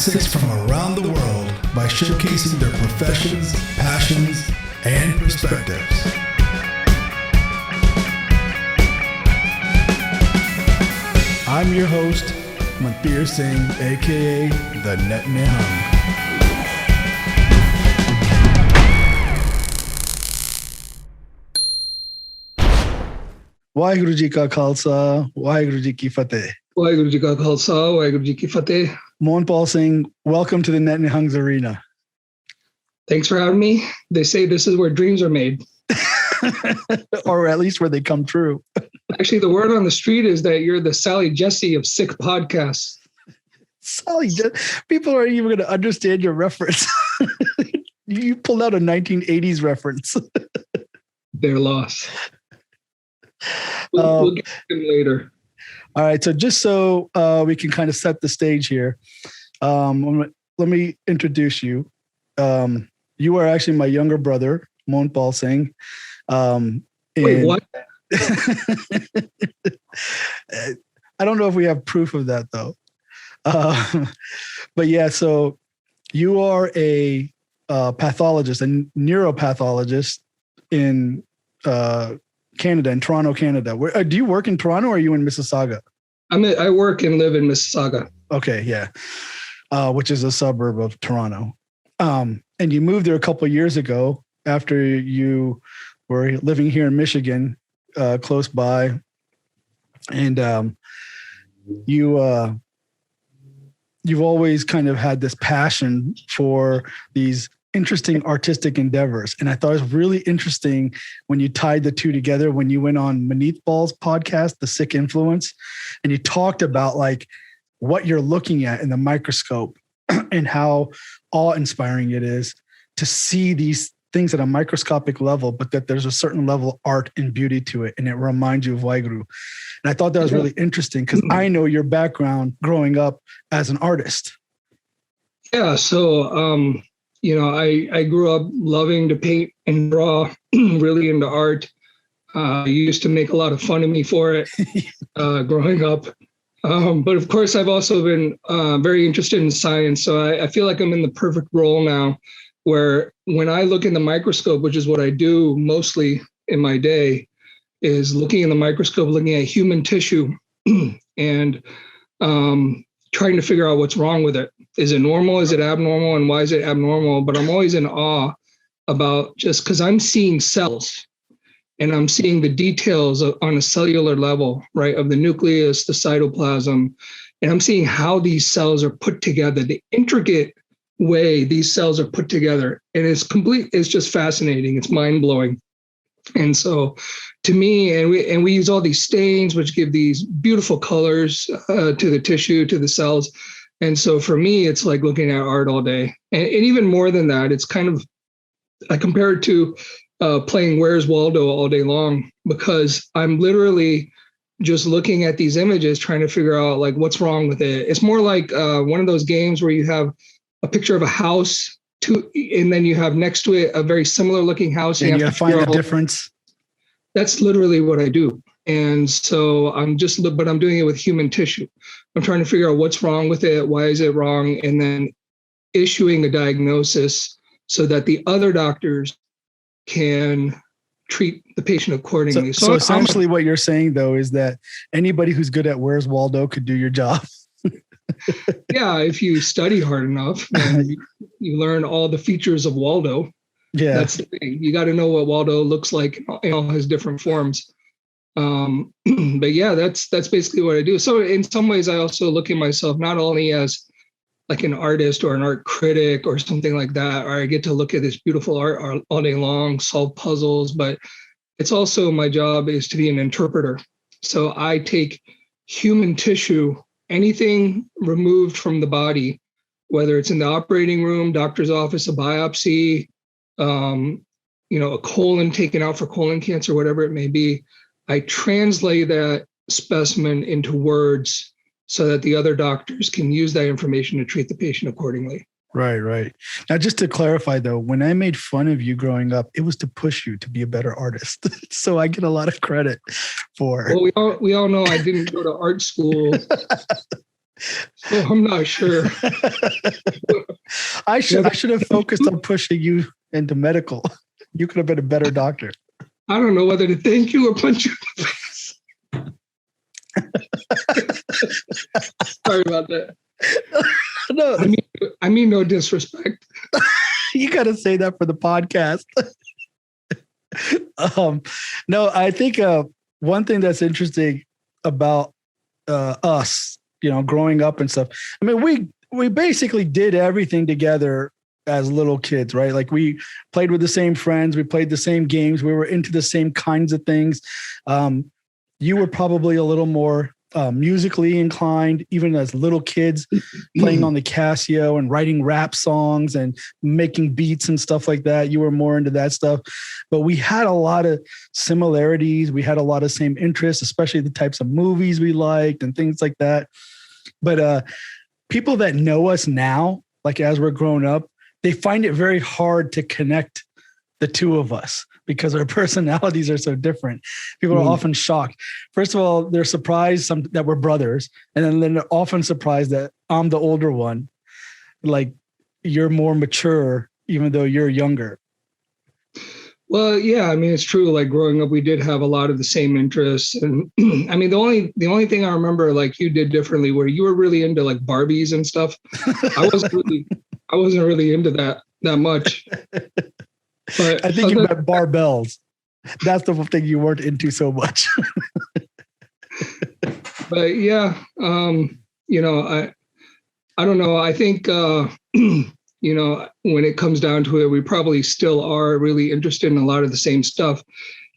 Sikhs from around the world by showcasing their professions, passions, and perspectives. I'm your host, Mandheer Singh, aka the Nihung. Waheguru Ji Ka Khalsa, Waheguru Ji Ki Fateh. Waheguru Ji Ka Khalsa, Waheguru Ji Ki Fateh. Mohanpal Singh, welcome to the Nihung's arena. Thanks for having me. They say this is where dreams are made. Or at least where they come true. Actually, the word on the street is that you're the Sally Jesse of Sikh podcasts. Sally, people aren't even going to understand your reference. You pulled out a 1980s reference. They're lost. We'll get to them later. All right. So just so we can kind of set the stage here, let me introduce you. You are actually my younger brother, Mohanpal Singh. Wait, what? I don't know if we have proof of that, though. But yeah, so you are a pathologist, a neuropathologist in Canada, in Toronto, Canada. Do you work in Toronto or are you in Mississauga? I work and live in Mississauga. Okay, yeah, which is a suburb of Toronto. And you moved there a couple of years ago after you were living here in Michigan, close by. And you've always kind of had this passion for these interesting artistic endeavors. And I thought it was really interesting when you tied the two together, when you went on Mohanpal's podcast, The Sikh Influence, and you talked about like what you're looking at in the microscope and how awe-inspiring it is to see these things at a microscopic level, but that there's a certain level of art and beauty to it. And it reminds you of Waheguru. And I thought that was really interesting because I know your background growing up as an artist. Yeah. So, I grew up loving to paint and draw, really into art. You used to make a lot of fun of me for it growing up. But of course, I've also been very interested in science. So I feel like I'm in the perfect role now where when I look in the microscope, which is what I do mostly in my day, is looking in the microscope, looking at human tissue and trying to figure out what's wrong with it. Is it normal? Is it abnormal? And why is it abnormal? But I'm always in awe about just because I'm seeing cells and I'm seeing the details on a cellular level, right, of the nucleus, the cytoplasm, and I'm seeing how these cells are put together, the intricate way these cells are put together. And it's just fascinating. It's mind-blowing. And so to me, and we use all these stains, which give these beautiful colors to the tissue, to the cells. And so for me, it's like looking at art all day. And even more than that, it's kind of, I compare it to playing Where's Waldo all day long, because I'm literally just looking at these images, trying to figure out like what's wrong with it. It's more like one of those games where you have a picture of a house, and then you have next to it a very similar looking house. And you have to find the difference. That's literally what I do. And so but I'm doing it with human tissue. I'm trying to figure out what's wrong with it. Why is it wrong? And then issuing a diagnosis so that the other doctors can treat the patient accordingly. So essentially what you're saying though, is that anybody who's good at Where's Waldo could do your job. Yeah. If you study hard enough and you learn all the features of Waldo. Yeah. That's the thing. You got to know what Waldo looks like in all his different forms. But yeah, that's basically what I do. So in some ways, I also look at myself not only as like an artist or an art critic or something like that, or I get to look at this beautiful art all day long, solve puzzles, but it's also my job is to be an interpreter. So I take human tissue, anything removed from the body, whether it's in the operating room, doctor's office, a biopsy, a colon taken out for colon cancer, whatever it may be. I translate that specimen into words so that the other doctors can use that information to treat the patient accordingly. Right. Now, just to clarify though, when I made fun of you growing up, it was to push you to be a better artist. So I get a lot of credit for. Well, we all know I didn't go to art school. So I'm not sure. I should have focused on pushing you into medical. You could have been a better doctor. I don't know whether to thank you or punch you in the face. Sorry about that. No, I mean no disrespect. You got to say that for the podcast. No, I think one thing that's interesting about us, growing up and stuff. I mean, we basically did everything together as little kids, right? Like we played with the same friends, we played the same games, we were into the same kinds of things. You were probably a little more musically inclined, even as little kids, playing on the Casio and writing rap songs and making beats and stuff like that. You were more into that stuff, but we had a lot of similarities. We had a lot of same interests, especially the types of movies we liked and things like that. But people that know us now, like as we're grown up, they find it very hard to connect the two of us because our personalities are so different. People are often shocked. First of all, they're surprised that we're brothers. And then they're often surprised that I'm the older one. Like you're more mature, even though you're younger. Well, yeah, I mean, it's true. Like growing up, we did have a lot of the same interests. And I mean, the only thing I remember like you did differently where you were really into like Barbies and stuff. I wasn't really into that much. But I think you meant barbells. That's the thing you weren't into so much. But yeah, I don't know. I think, when it comes down to it, we probably still are really interested in a lot of the same stuff,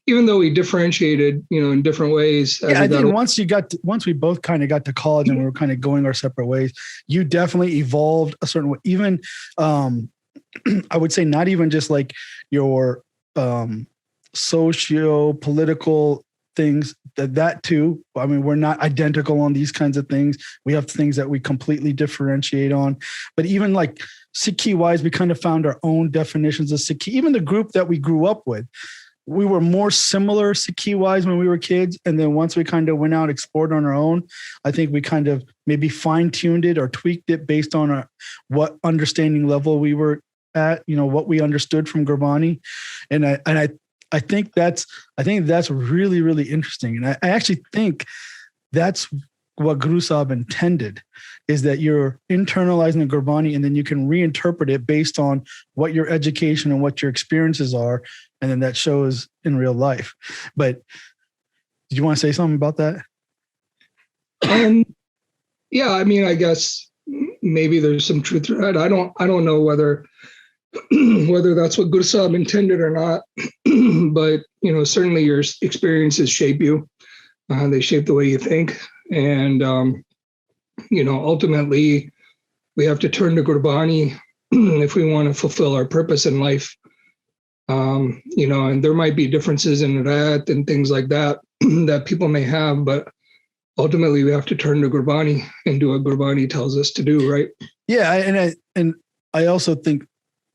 even though we differentiated, in different ways. Yeah, I think once we both kind of got to college and we were kind of going our separate ways, you definitely evolved a certain way. Even, I would say not even just like your socio-political things, that too. I mean, we're not identical on these kinds of things. We have things that we completely differentiate on. But even like Sikhi-wise, we kind of found our own definitions of Sikhi. Even the group that we grew up with, we were more similar Sikhi-wise when we were kids. And then once we kind of went out, explored on our own, I think we kind of maybe fine-tuned it or tweaked it based on what understanding level we were at, what we understood from Gurbani. And I think that's really, really interesting. And I actually think that's what Guru Sahib intended, is that you're internalizing the Gurbani and then you can reinterpret it based on what your education and what your experiences are. And then that shows in real life. But did you want to say something about that? Yeah, I mean, I guess maybe there's some truth to that. I don't know whether that's what Guru Sahib intended or not, but certainly your experiences shape you. They shape the way you think, and ultimately we have to turn to Gurbani if we want to fulfill our purpose in life. And there might be differences in that and things like that that people may have, but ultimately we have to turn to Gurbani and do what Gurbani tells us to do, right? Yeah, and I also think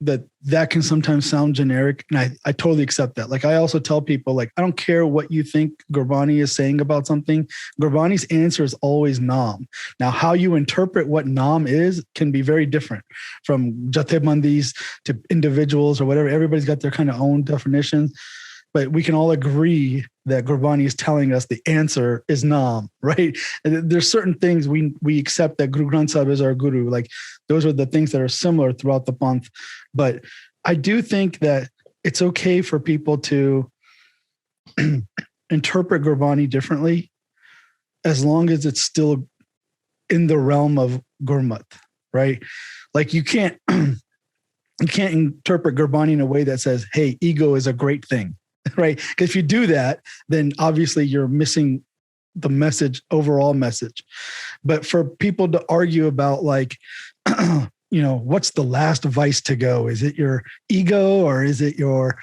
that can sometimes sound generic, and I totally accept that. Like I also tell people, like, I don't care what you think Gurbani is saying about something. Gurbani's answer is always Naam. Now, how you interpret what Naam is can be very different from Jathebandis to individuals or whatever. Everybody's got their kind of own definitions, but we can all agree that Gurbani is telling us the answer is Naam, right? And there's certain things we accept that Guru Granth Sahib is our guru. Like those are the things that are similar throughout the Panth. But I do think that it's okay for people to interpret Gurbani differently as long as it's still in the realm of Gurmat, right? Like you can't interpret Gurbani in a way that says, hey, ego is a great thing. Right. Because if you do that, then obviously you're missing the overall message. But for people to argue about like, what's the last vice to go? Is it your ego or is it your,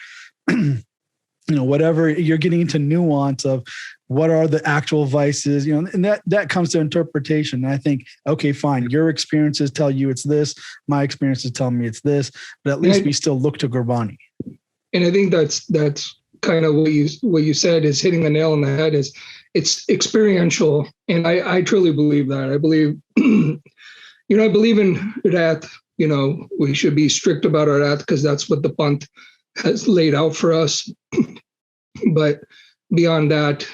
whatever? You're getting into nuance of what are the actual vices, and that comes to interpretation. And I think, okay, fine. Your experiences tell you it's this. My experiences tell me it's this. But at least we still look to Gurbani. And I think that's kind of what you said is hitting the nail on the head. Is it's experiential. And I truly believe that. I believe, I believe in Rath. We should be strict about our Rath because that's what the Panth has laid out for us. But beyond that,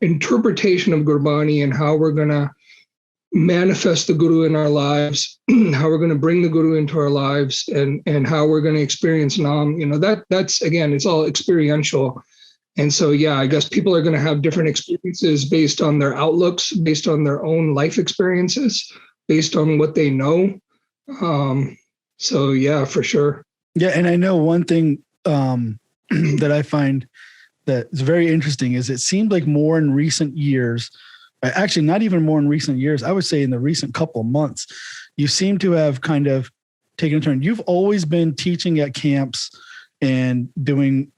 interpretation of Gurbani and how we're going to manifest the Guru in our lives, how we're going to bring the Guru into our lives, and how we're going to experience Nam, that's, again, it's all experiential. And so, yeah, I guess people are going to have different experiences based on their outlooks, based on their own life experiences, based on what they know. So, yeah, for sure. Yeah. And I know one thing that I find that is very interesting is it seemed like more in recent years, actually not even more in recent years, I would say in the recent couple of months, you seem to have kind of taken a turn. You've always been teaching at camps and doing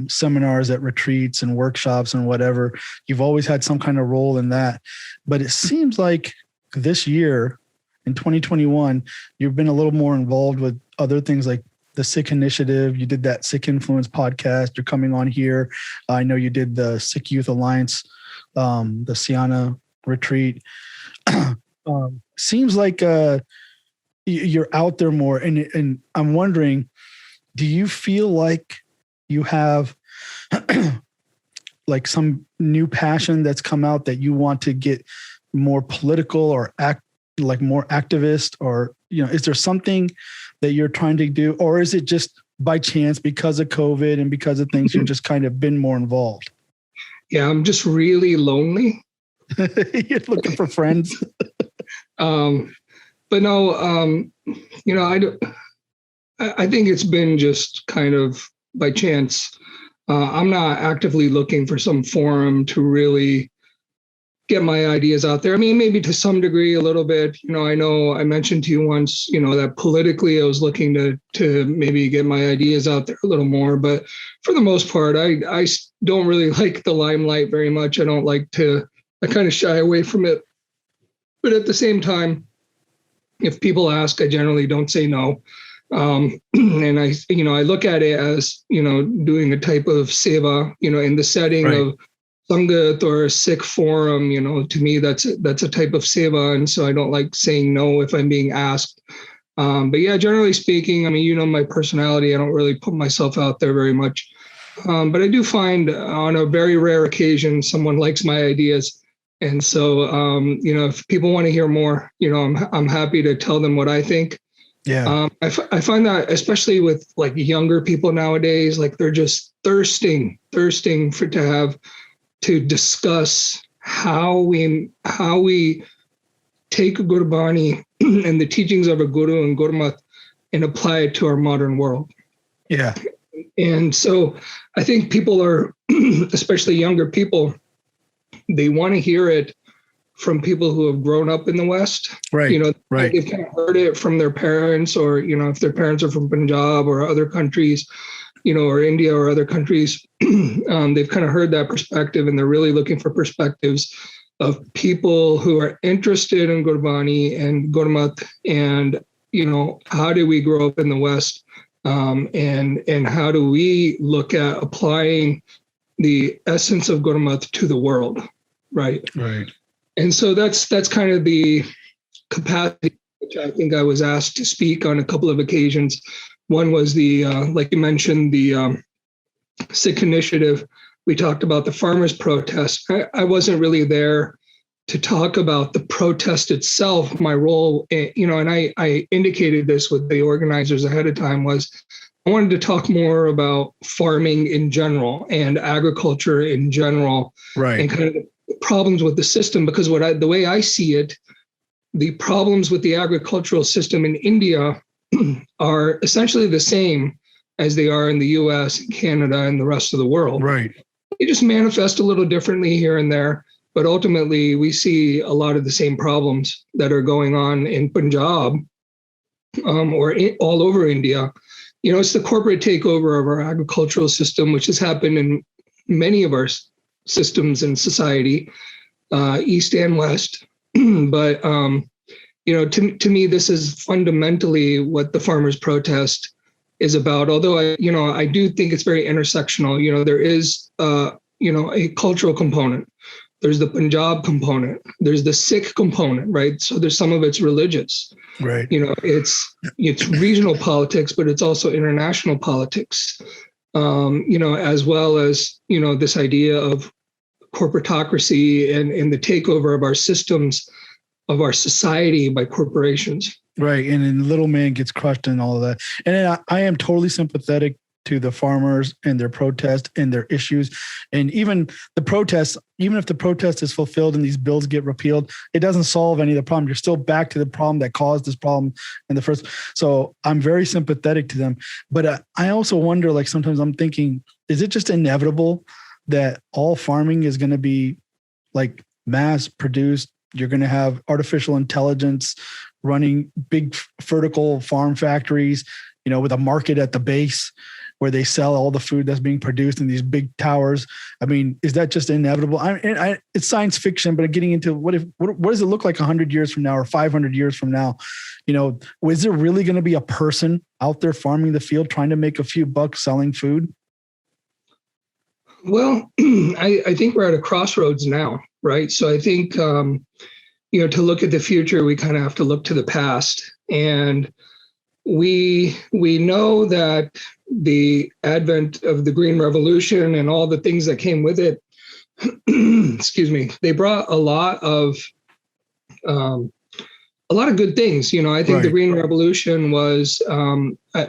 seminars at retreats and workshops and whatever. You've always had some kind of role in that. But it seems like this year in 2021, you've been a little more involved with other things like the Sikh Initiative. You did that Sikh Influence podcast. You're coming on here. I know you did the Sikh Youth Alliance, the Siana retreat. Seems like you're out there more. And I'm wondering, do you feel like you have like some new passion that's come out that you want to get more political or more activist, or, is there something that you're trying to do, or is it just by chance because of COVID and because of things you've just kind of been more involved? Yeah, I'm just really lonely. You're looking for friends. But no, I think it's been just kind of by chance. I'm not actively looking for some forum to really get my ideas out there. I mean, maybe to some degree, a little bit. I know I mentioned to you once, that politically I was looking to maybe get my ideas out there a little more. But for the most part, I don't really like the limelight very much. I kind of shy away from it. But at the same time, if people ask, I generally don't say no. And I look at it as, doing a type of seva, in the setting right. of Sangat or a Sikh forum, to me, that's a type of seva. And so I don't like saying no if I'm being asked. But yeah, generally speaking, I mean, my personality, I don't really put myself out there very much. But I do find on a very rare occasion, someone likes my ideas. And so, if people want to hear more, I'm happy to tell them what I think. Yeah. I find that especially with like younger people nowadays, like they're just thirsting to discuss how we take Gurbani and the teachings of a Guru and Gurmat and apply it to our modern world. Yeah. And so I think people are, especially younger people, they want to hear it from people who have grown up in the West. Right. Right. They've kind of heard it from their parents, or, if their parents are from Punjab or other countries, or India or other countries, they've kind of heard that perspective, and they're really looking for perspectives of people who are interested in Gurbani and Gurmat, and, how do we grow up in the West, and how do we look at applying the essence of Gurmat to the world, right? Right. And so that's kind of the capacity which I think I was asked to speak on a couple of occasions. One was the, like you mentioned, the Sikh Initiative. We talked about the farmers' protest. I wasn't really there to talk about the protest itself. My role, and I indicated this with the organizers ahead of time, was I wanted to talk more about farming in general and agriculture in general, right, and kind of the problems with the system. Because the way I see it, the problems with the agricultural system in India are essentially the same as they are in the US and Canada and the rest of the world. Right. They just manifest a little differently here and there, but ultimately we see a lot of the same problems that are going on in Punjab or all over India. It's the corporate takeover of our agricultural system, which has happened in many of our systems in society, East and West. But, to me, this is fundamentally what the farmers' protest is about. Although I do think it's very intersectional. There is a cultural component. There's the Punjab component. There's the Sikh component, right? So there's some of it's religious. Right. It's regional politics, but it's also international politics. As well as, this idea of corporatocracy and the takeover of our systems, of our society by corporations. Right. And then little man gets crushed in all of that. And I am totally sympathetic to the farmers and their protest and their issues. And even the protests, even if the protest is fulfilled and these bills get repealed, it doesn't solve any of the problem. You're still back to the problem that caused this problem in the first. So I'm very sympathetic to them. But I also wonder, like, sometimes I'm thinking, is it just inevitable that all farming is going to be like mass produced? You're going to have artificial intelligence running big vertical farm factories, with a market at the base where they sell all the food that's being produced in these big towers. I mean, is that just inevitable? It's science fiction, but getting into what does it look like 100 years from now or 500 years from now? Is there really going to be a person out there farming the field trying to make a few bucks selling food? Well, I think we're at a crossroads now, right? So I think, to look at the future, we kind of have to look to the past. And we know that the advent of the Green Revolution and all the things that came with it, excuse me, they brought a lot of good things. I think right. The Green Revolution was,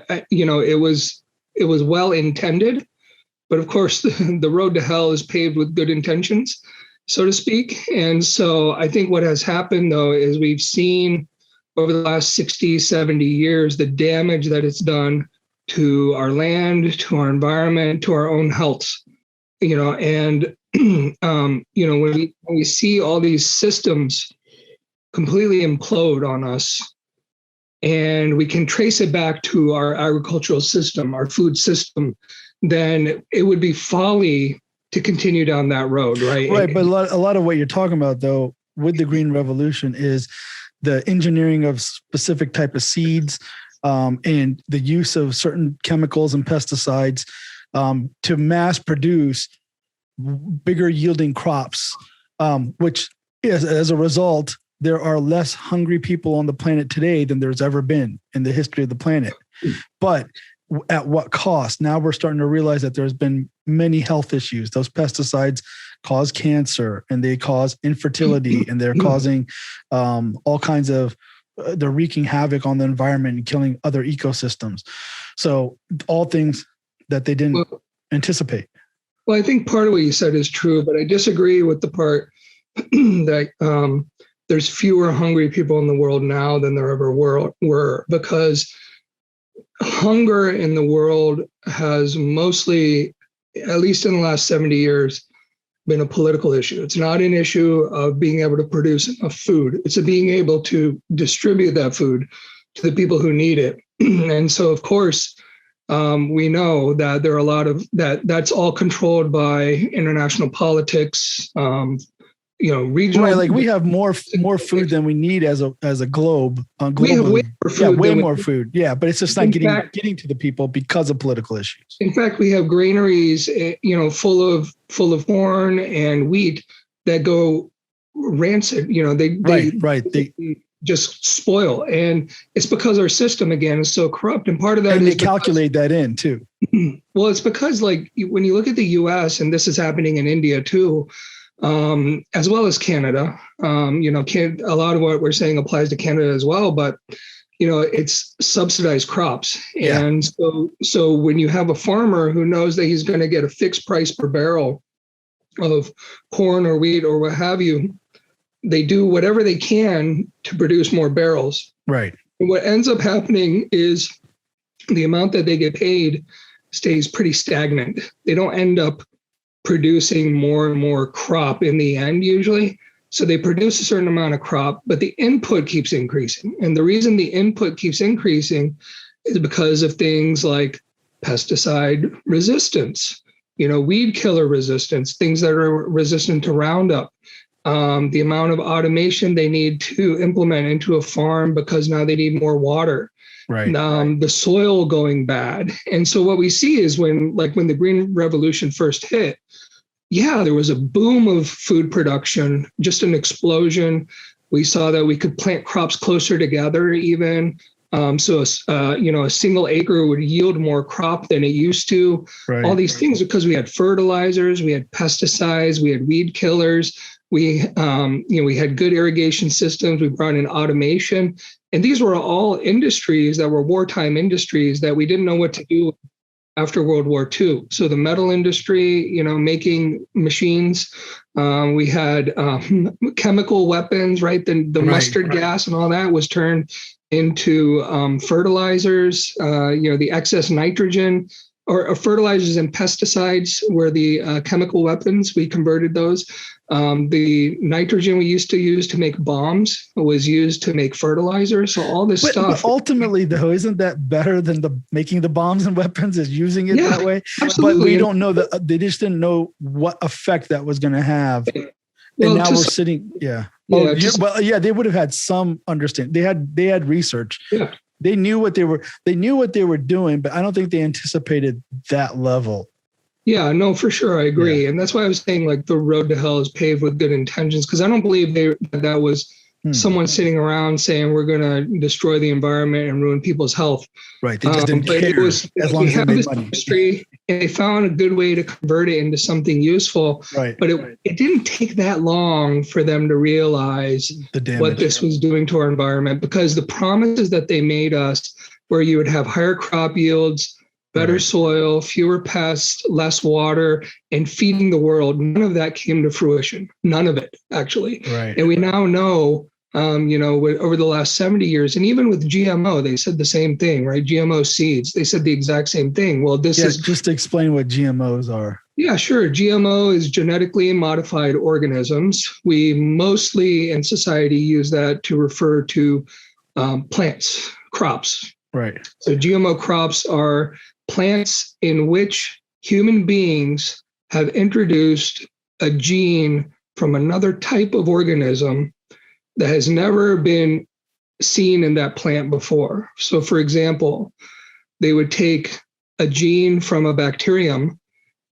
it was well intended, but of course the road to hell is paved with good intentions, so to speak. And so I think what has happened, though, is we've seen over the last 60, 70 years, the damage that it's done to our land, to our environment, to our own health, and, when we see all these systems completely implode on us, and we can trace it back to our agricultural system, our food system, then it would be folly to continue down that road, right? Right, but a lot of what you're talking about, though, with the Green Revolution is the engineering of specific type of seeds and the use of certain chemicals and pesticides to mass produce bigger yielding crops, which is, as a result, there are less hungry people on the planet today than there's ever been in the history of the planet. But at what cost? Now we're starting to realize that there's been many health issues. Those pesticides cause cancer and they cause infertility and they're causing all kinds of, they're wreaking havoc on the environment and killing other ecosystems. So all things that they didn't anticipate. Well, I think part of what you said is true, but I disagree with the part that there's fewer hungry people in the world now than there ever were, because hunger in the world has mostly, at least in the last 70 years, been a political issue. It's not an issue of being able to produce enough food. It's a being able to distribute that food to the people who need it. And so, of course, we know that there are a lot of that's all controlled by international politics, regional. Right, like we have more food than we need as a globe. Globally. We have way more food. Way more food. Yeah, but it's just not getting to the people because of political issues. In fact, we have granaries, full of corn and wheat that go rancid. They just spoil, and it's because our system again is so corrupt. And part of that, and they calculate that in too. Well, it's because when you look at the U.S. and this is happening in India too. As well as Canada, a lot of what we're saying applies to Canada as well, but, it's subsidized crops. Yeah. And so when you have a farmer who knows that he's going to get a fixed price per barrel of corn or wheat or what have you, they do whatever they can to produce more barrels. Right. And what ends up happening is the amount that they get paid stays pretty stagnant. They don't end up producing more and more crop in the end usually. So they produce a certain amount of crop, but the input keeps increasing. And the reason the input keeps increasing is because of things like pesticide resistance, weed killer resistance, things that are resistant to Roundup, the amount of automation they need to implement into a farm because now they need more water. Right. The soil going bad. And so what we see is when the Green Revolution first hit, yeah, there was a boom of food production, just an explosion. We saw that we could plant crops closer together even. So, a single acre would yield more crop than it used to. Right. All these things because we had fertilizers, we had pesticides, we had weed killers. We had good irrigation systems. We brought in automation. And these were all industries that were wartime industries that we didn't know what to do after World War II. So the metal industry, making machines. We had chemical weapons, right? The mustard gas and all that was turned into fertilizers. The excess nitrogen or fertilizers and pesticides were the chemical weapons. We converted those. The nitrogen we used to use to make bombs was used to make fertilizer. So all this stuff. But ultimately, though, isn't that better than making the bombs and weapons? Is using it that way? Absolutely. But we don't know they just didn't know what effect that was going to have. And now we're sitting. Yeah. They would have had some understanding. They had research. Yeah. They knew what they were doing, but I don't think they anticipated that level. Yeah, no, for sure. I agree. Yeah. And that's why I was saying like the road to hell is paved with good intentions, because I don't believe that was someone sitting around saying we're going to destroy the environment and ruin people's health. Right. They just didn't care. As long as they made money. Industry, and they found a good way to convert it into something useful. Right. But it didn't take that long for them to realize what this was doing to our environment, because the promises that they made us, where you would have higher crop yields, better soil, fewer pests, less water, and feeding the world, none of that came to fruition. None of it, actually. Right. And we now know, over the last 70 years, and even with GMO, they said the same thing, right? GMO seeds, they said the exact same thing. Well, just to explain what GMOs are. Yeah, sure. GMO is genetically modified organisms. We mostly in society use that to refer to plants, crops. Right. So GMO crops are plants in which human beings have introduced a gene from another type of organism that has never been seen in that plant before. So, for example, they would take a gene from a bacterium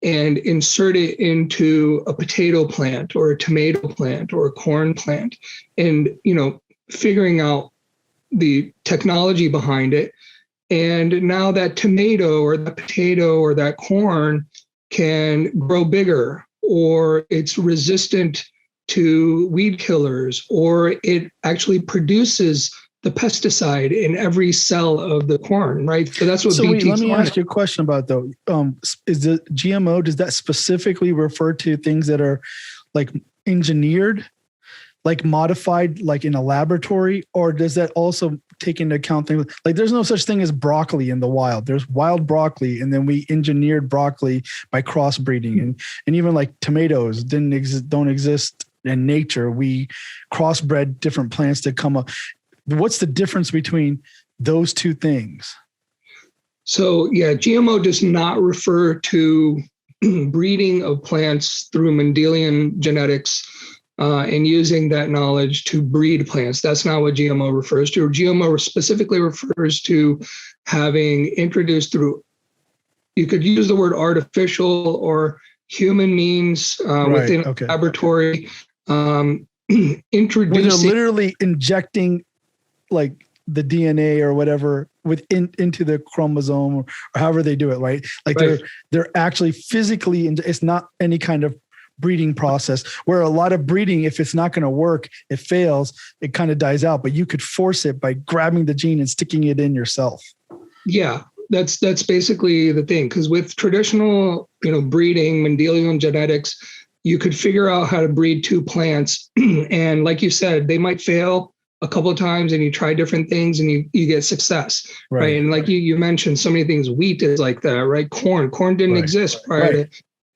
and insert it into a potato plant or a tomato plant or a corn plant, and, figuring out the technology behind it. And now that tomato or that potato or that corn can grow bigger, or it's resistant to weed killers, or it actually produces the pesticide in every cell of the corn, right? So that's what BT. Let me ask you a question about though. Is the GMO, does that specifically refer to things that are like engineered, like modified, like in a laboratory, or does that also take into account things like there's no such thing as broccoli in the wild? There's wild broccoli, and then we engineered broccoli by crossbreeding, and even like tomatoes don't exist in nature. We crossbred different plants to come up. What's the difference between those two things? So yeah, GMO does not refer to breeding of plants through Mendelian genetics. And using that knowledge to breed plants. That's not what GMO refers to. GMO specifically refers to having introduced through, you could use the word artificial or human means within a laboratory. Introducing. Where they're literally injecting like the DNA or whatever into the chromosome or however they do it, right? Like they're actually physically, it's not any kind of breeding process, where a lot of breeding, if it's not going to work, it fails, it kind of dies out, but you could force it by grabbing the gene and sticking it in yourself. Yeah, that's basically the thing. Because with traditional, breeding, Mendelian genetics, you could figure out how to breed two plants. And like you said, they might fail a couple of times and you try different things and you get success. Right. And like you mentioned so many things, wheat is like that, right? Corn didn't exist prior to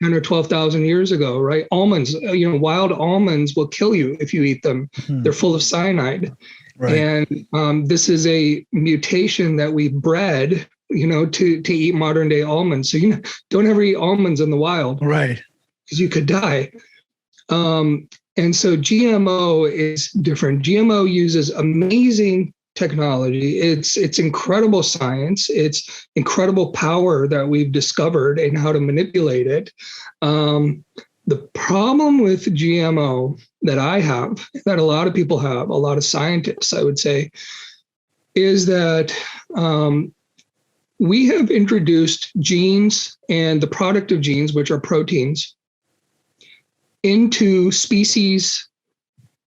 10 or 12,000 years ago, right? Almonds, wild almonds will kill you if you eat them. Mm-hmm. They're full of cyanide. Right. And this is a mutation that we bred, to eat modern day almonds. So, don't ever eat almonds in the wild. Right. Because you could die. And so GMO is different. GMO uses amazing technology. It's incredible science. It's incredible power that we've discovered and how to manipulate it. The problem with GMO that I have, that a lot of people have, a lot of scientists, I would say, is that we have introduced genes and the product of genes, which are proteins, into species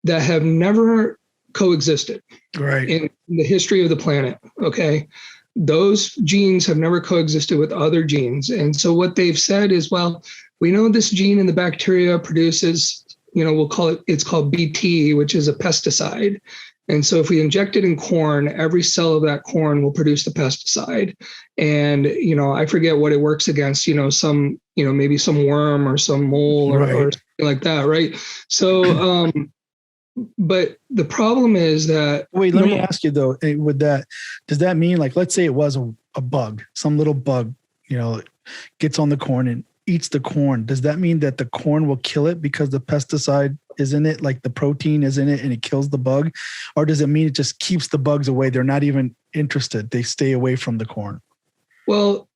that have never coexisted in the history of the planet. Okay. Those genes have never coexisted with other genes. And so what they've said is, well, we know this gene in the bacteria produces, it's called BT, which is a pesticide. And so if we inject it in corn, every cell of that corn will produce the pesticide. And, I forget what it works against, maybe some worm or some mole or something like that. Right. So, but the problem is that. Wait, let me ask you though, does that mean, like, let's say it was a bug, some little bug, gets on the corn and eats the corn. Does that mean that the corn will kill it because the pesticide is in it, like the protein is in it and it kills the bug? Or does it mean it just keeps the bugs away? They're not even interested. They stay away from the corn. Well,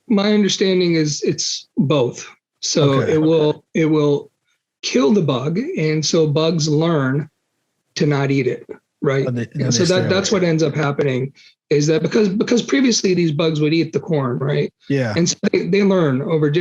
my understanding is it's both. So it will kill the bug, and so bugs learn to not eat it, right? And so that's what ends up happening, is that because previously these bugs would eat the corn, right? Yeah. And so they learn over,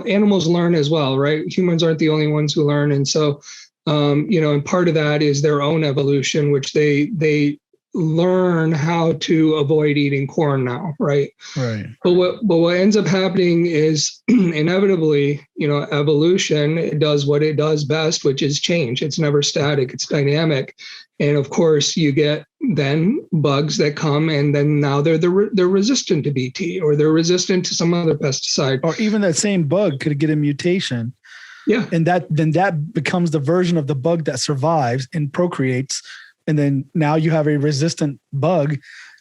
animals learn as well, right? Humans aren't the only ones who learn, and so and part of that is their own evolution, which they learn how to avoid eating corn now, right? Right. But what ends up happening is inevitably, evolution, it does what it does best, which is change. It's never static, it's dynamic. And of course, you get then bugs that come, and then now they're resistant to BT, or they're resistant to some other pesticide. Or even that same bug could get a mutation. Yeah. And that becomes the version of the bug that survives and procreates. And then now you have a resistant bug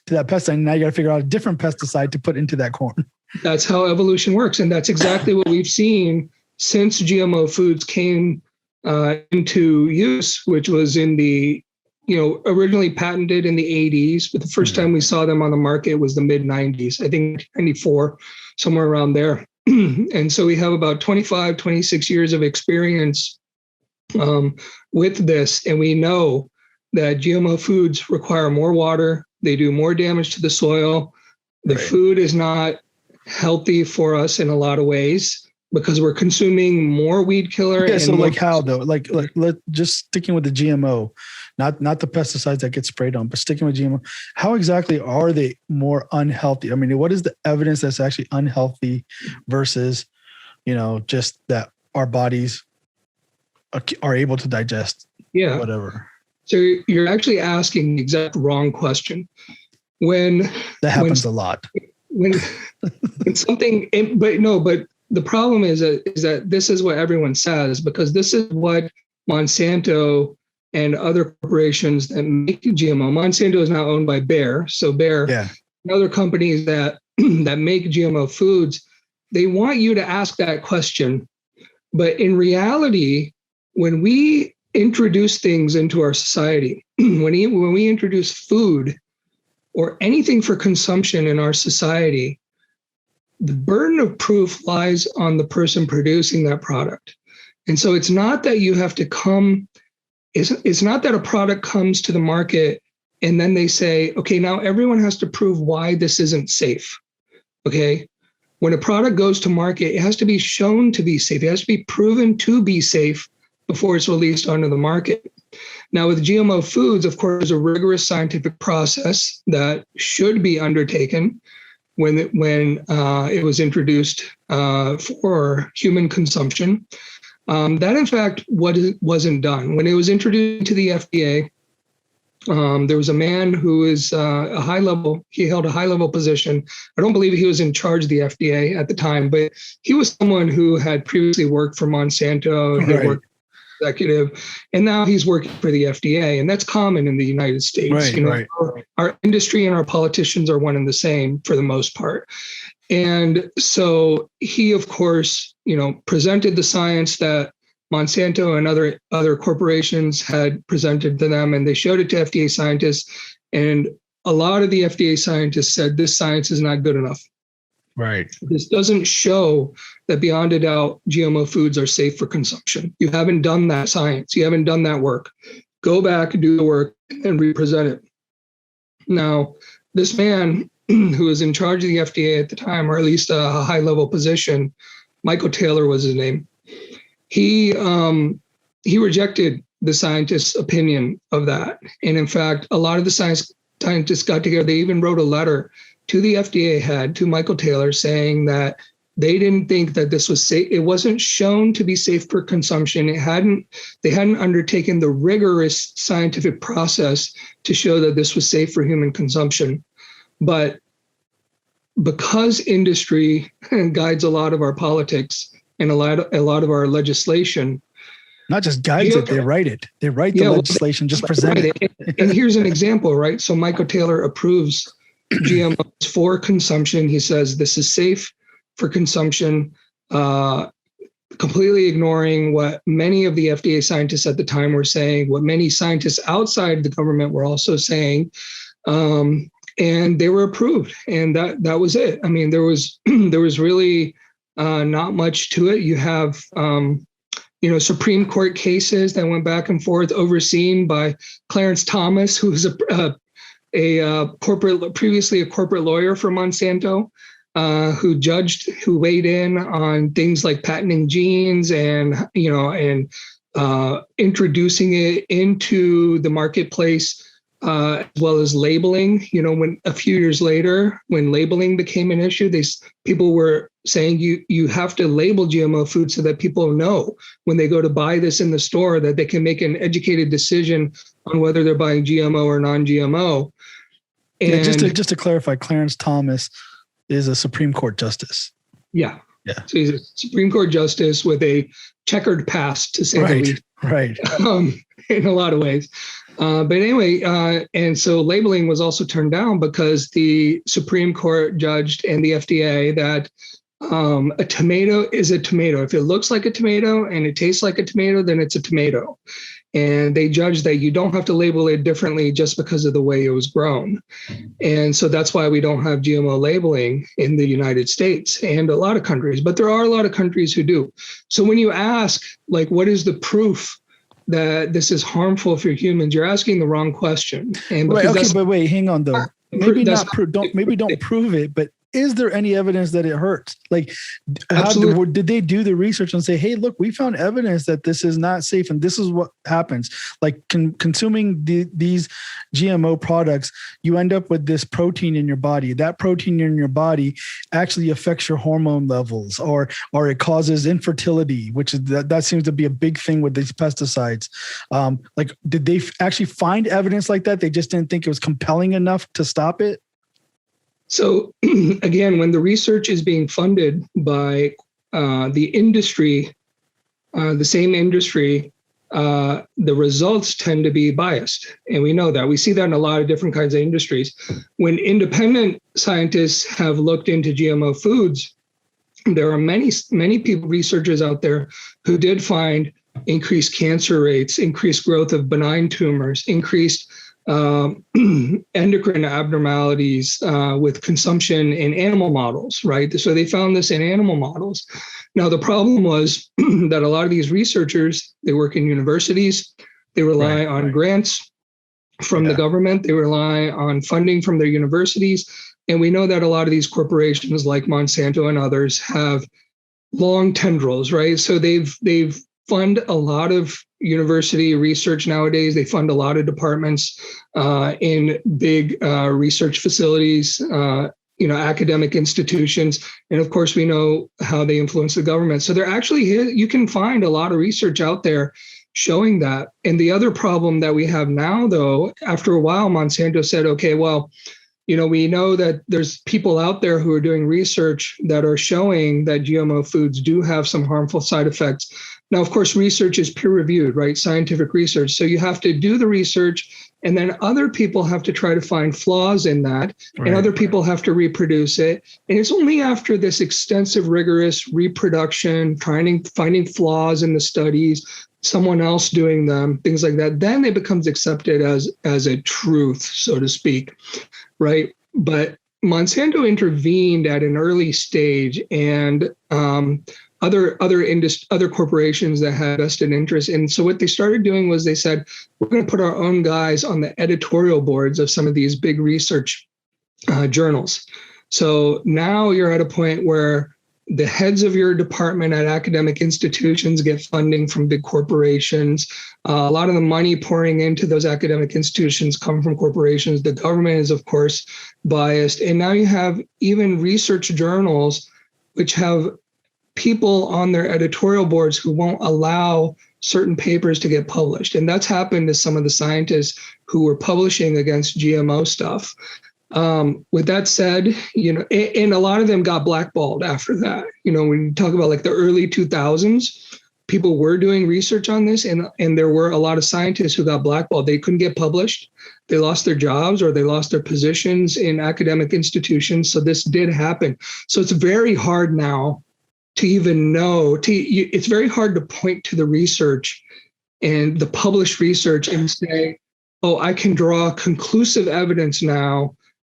to that pesticide. And now you got to figure out a different pesticide to put into that corn. That's how evolution works. And that's exactly what we've seen since GMO foods came into use, which was in the, originally patented in the 80s, but the first time we saw them on the market was the mid 90s, I think 94, somewhere around there. And so we have about 25, 26 years of experience with this. And we know that GMO foods require more water. They do more damage to the soil. The food is not healthy for us in a lot of ways because we're consuming more weed killer. Yeah, so like how though? Like just sticking with the GMO, not the pesticides that get sprayed on, but sticking with GMO. How exactly are they more unhealthy? I mean, what is the evidence that's actually unhealthy versus, just that our bodies are able to digest whatever? So you're actually asking the exact wrong question. That happens a lot. When something, but the problem is that this is what everyone says, because this is what Monsanto and other corporations that make GMO. Monsanto is now owned by Bayer. So Bayer and other companies that make GMO foods, they want you to ask that question. But in reality, when we introduce things into our society, when we introduce food or anything for consumption in our society, the burden of proof lies on the person producing that product. And so it's not that you have to it's not that a product comes to the market and then they say, okay, now everyone has to prove why this isn't safe. Okay. When a product goes to market, it has to be shown to be safe. It has to be proven to be safe before it's released onto the market. Now, with GMO foods, of course, there's a rigorous scientific process that should be undertaken when it was introduced for human consumption. That, in fact, wasn't done. When it was introduced to the FDA, there was a man who is he held a high-level position. I don't believe he was in charge of the FDA at the time, but he was someone who had previously worked for Monsanto. He worked executive, and now he's working for the FDA, and that's common in the United States. Our industry and our politicians are one and the same for the most part. And so he, of course, presented the science that Monsanto and other corporations had presented to them, and they showed it to FDA scientists. And a lot of the FDA scientists said this science is not good enough. Right. This doesn't show that beyond a doubt GMO foods are safe for consumption. You haven't done that science. You haven't done that work. Go back, do the work, and represent it. Now, this man who was in charge of the FDA at the time, or at least a high-level position, Michael Taylor was his name. He rejected the scientists' opinion of that. And in fact, a lot of the scientists got together. They even wrote a letter to the FDA head, to Michael Taylor, saying that they didn't think that this was safe. It wasn't shown to be safe for consumption. They hadn't undertaken the rigorous scientific process to show that this was safe for human consumption. But because industry guides a lot of our politics and a lot of our legislation, not just guides it, they write it. They write the legislation, just present it. And here's an example, right? So Michael Taylor approves GMOs for consumption. He says this is safe for consumption, completely ignoring what many of the FDA scientists at the time were saying, what many scientists outside the government were also saying. And they were approved, and that was it. I mean, there was really not much to it. You have Supreme Court cases that went back and forth, overseen by Clarence Thomas, who was previously a corporate lawyer for Monsanto, who weighed in on things like patenting genes and introducing it into the marketplace. As well as labeling. When a few years later, when labeling became an issue, people were saying you have to label GMO food so that people know when they go to buy this in the store that they can make an educated decision on whether they're buying GMO or non-GMO. And yeah, just to clarify, Clarence Thomas is a Supreme Court justice. Yeah. Yeah. So he's a Supreme Court justice with a checkered past, to say the least. Right. In a lot of ways. But anyway, and so labeling was also turned down because the Supreme Court judged and the FDA that a tomato is a tomato. If it looks like a tomato and it tastes like a tomato, then it's a tomato. And they judged that you don't have to label it differently just because of the way it was grown. And so that's why we don't have GMO labeling in the United States and a lot of countries, but there are a lot of countries who do. So when you ask, like, what is the proof that this is harmful for humans, you're asking the wrong question. And right, okay, but wait, hang on though. Maybe don't prove it, but is there any evidence that it hurts? Like, did they do the research and say, hey, look, we found evidence that this is not safe and this is what happens? Like consuming these GMO products, you end up with this protein in your body. That protein in your body actually affects your hormone levels, or it causes infertility, which is that seems to be a big thing with these pesticides. Like, did they actually find evidence like that? They just didn't think it was compelling enough to stop it? So again, when the research is being funded by the industry, the same industry, the results tend to be biased. And we know that. We see that in a lot of different kinds of industries. When independent scientists have looked into GMO foods, there are many people, researchers out there who did find increased cancer rates, increased growth of benign tumors, increased endocrine abnormalities with consumption in animal models, right? So they found this in animal models. Now, the problem was that a lot of these researchers, they work in universities, they rely on grants from the government, they rely on funding from their universities. And we know that a lot of these corporations like Monsanto and others have long tendrils, right? So they've fund a lot of university research nowadays. They fund a lot of departments in big research facilities, academic institutions. And of course, we know how they influence the government. So they're actually, you can find a lot of research out there showing that. And the other problem that we have now, though, after a while, Monsanto said, okay, well, we know that there's people out there who are doing research that are showing that GMO foods do have some harmful side effects. Now, of course, research is peer-reviewed, right? Scientific research. So you have to do the research, and then other people have to try to find flaws in that, and other people have to reproduce it. And it's only after this extensive, rigorous reproduction, finding flaws in the studies, someone else doing them, things like that, then it becomes accepted as a truth, so to speak, right? But Monsanto intervened at an early stage, and other corporations that had vested interest. And so what they started doing was they said, we're going to put our own guys on the editorial boards of some of these big research journals. So now you're at a point where the heads of your department at academic institutions get funding from big corporations. A lot of the money pouring into those academic institutions come from corporations. The government is, of course, biased. And now you have even research journals which have people on their editorial boards who won't allow certain papers to get published. And that's happened to some of the scientists who were publishing against GMO stuff. With that said, and a lot of them got blackballed after that. When you talk about like the early 2000s, people were doing research on this, and there were a lot of scientists who got blackballed. They couldn't get published. They lost their jobs or they lost their positions in academic institutions. So this did happen. So it's very hard now to even know, it's very hard to point to the research and the published research and say, oh, I can draw conclusive evidence now,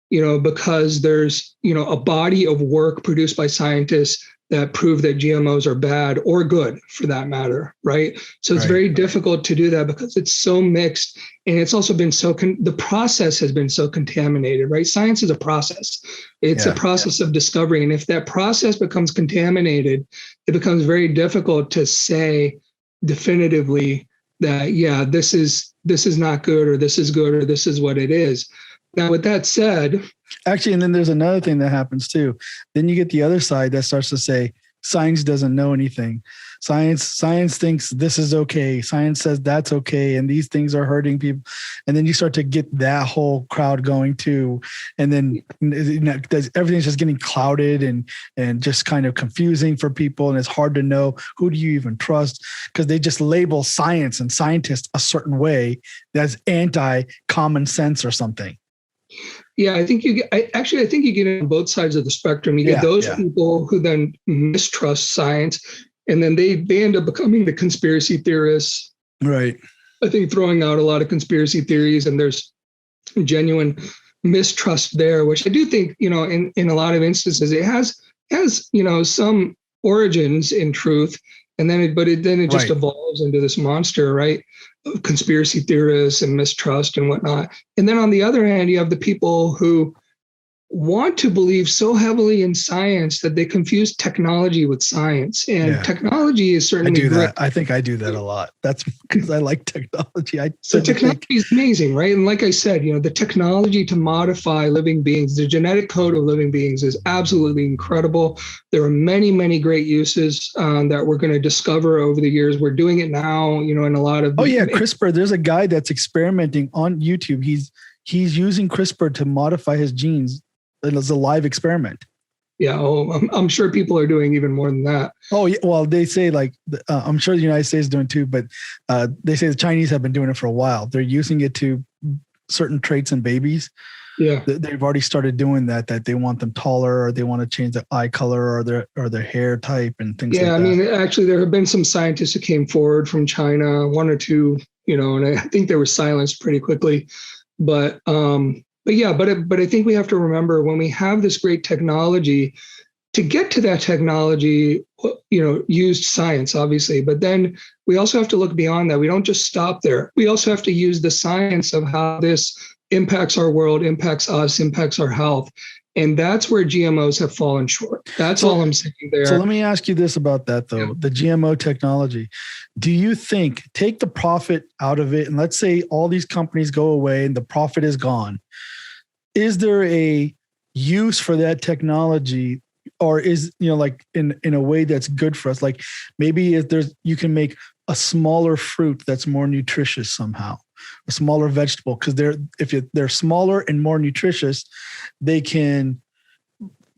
because there's, a body of work produced by scientists that prove that GMOs are bad or good for that matter, right? So it's very difficult to do that because it's so mixed, and it's also been the process has been so contaminated, right? Science is a process. It's a process of discovery. And if that process becomes contaminated, it becomes very difficult to say definitively that, this is not good, or this is good, or this is what it is. Now, with that said, actually, and then there's another thing that happens too. Then you get the other side that starts to say, science doesn't know anything. Science thinks this is okay. Science says that's okay. And these things are hurting people. And then you start to get that whole crowd going too. And then everything's just getting clouded and just kind of confusing for people. And it's hard to know, who do you even trust? Because they just label science and scientists a certain way that's anti-common sense or something. Yeah, I think you get on both sides of the spectrum. You get those people who then mistrust science, and then they end up becoming the conspiracy theorists. Right. I think throwing out a lot of conspiracy theories, and there's genuine mistrust there, which I do think, in a lot of instances, it has some origins in truth. And then it just evolves into this monster, right, of conspiracy theorists and mistrust and whatnot. And then on the other hand, you have the people who want to believe so heavily in science that they confuse technology with science. And technology is certainly I do great. that. I think I do that a lot. That's because I like technology. So technology is amazing, right? And like I said, the technology to modify living beings, the genetic code of living beings is absolutely incredible. There are many, many great uses that we're going to discover over the years. We're doing it now, in a lot of... CRISPR. There's a guy that's experimenting on YouTube. He's using CRISPR to modify his genes. It was a live experiment. Yeah, I'm sure people are doing even more than that. Oh, yeah. Well, they say I'm sure the United States is doing too, but they say the Chinese have been doing it for a while. They're using it to certain traits in babies. Yeah, they've already started doing that they want them taller, or they want to change their eye color or their hair type and things like that. Yeah, I mean, actually, there have been some scientists who came forward from China, one or two, and I think they were silenced pretty quickly. But I think we have to remember, when we have this great technology, to get to that technology, used science, obviously, but then we also have to look beyond that. We don't just stop there. We also have to use the science of how this impacts our world, impacts us, impacts our health. And that's where GMOs have fallen short. That's all I'm saying there. So let me ask you this about that, though, the GMO technology. Do you think, take the profit out of it, and let's say all these companies go away and the profit is gone. Is there a use for that technology, or is, like in a way that's good for us? Like maybe if you can make a smaller fruit that's more nutritious somehow, a smaller vegetable, because they're smaller and more nutritious, they can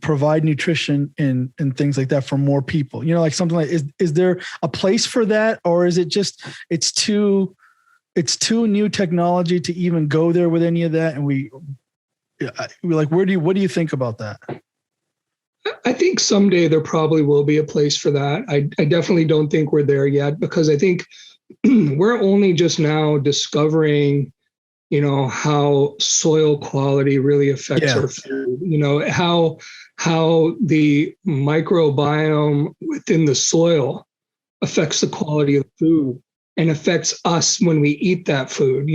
provide nutrition and things like that for more people. Like something like, is there a place for that, or is it just it's too new technology to even go there with any of that? And we're like, what do you think about that? I think someday there probably will be a place for that. I definitely don't think we're there yet, because I think we're only just now discovering how soil quality really affects our food, how the microbiome within the soil affects the quality of food and affects us when we eat that food.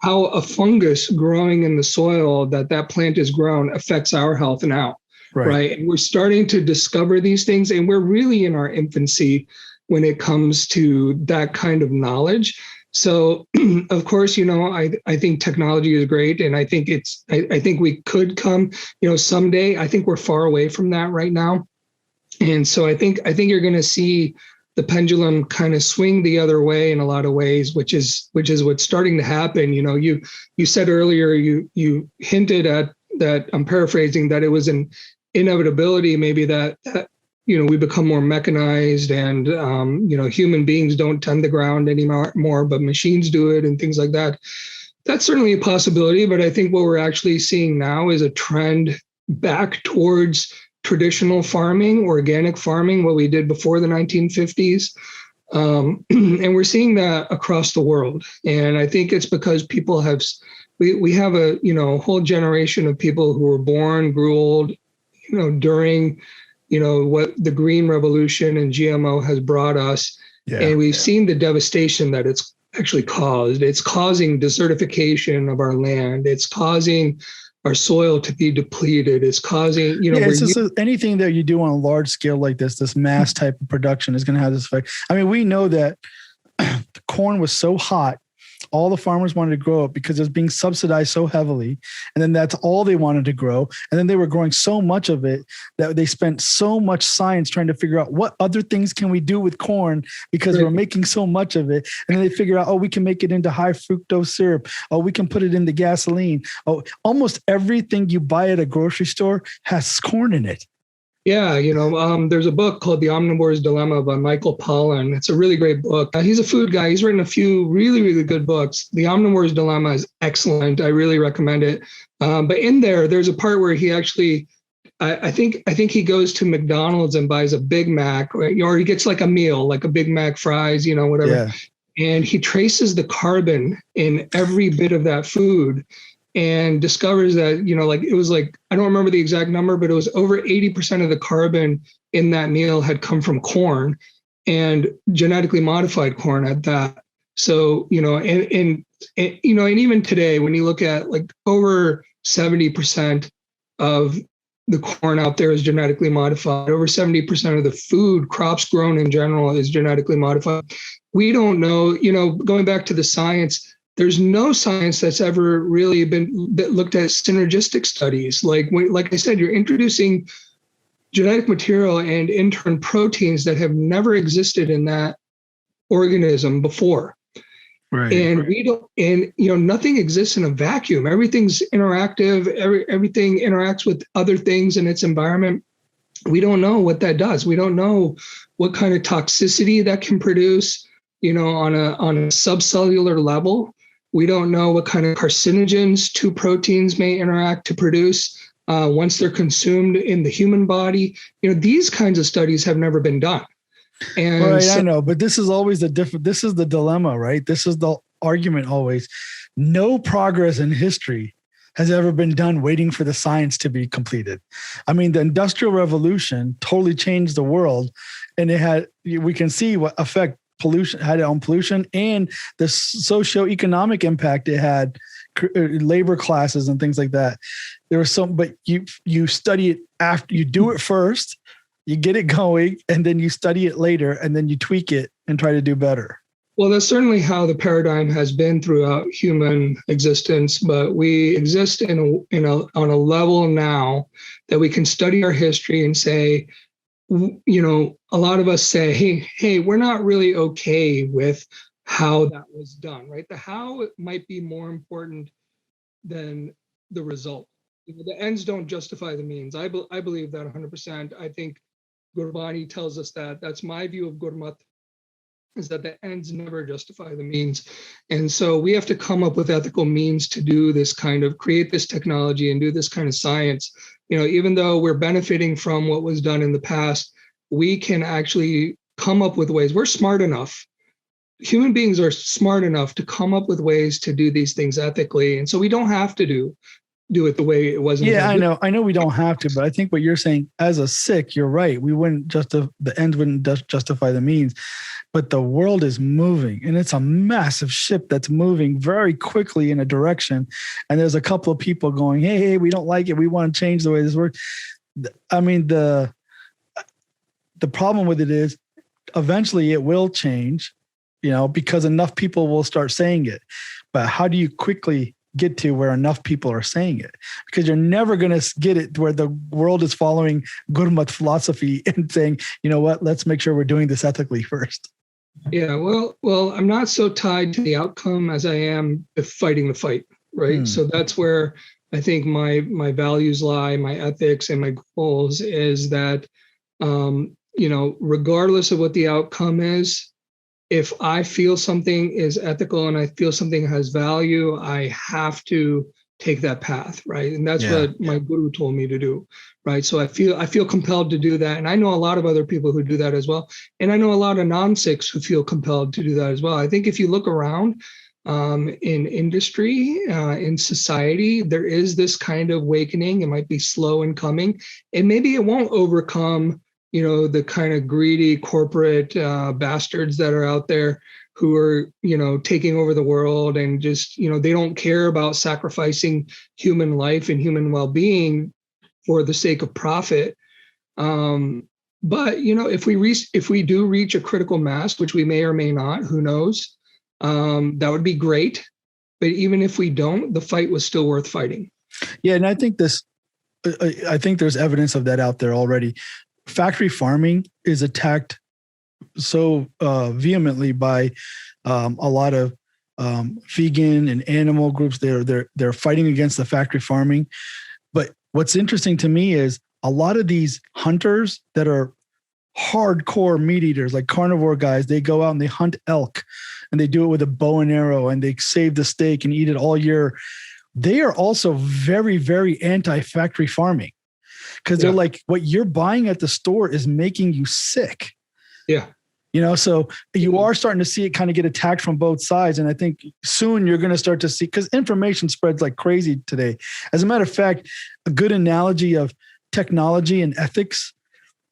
How a fungus growing in the soil that plant is grown affects our health now. Right. And we're starting to discover these things, and we're really in our infancy when it comes to that kind of knowledge. So, of course, I think technology is great, and I think I think we could come, someday. I think we're far away from that right now, and so I think you're going to see the pendulum kind of swing the other way in a lot of ways, which is what's starting to happen. You said earlier, you hinted at that. I'm paraphrasing, that it was an inevitability, maybe that we become more mechanized, and human beings don't tend the ground anymore, but machines do it, and things like that. That's certainly a possibility, but I think what we're actually seeing now is a trend back towards traditional farming, organic farming, what we did before the 1950s. And we're seeing that across the world. And I think it's because people we have a whole generation of people who were born, grew old, during, what the Green Revolution and GMO has brought us. Yeah. And we've seen the devastation that it's actually caused. It's causing desertification of our land. It's causing our soil to be depleted. It's causing, it's just anything that you do on a large scale like this mass type of production is going to have this effect. I mean, we know that the corn was so hot, all the farmers wanted to grow it because it was being subsidized so heavily. And then that's all they wanted to grow. And then they were growing so much of it that they spent so much science trying to figure out what other things can we do with corn because we're making so much of it. And then they figure out, we can make it into high fructose syrup. We can put it into gasoline. Almost everything you buy at a grocery store has corn in it. Yeah, there's a book called The Omnivore's Dilemma by Michael Pollan. It's a really great book. He's a food guy. He's written a few really, really good books. The Omnivore's Dilemma is excellent. I really recommend it. But in there's a part where he actually, I think he goes to McDonald's and buys a Big Mac, or he gets like a meal, like a Big Mac, fries, whatever. Yeah. And he traces the carbon in every bit of that food, and discovers that, it was like, I don't remember the exact number, but it was over 80% of the carbon in that meal had come from corn, and genetically modified corn at that. So, and even today, when you look at like over 70% of the corn out there is genetically modified, over 70% of the food, crops grown in general, is genetically modified. We don't know, going back to the science, there's no science that's ever really been looked at synergistic studies. Like I said, you're introducing genetic material and in turn proteins that have never existed in that organism before. Right. And we don't, and nothing exists in a vacuum. Everything's interactive. Everything interacts with other things in its environment. We don't know what that does. We don't know what kind of toxicity that can produce, on a subcellular level. We don't know what kind of carcinogens two proteins may interact to produce once they're consumed in the human body. These kinds of studies have never been done. And I know, but this is always this is the dilemma, right? This is the argument always. No progress in history has ever been done waiting for the science to be completed. I mean, the Industrial Revolution totally changed the world, and we can see what effect pollution had on pollution and the socioeconomic impact it had, labor classes and things like that. There was but you study it after you do it first, you get it going, and then you study it later, and then you tweak it and try to do better. Well, that's certainly how the paradigm has been throughout human existence, but we exist on a level now that we can study our history and say, a lot of us say, hey, we're not really okay with how that was done, right? The how might be more important than the result. The ends don't justify the means. I believe that 100%. I think Gurbani tells us that. That's my view of Gurmat, is that the ends never justify the means. And so we have to come up with ethical means to do this create this technology and do this kind of science. Even though we're benefiting from what was done in the past, we can actually come up with ways. We're smart enough human beings are smart enough to come up with ways to do these things ethically. And so we don't have to do it the way it was. Yeah, I know we don't have to, but I think what you're saying as a Sikh, you're right. We wouldn't the ends wouldn't justify the means, but the world is moving and it's a massive ship that's moving very quickly in a direction. And there's a couple of people going, hey, we don't like it. We want to change the way this works. I mean, the problem with it is eventually it will change, because enough people will start saying it. But how do you quickly get to where enough people are saying it? Because you're never going to get it where the world is following Gurmat philosophy and saying, you know what, let's make sure we're doing this ethically first. Yeah, well, I'm not so tied to the outcome as I am fighting the fight, right? So that's where I think my values lie, my ethics and my goals is that, regardless of what the outcome is, if I feel something is ethical and I feel something has value, I have to take that path, right? And that's what my guru told me to do, right? So I feel compelled to do that. And I know a lot of other people who do that as well. And I know a lot of non-Sikhs who feel compelled to do that as well. I think if you look around in industry, in society, there is this kind of awakening. It might be slow in coming, and maybe it won't overcome the kind of greedy corporate bastards that are out there who are, taking over the world and just, they don't care about sacrificing human life and human well-being for the sake of profit. But, if we do reach a critical mass, which we may or may not, who knows, that would be great. But even if we don't, the fight was still worth fighting. Yeah. And I think there's evidence of that out there already. Factory farming is attacked so vehemently by a lot of vegan and animal groups. They're fighting against the factory farming. But what's interesting to me is a lot of these hunters that are hardcore meat eaters, like carnivore guys, they go out and they hunt elk and they do it with a bow and arrow and they save the steak and eat it all year. They are also very, very anti-factory farming. Because they're like, what you're buying at the store is making you sick. Yeah. So you are starting to see it kind of get attacked from both sides. And I think soon you're going to start to see, because information spreads like crazy today. As a matter of fact, a good analogy of technology and ethics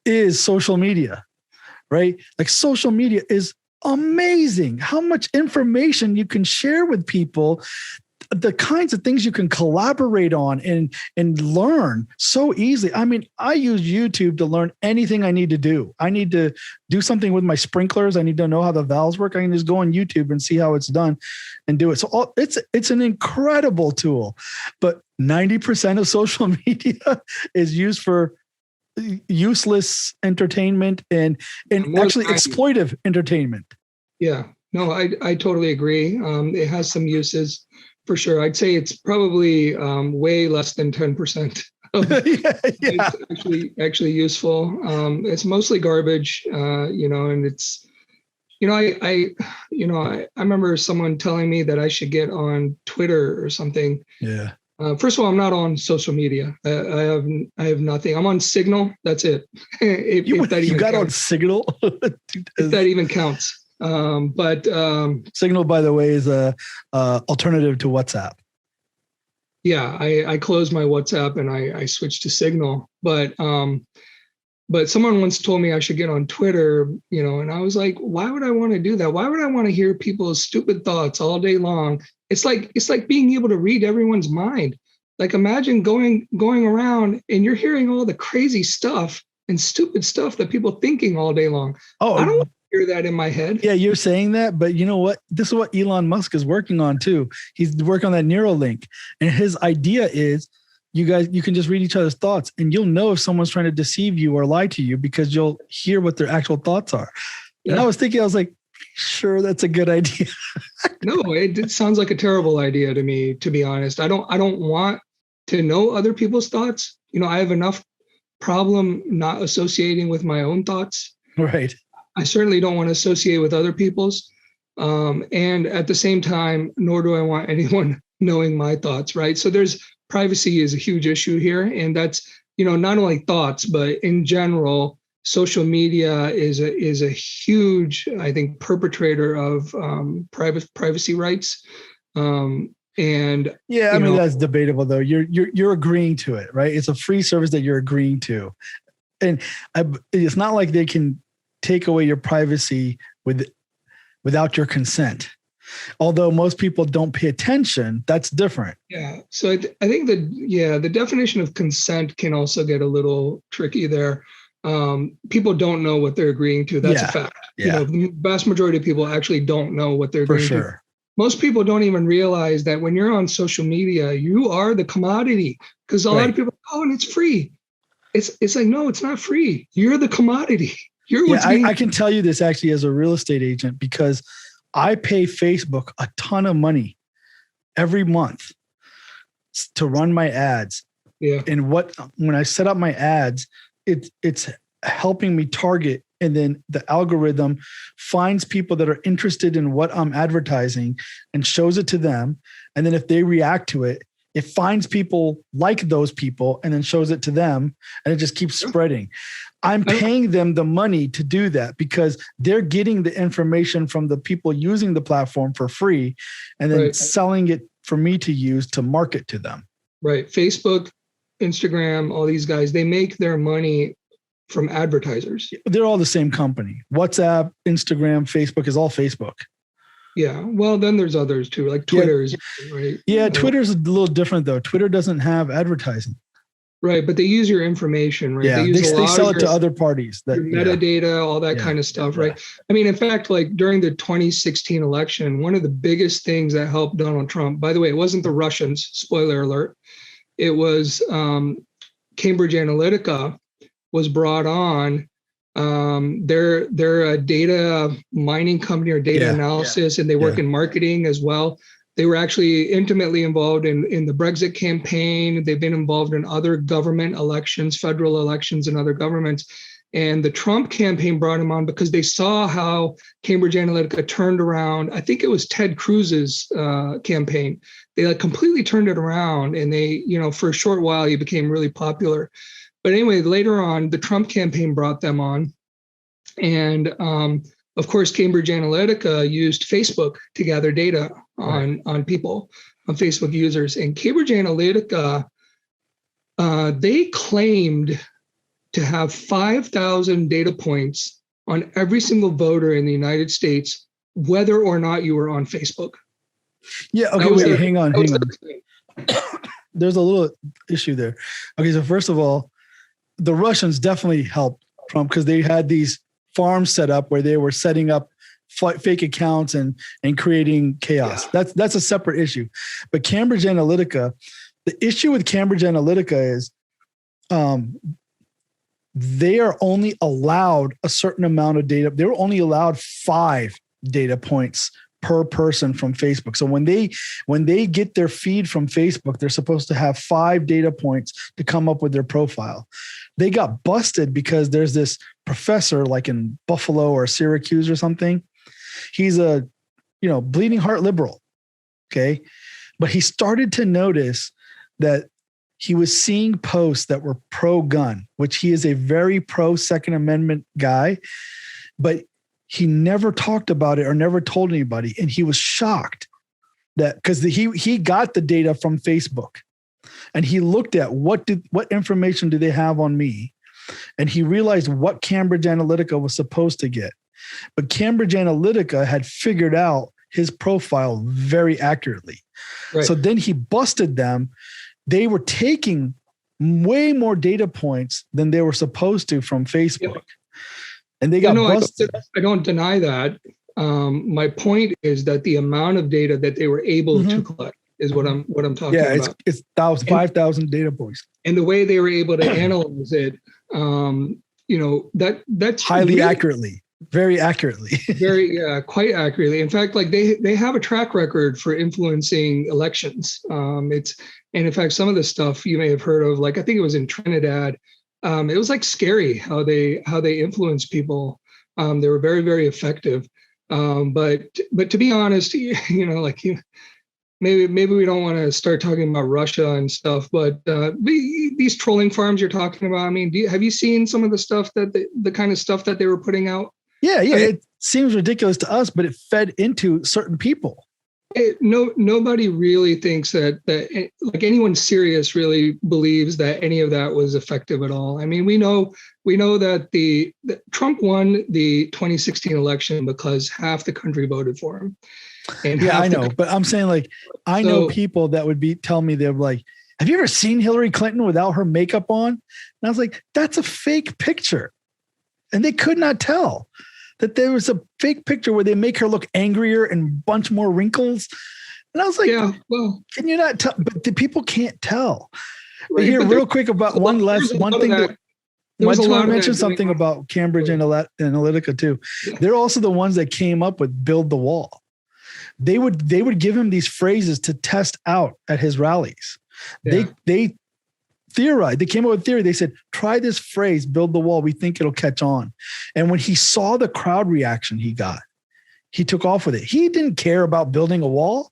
is social media, right? Like social media is amazing. How much information you can share with people, the kinds of things you can collaborate on and learn so easily. I mean, I use YouTube to learn anything I need to do. I need to do something with my sprinklers. I need to know how the valves work. I can just go on YouTube and see how it's done and do it. So it's an incredible tool, but 90% of social media is used for useless entertainment and actually exploitive entertainment. Yeah, no, I totally agree. It has some uses. For sure. I'd say it's probably way less than 10% of it's actually useful. It's mostly garbage, and it's, I remember someone telling me that I should get on Twitter or something. Yeah. First of all, I'm not on social media. I have nothing. I'm on Signal. That's it. You got on Signal? If that even counts. But Signal, by the way, is a alternative to WhatsApp. Yeah, I closed my WhatsApp and I switched to Signal. But someone once told me I should get on Twitter, and I was like, why would I want to do that? Why would I want to hear people's stupid thoughts all day long? It's like being able to read everyone's mind. Like imagine going around and you're hearing all the crazy stuff and stupid stuff that people thinking all day long. Oh, I don't want to hear that in my head. Yeah, you're saying that, but you know what? This is what Elon Musk is working on too. He's working on that Neuralink, and his idea is you can just read each other's thoughts, and you'll know if someone's trying to deceive you or lie to you because you'll hear what their actual thoughts are. Yeah. And I was thinking, sure, that's a good idea. No, it sounds like a terrible idea to me, to be honest. I don't want to know other people's thoughts. I have enough problem not associating with my own thoughts. Right. I certainly don't want to associate with other people's. And at the same time, nor do I want anyone knowing my thoughts, right? So privacy is a huge issue here. And that's, not only thoughts, but in general, social media is a huge, I think, perpetrator of privacy rights. And yeah, I mean, that's debatable though. You're agreeing to it, right? It's a free service that you're agreeing to, and it's not like they can take away your privacy without your consent. Although most people don't pay attention, that's different. Yeah. So I think that, the definition of consent can also get a little tricky there. People don't know what they're agreeing to. That's a fact. Yeah. The vast majority of people actually don't know what they're agreeing to. Most people don't even realize that when you're on social media, you are the commodity, because a lot of people, and it's free. It's like, no, it's not free. You're the commodity. You're what's I can tell you this actually as a real estate agent, because I pay Facebook a ton of money every month to run my ads. Yeah. And when I set up my ads, it's helping me target, and then the algorithm finds people that are interested in what I'm advertising and shows it to them. And then if they react to it, it finds people like those people and then shows it to them, and it just keeps spreading. I'm paying them the money to do that because they're getting the information from the people using the platform for free and then selling it for me to use to market to them. Right. Facebook, Instagram, all these guys, they make their money from advertisers. They're all the same company. WhatsApp, Instagram, Facebook is all Facebook. Yeah. Well, then there's others too, like Twitter, right? Yeah, Twitter's a little different though. Twitter doesn't have advertising. Right, but they use your information, right? Yeah, they sell it to other parties. Your metadata, all that kind of stuff, right? I mean, in fact, like during the 2016 election, one of the biggest things that helped Donald Trump, by the way, it wasn't the Russians, spoiler alert, it was Cambridge Analytica was brought on. They're a data mining company or data analysis, and they work in marketing as well. They were actually intimately involved in the Brexit campaign. They've been involved in other government elections, federal elections, and other governments. And the Trump campaign brought him on because they saw how Cambridge Analytica turned around. I think it was Ted Cruz's campaign. They completely turned it around, and they, for a short while, he became really popular. But anyway, later on, the Trump campaign brought them on, and of course, Cambridge Analytica used Facebook to gather data on people, on Facebook users. And Cambridge Analytica, they claimed to have 5,000 data points on every single voter in the United States, whether or not you were on Facebook. Yeah. Okay. Wait. Hang on. There's a little issue there. Okay. So first of all, the Russians definitely helped Trump because they had these farms set up where they were setting up fake accounts and creating chaos. That's a separate issue. But Cambridge Analytica, the issue with Cambridge Analytica is they are only allowed a certain amount of data. They were only allowed 5 data points per person from Facebook. So when they get their feed from Facebook, they're supposed to have 5 data points to come up with their profile. They got busted because there's this professor like in Buffalo or Syracuse or something. He's a, bleeding heart liberal. Okay. But he started to notice that he was seeing posts that were pro-gun, which he is a very pro-Second Amendment guy, but he never talked about it or never told anybody. And he was shocked that because he got the data from Facebook and he looked at what information do they have on me? And he realized what Cambridge Analytica was supposed to get. But Cambridge Analytica had figured out his profile very accurately. Right. So then he busted them. They were taking way more data points than they were supposed to from Facebook. And they got busted. I don't deny that. My point is that the amount of data that they were able to collect is what I'm talking about. Yeah, it's 5,000 data points. And the way they were able to analyze it, that's highly really accurately. Very accurately. Quite accurately. In fact, like they have a track record for influencing elections. And in fact, some of the stuff you may have heard of, like I think it was in Trinidad. It was like scary how they influence people. They were very, very effective. But to be honest, maybe we don't want to start talking about Russia and stuff, but these trolling farms you're talking about, I mean, have you seen some of the stuff that the kind of stuff that they were putting out? Yeah. It seems ridiculous to us, but it fed into certain people. Nobody really thinks that like anyone serious really believes that any of that was effective at all. I mean, we know that that Trump won the 2016 election because half the country voted for him. And yeah, I know, but I'm saying like, I know people that would tell me they're like, have you ever seen Hillary Clinton without her makeup on? And I was like, that's a fake picture. And they could not tell that there was a fake picture where they make her look angrier and a bunch more wrinkles. And I was like, yeah, well, can you not tell? But the people can't tell. Right, here, real quick about one thing that I just want to mention something about Cambridge Analytica too. Yeah. They're also the ones that came up with build the wall. They would give him these phrases to test out at his rallies. Yeah. They theorized. They came up with a theory. They said, try this phrase, build the wall. We think it'll catch on. And when he saw the crowd reaction he got, he took off with it. He didn't care about building a wall.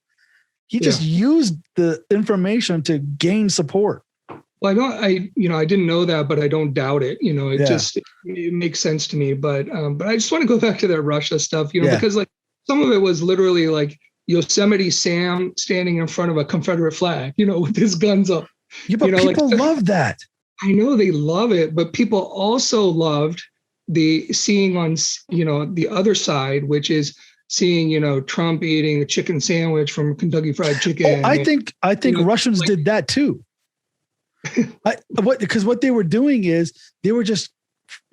He just used the information to gain support. Well, I didn't know that, but I don't doubt it. It makes sense to me. But I just want to go back to that Russia stuff, because like some of it was literally like Yosemite Sam standing in front of a Confederate flag, with his guns up. Yeah, but people love that. I know they love it, but people also loved seeing on, the other side, which is seeing, Trump eating a chicken sandwich from Kentucky Fried Chicken. Oh, I think Russians did that too. Because what they were doing is they were just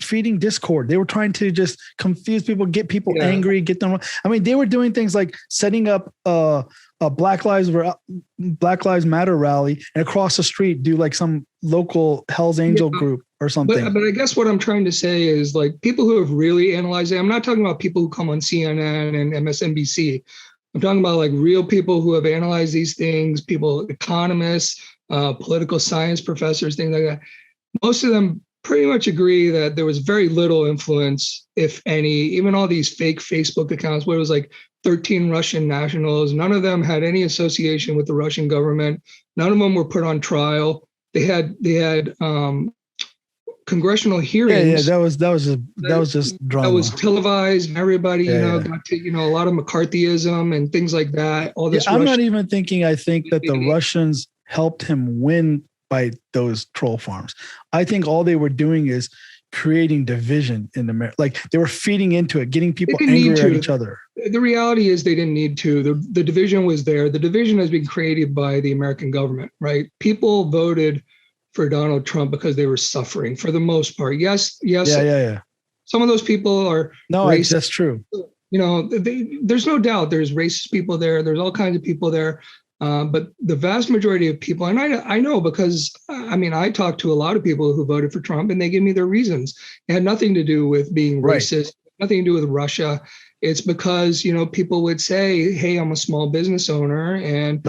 feeding discord. They were trying to just confuse people, get people angry, get them. I mean, they were doing things like setting up a Black Lives Matter rally, and across the street do like some local Hell's Angel group or something. But I guess what I'm trying to say is like people who have really analyzed it. I'm not talking about people who come on CNN and MSNBC. I'm talking about like real people who have analyzed these things, economists, political science professors, things like that. Most of them pretty much agree that there was very little influence, if any. Even all these fake Facebook accounts where it was like 13 Russian nationals, none of them had any association with the Russian government. None of them were put on trial. They had congressional hearings. Yeah, that was just drama. That was televised, and everybody, got to, a lot of McCarthyism and things like that. All this. I'm not even thinking. I think that the Russians helped him win by those troll farms. I think all they were doing is creating division in America. Like they were feeding into it, getting people angry at each other. The reality is they didn't need to. The division was there. The division has been created by the American government, right? People voted for Donald Trump because they were suffering for the most part. Yes. Yeah. Some of those people are racist. That's true. There's no doubt there's racist people there. There's all kinds of people there. But the vast majority of people, and I know because, I talked to a lot of people who voted for Trump and they give me their reasons. It had nothing to do with being racist, nothing to do with Russia. It's because, people would say, hey, I'm a small business owner and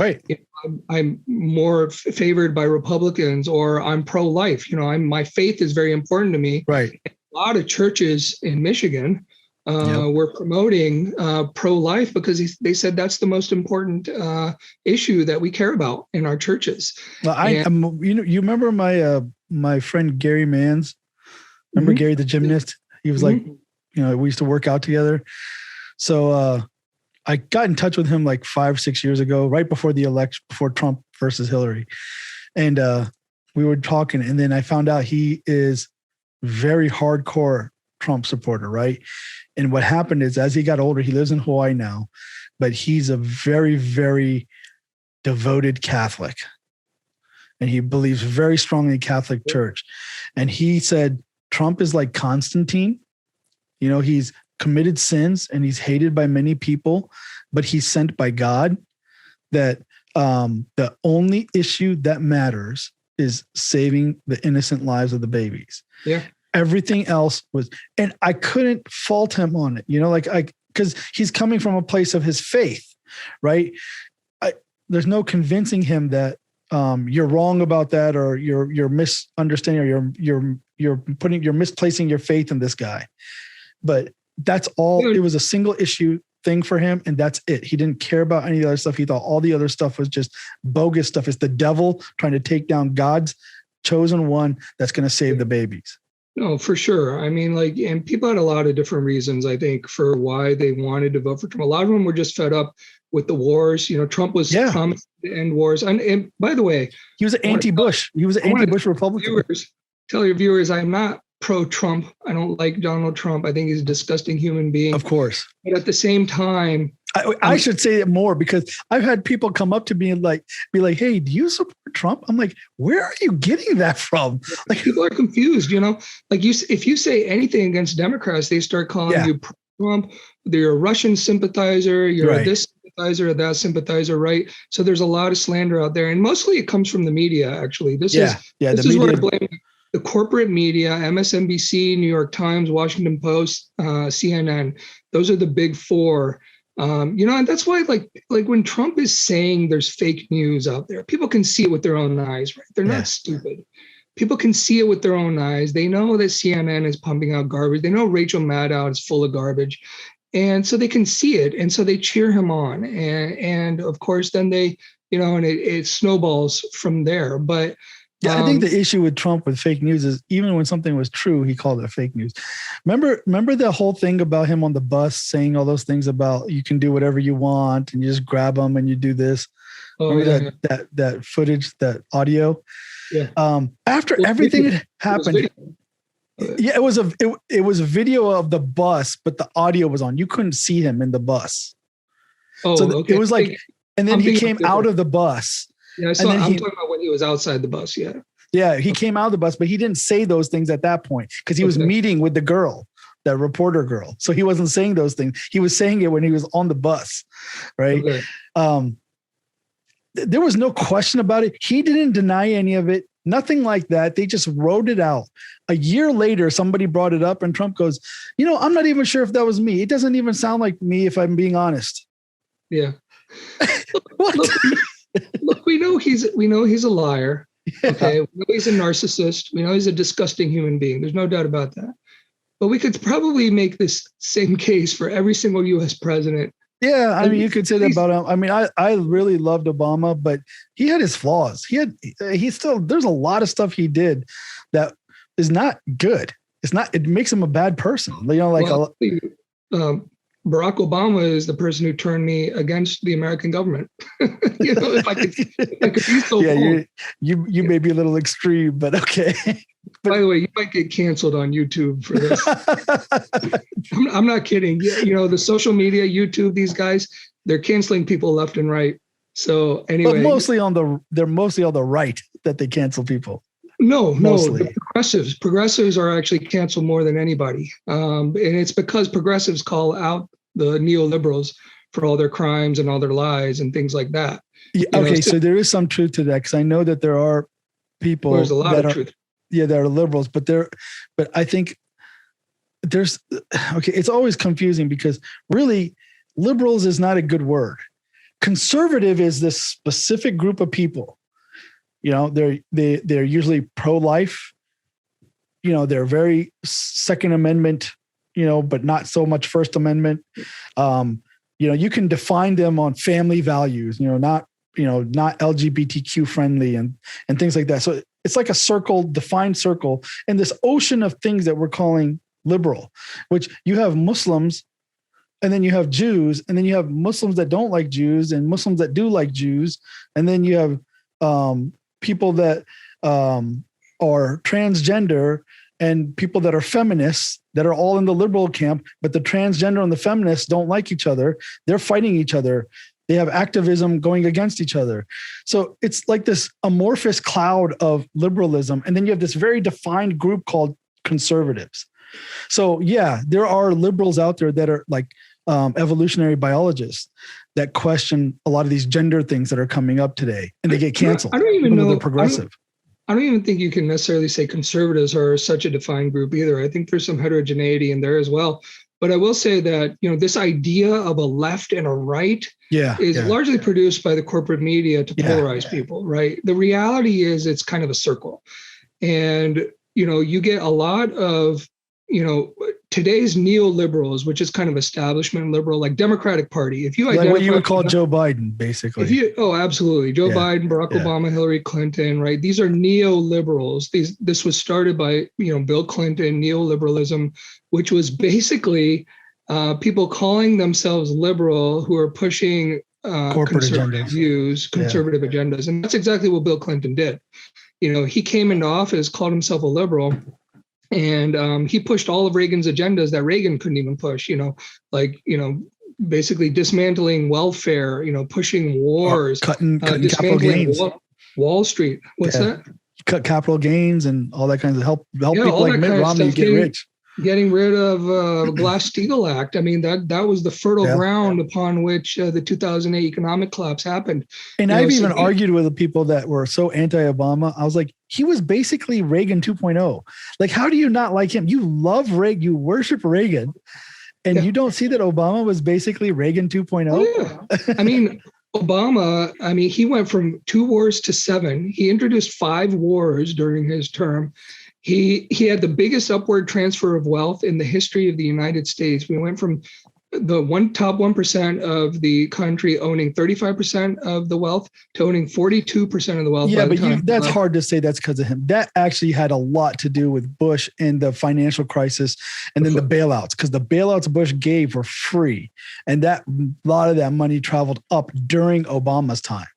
I'm more favored by Republicans, or I'm pro-life. My faith is very important to me. Right. A lot of churches in Michigan were promoting pro-life because they said that's the most important issue that we care about in our churches. Well, you remember my friend Gary Manns? Remember Gary, the gymnast? He was like, we used to work out together. So I got in touch with him like 5-6 years ago, right before the election, before Trump versus Hillary. And we were talking, and then I found out he is very hardcore Trump supporter, right? And what happened is, as he got older, he lives in Hawaii now, but he's a very, very devoted Catholic. And he believes very strongly in Catholic Church. And he said, Trump is like Constantine. He's committed sins and he's hated by many people, but he's sent by God. That the only issue that matters is saving the innocent lives of the babies. Yeah. Everything else was, and I couldn't fault him on it, because he's coming from a place of his faith, right? There's no convincing him that you're wrong about that, or you're misunderstanding, or you're misplacing your faith in this guy. But that's all. It was a single issue thing for him, and that's it. He didn't care about any of the other stuff. He thought all the other stuff was just bogus stuff. It's the devil trying to take down God's chosen one that's going to save the babies. No, for sure. I mean, like, and people had a lot of different reasons, I think, for why they wanted to vote for Trump. A lot of them were just fed up with the wars. You know, Trump was promised to end wars. And by the way, he was an anti-Bush. He was an anti-Bush Republican. Tell your viewers, I'm not pro-Trump. I don't like Donald Trump. I think he's a disgusting human being. Of course. But at the same time, I should say it more, because I've had people come up to me and be like, hey, do you support Trump? I'm like, where are you getting that from? Like, people are confused, you know, like if you say anything against Democrats, they start calling you pro-Trump. You're a Russian sympathizer. You're a this sympathizer, that sympathizer, right? So there's a lot of slander out there, and mostly it comes from the media. Actually, this is where I blame the corporate media: MSNBC, New York Times, Washington Post, CNN. Those are the big four. You know, and that's why, like when Trump is saying there's fake news out there, people can see it with their own eyes, right? They're not stupid. People can see it with their own eyes. They know that CNN is pumping out garbage. They know Rachel Maddow is full of garbage. And so they can see it. And so they cheer him on. And of course, then they, you know, and it snowballs from there. But I think the issue with Trump with fake news is even when something was true, he called it fake news. Remember the whole thing about him on the bus saying all those things about you can do whatever you want and you just grab them and you do this. Remember that footage, that audio? Yeah. After everything had happened, it was a video of the bus, but the audio was on. You couldn't see him in the bus. It was like, and then he came out of the bus. Yeah, I'm talking about when he was outside the bus. Yeah. Yeah, he came out of the bus, but he didn't say those things at that point because he was meeting with the girl, that reporter girl. So he wasn't saying those things. He was saying it when he was on the bus, right? Okay. There was no question about it. He didn't deny any of it. Nothing like that. They just wrote it out. A year later, somebody brought it up and Trump goes, you know, I'm not even sure if that was me. It doesn't even sound like me if I'm being honest. Yeah. What? Look, we know he's a liar. Okay. We know he's a narcissist. We know he's a disgusting human being. There's no doubt about that. But we could probably make this same case for every single US president. Yeah, I mean, you could say that about him. I mean, I really loved Obama, but he had his flaws. There's a lot of stuff he did that is not good. It makes him a bad person. You know, Barack Obama is the person who turned me against the American government. You know, if I could be so bold. You may be a little extreme, but okay. By the way, you might get canceled on YouTube for this. I'm not kidding. You know, the social media, YouTube, these guys, they're canceling people left and right. So anyway, but they're mostly on the right that they cancel people. No, the progressives are actually canceled more than anybody. And it's because progressives call out the neoliberals for all their crimes and all their lies and things like that. Yeah, so there is some truth to that, because I know that there are people there's a lot of truth. Yeah, there are liberals, but I think it's always confusing because really liberals is not a good word. Conservative is this specific group of people. You know, they're usually pro-life. You know, they're very Second Amendment, you know, but not so much First Amendment. You know, you can define them on family values, not LGBTQ friendly and things like that. So it's like a defined circle, and this ocean of things that we're calling liberal, which you have Muslims, and then you have Jews, and then you have Muslims that don't like Jews and Muslims that do like Jews. And then you have people that are transgender and people that are feminists that are all in the liberal camp, but the transgender and the feminists don't like each other. They're fighting each other. They have activism going against each other. So it's like this amorphous cloud of liberalism. And then you have this very defined group called conservatives. So yeah, there are liberals out there that are like evolutionary biologists that question a lot of these gender things that are coming up today, and they get canceled. I don't even know. They're progressive. I don't even think you can necessarily say conservatives are such a defined group either. I think there's some heterogeneity in there as well. But I will say that, this idea of a left and a right is largely produced by the corporate media to polarize people, right? The reality is it's kind of a circle. And, you get a lot of, today's neoliberals, which is kind of establishment liberal, like Democratic Party, if you identify like what you would call Joe Biden, basically. Absolutely. Joe Biden, Barack Obama, Hillary Clinton, right? These are neoliberals. This was started by, Bill Clinton, neoliberalism, which was basically people calling themselves liberal who are pushing corporate conservative agendas. views, conservative agendas. And that's exactly what Bill Clinton did. He came into office, called himself a liberal, and he pushed all of Reagan's agendas that Reagan couldn't even push, basically dismantling welfare, pushing wars, cutting capital gains. Wall Street. What's that? Cut capital gains and all that kind of help people like Mitt Romney get rich. Getting rid of Glass-Steagall Act. I mean, that was the fertile ground upon which the 2008 economic collapse happened. And I've even argued with the people that were so anti-Obama. I was like, he was basically Reagan 2.0. Like, how do you not like him? You love Reagan, you worship Reagan, and you don't see that Obama was basically Reagan 2.0? Yeah. I mean, Obama, he went from 2 wars to 7. He introduced 5 wars during his term. He had the biggest upward transfer of wealth in the history of the United States. We went from the top 1% of the country owning 35% of the wealth to owning 42% of the wealth. Yeah, but that's hard to say that's because of him. That actually had a lot to do with Bush and the financial crisis and then the bailouts, because the bailouts Bush gave were free. And a lot of that money traveled up during Obama's time.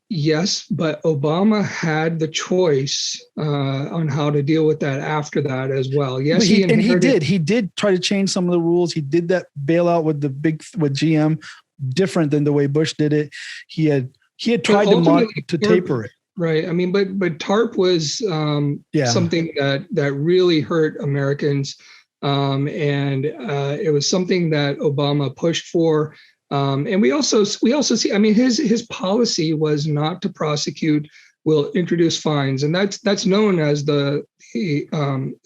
Yes, but Obama had the choice on how to deal with that after that as well. Yes, he did try to change some of the rules. He did that bailout with GM, different than the way Bush did it. He had tried to taper it. Right. I mean, but TARP was something that really hurt Americans, and it was something that Obama pushed for. And we also see, his policy was not to prosecute, will introduce fines. And that's known as it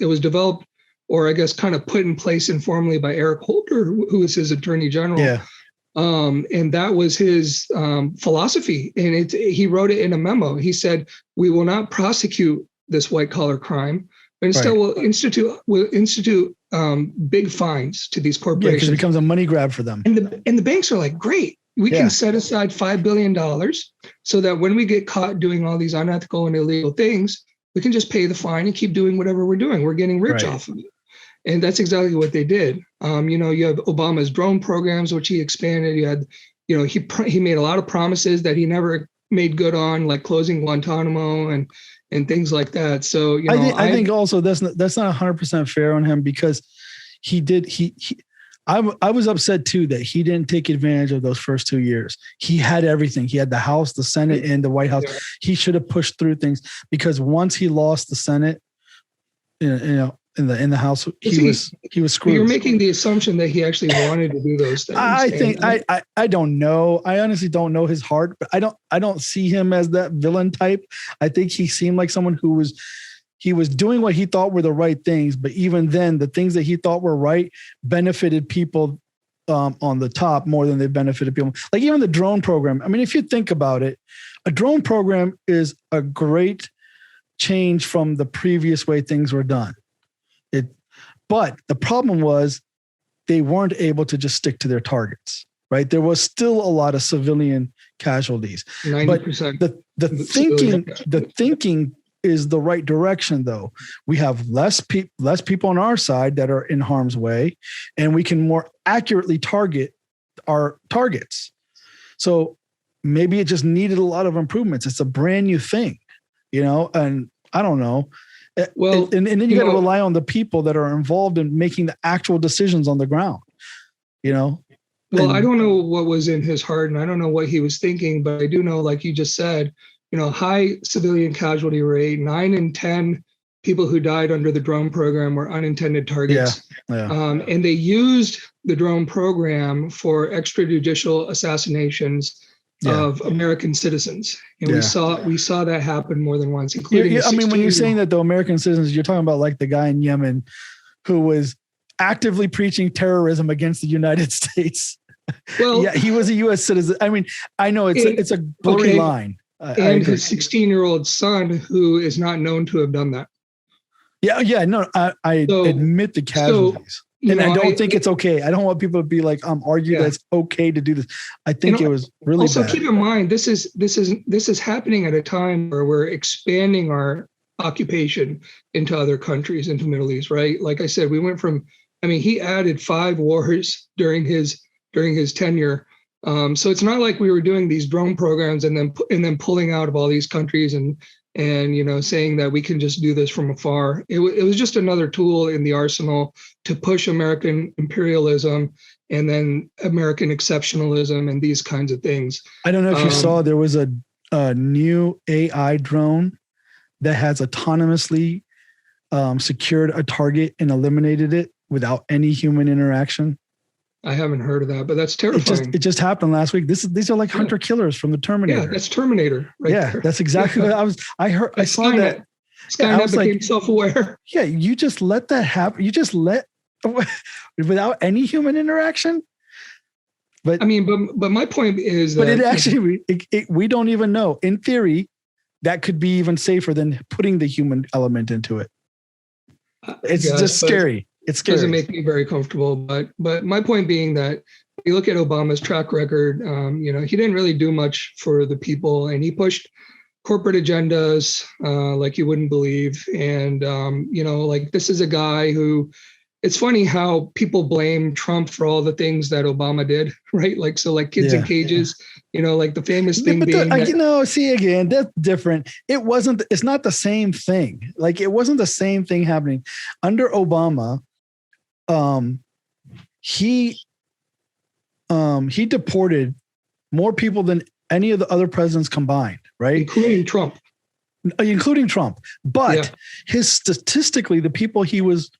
was developed, or I guess kind of put in place informally by Eric Holder, who is his attorney general. Yeah. And that was his philosophy. And he wrote it in a memo. He said, we will not prosecute this white collar crime, but instead we'll institute big fines to these corporations. Because it becomes a money grab for them. And the banks are like, great, we can set aside $5 billion so that when we get caught doing all these unethical and illegal things, we can just pay the fine and keep doing whatever we're doing. We're getting rich off of it. And that's exactly what they did. You have Obama's drone programs, which he expanded. You had, he made a lot of promises that he never made good on, like closing Guantanamo and things like that. So, I think also that's not 100% fair on him, because I was upset too that he didn't take advantage of those first 2 years. He had everything. He had the House, the Senate, and the White House. Yeah. He should have pushed through things, because once he lost the Senate, in the House, he was screwed. You're making the assumption that he actually wanted to do those things. I don't know. I honestly don't know his heart, but I don't see him as that villain type. I think he seemed like someone who was doing what he thought were the right things, but even then, the things that he thought were right benefited people on the top more than they benefited people. Like even the drone program. I mean, if you think about it, a drone program is a great change from the previous way things were done. But the problem was they weren't able to just stick to their targets, right? There was still a lot of civilian casualties. 90%. But the thinking is the right direction, though. We have less people on our side that are in harm's way, and we can more accurately target our targets. So maybe it just needed a lot of improvements. It's a brand new thing, and I don't know. Well, and then you got to rely on the people that are involved in making the actual decisions on the ground, Well, I don't know what was in his heart, and I don't know what he was thinking, but I do know, like you just said, high civilian casualty rate, 9 in 10 people who died under the drone program were unintended targets. Yeah. And they used the drone program for extrajudicial assassinations of American citizens. And we saw that happen more than once, including when you're saying that the American citizens, you're talking about like the guy in Yemen who was actively preaching terrorism against the United States. Well, yeah, he was a U.S. citizen. I mean, I know it's a blurry line. And his 16-year-old son, who is not known to have done that. Yeah. No, I admit the casualties. And I don't think it's okay. I don't want people to be like, argue that it's okay to do this. I think it was really also bad. Keep in mind, this is happening at a time where we're expanding our occupation into other countries, into the Middle East, right? Like I said, we went from, he added 5 wars during his tenure. So it's not like we were doing these drone programs and then pulling out of all these countries and saying that we can just do this from afar. It was just another tool in the arsenal to push American imperialism and then American exceptionalism and these kinds of things. I don't know if you saw, there was a new AI drone that has autonomously secured a target and eliminated it without any human interaction. I haven't heard of that, but that's terrifying. It just happened last week. These are like hunter killers from the Terminator. Yeah, that's Terminator. Right there. That's exactly what I saw that. Skynet became self-aware. Yeah, you just let that happen. You just let without any human interaction. But but my point is that. But it actually, we don't even know. In theory, that could be even safer than putting the human element into it. It's just scary. It's scary. Doesn't make me very comfortable. But my point being that you look at Obama's track record, he didn't really do much for the people, and he pushed corporate agendas like you wouldn't believe. And, like this is a guy who, it's funny how people blame Trump for all the things that Obama did, right? Like kids in cages, like the famous thing being. See, again, that's different. It's not the same thing. Like it wasn't the same thing happening under Obama. He deported more people than any of the other presidents combined, right? Including Trump. But statistically, the people he was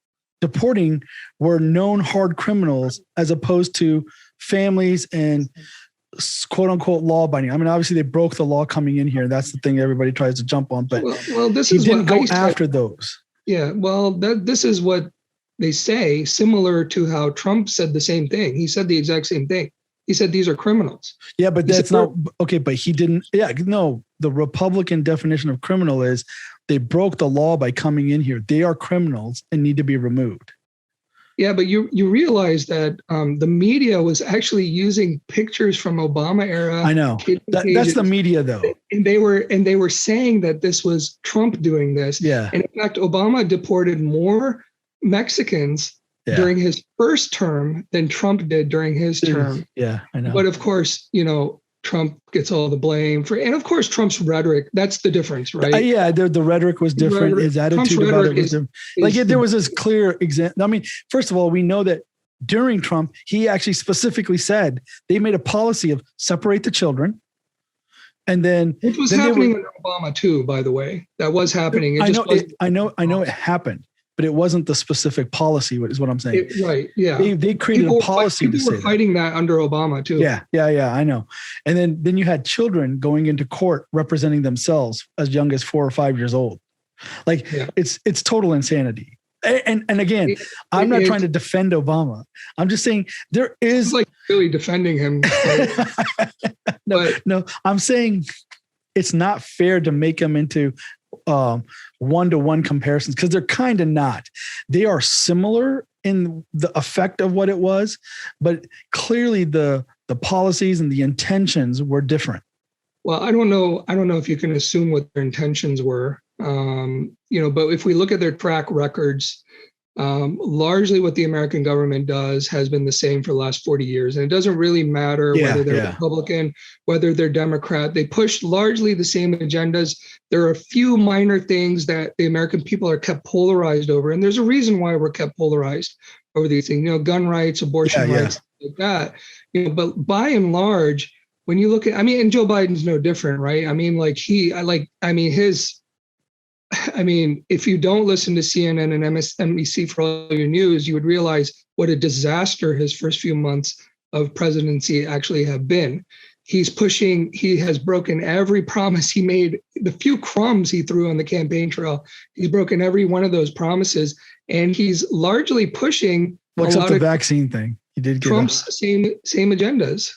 deporting were known hard criminals as opposed to families and quote unquote law abiding. Obviously they broke the law coming in here. That's the thing everybody tries to jump on, but this he didn't go after those. Yeah. Well, this is what they say, similar to how Trump said the same thing. He said the exact same thing. He said, these are criminals. Yeah, but that's not okay. But he didn't. Yeah, no, the Republican definition of criminal is they broke the law by coming in here. They are criminals and need to be removed. Yeah, but you realize that the media was actually using pictures from Obama era. I know that's the media, though, and they were saying that this was Trump doing this. Yeah, and in fact, Obama deported more Mexicans during his first term than Trump did during his term. Yeah, I know. But of course, Trump gets all the blame for, and of course, Trump's rhetoric. That's the difference, right? The rhetoric was different. His attitude about it was different. There was this clear example. First of all, we know that during Trump, he actually specifically said they made a policy of separate the children. And then it was happening under Obama too, by the way. That was happening. I know it happened. But it wasn't the specific policy, is what I'm saying. Right. Yeah. They created a policy to say people were fighting that under Obama too. Yeah. I know. And then you had children going into court representing themselves as young as 4 or 5 years old. It's total insanity. And again, I'm not trying to defend Obama. I'm just saying there is like really defending him. No, I'm saying it's not fair to make him into one-to-one comparisons, because they're kind of not. They are similar in the effect of what it was, but clearly the policies and the intentions were different. Well, I don't know if you can assume what their intentions were, but if we look at their track records, largely what the American government does has been the same for the last 40 years. And it doesn't really matter whether they're Republican, whether they're Democrat. They push largely the same agendas. There are a few minor things that the American people are kept polarized over. And there's a reason why we're kept polarized over these things, gun rights, abortion rights, like that. But by and large, when you look at, and Joe Biden's no different, right? If you don't listen to CNN and MSNBC for all your news, you would realize what a disaster his first few months of presidency actually have been. He has broken every promise he made, the few crumbs he threw on the campaign trail. He's broken every one of those promises, and he's largely pushing except the vaccine thing. He did get Trump's same agendas.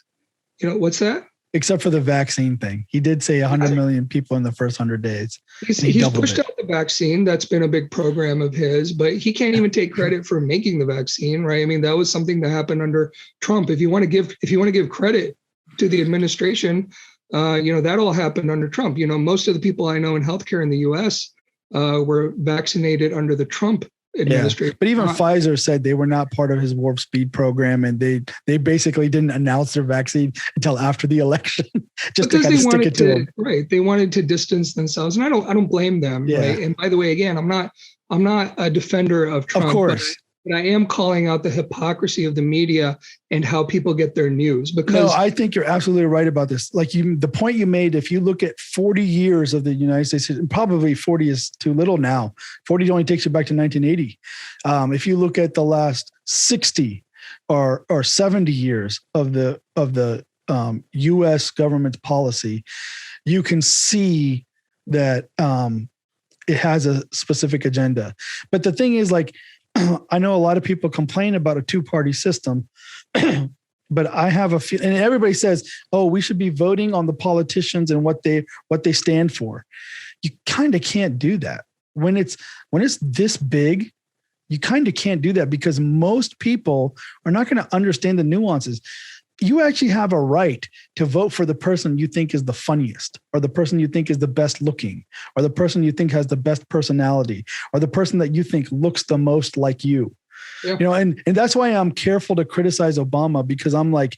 What's that? Except for the vaccine thing. He did say 100 million people in the first 100 days. He's pushed out the vaccine. That's been a big program of his, but he can't even take credit for making the vaccine, right? I mean, that was something that happened under Trump. If you want to give credit to the administration, that all happened under Trump. Most of the people I know in healthcare in the U.S. Were vaccinated under the Trump administration. Yeah, but even Pfizer said they were not part of his Warp Speed program, and they basically didn't announce their vaccine until after the election, just to kind of stick it to them. Right, they wanted to distance themselves, and I don't blame them. Yeah. Right, and by the way, again, I'm not a defender of Trump. Of course. But I am calling out the hypocrisy of the media and how people get their news. Because I think you're absolutely right about this. Like the point you made, if you look at 40 years of the United States, probably 40 is too little now. 40 only takes you back to 1980. If you look at the last 60 or 70 years of the U.S. government's policy, you can see that it has a specific agenda. But the thing is, like, I know a lot of people complain about a two-party system, but I have a few, and everybody says, "Oh, we should be voting on the politicians and what they stand for." You kind of can't do that when it's this big. You kind of can't do that because most people are not going to understand the nuances. You actually have a right to vote for the person you think is the funniest, or the person you think is the best looking, or the person you think has the best personality, or the person that you think looks the most like you. Yeah. And that's why I'm careful to criticize Obama, because I'm like,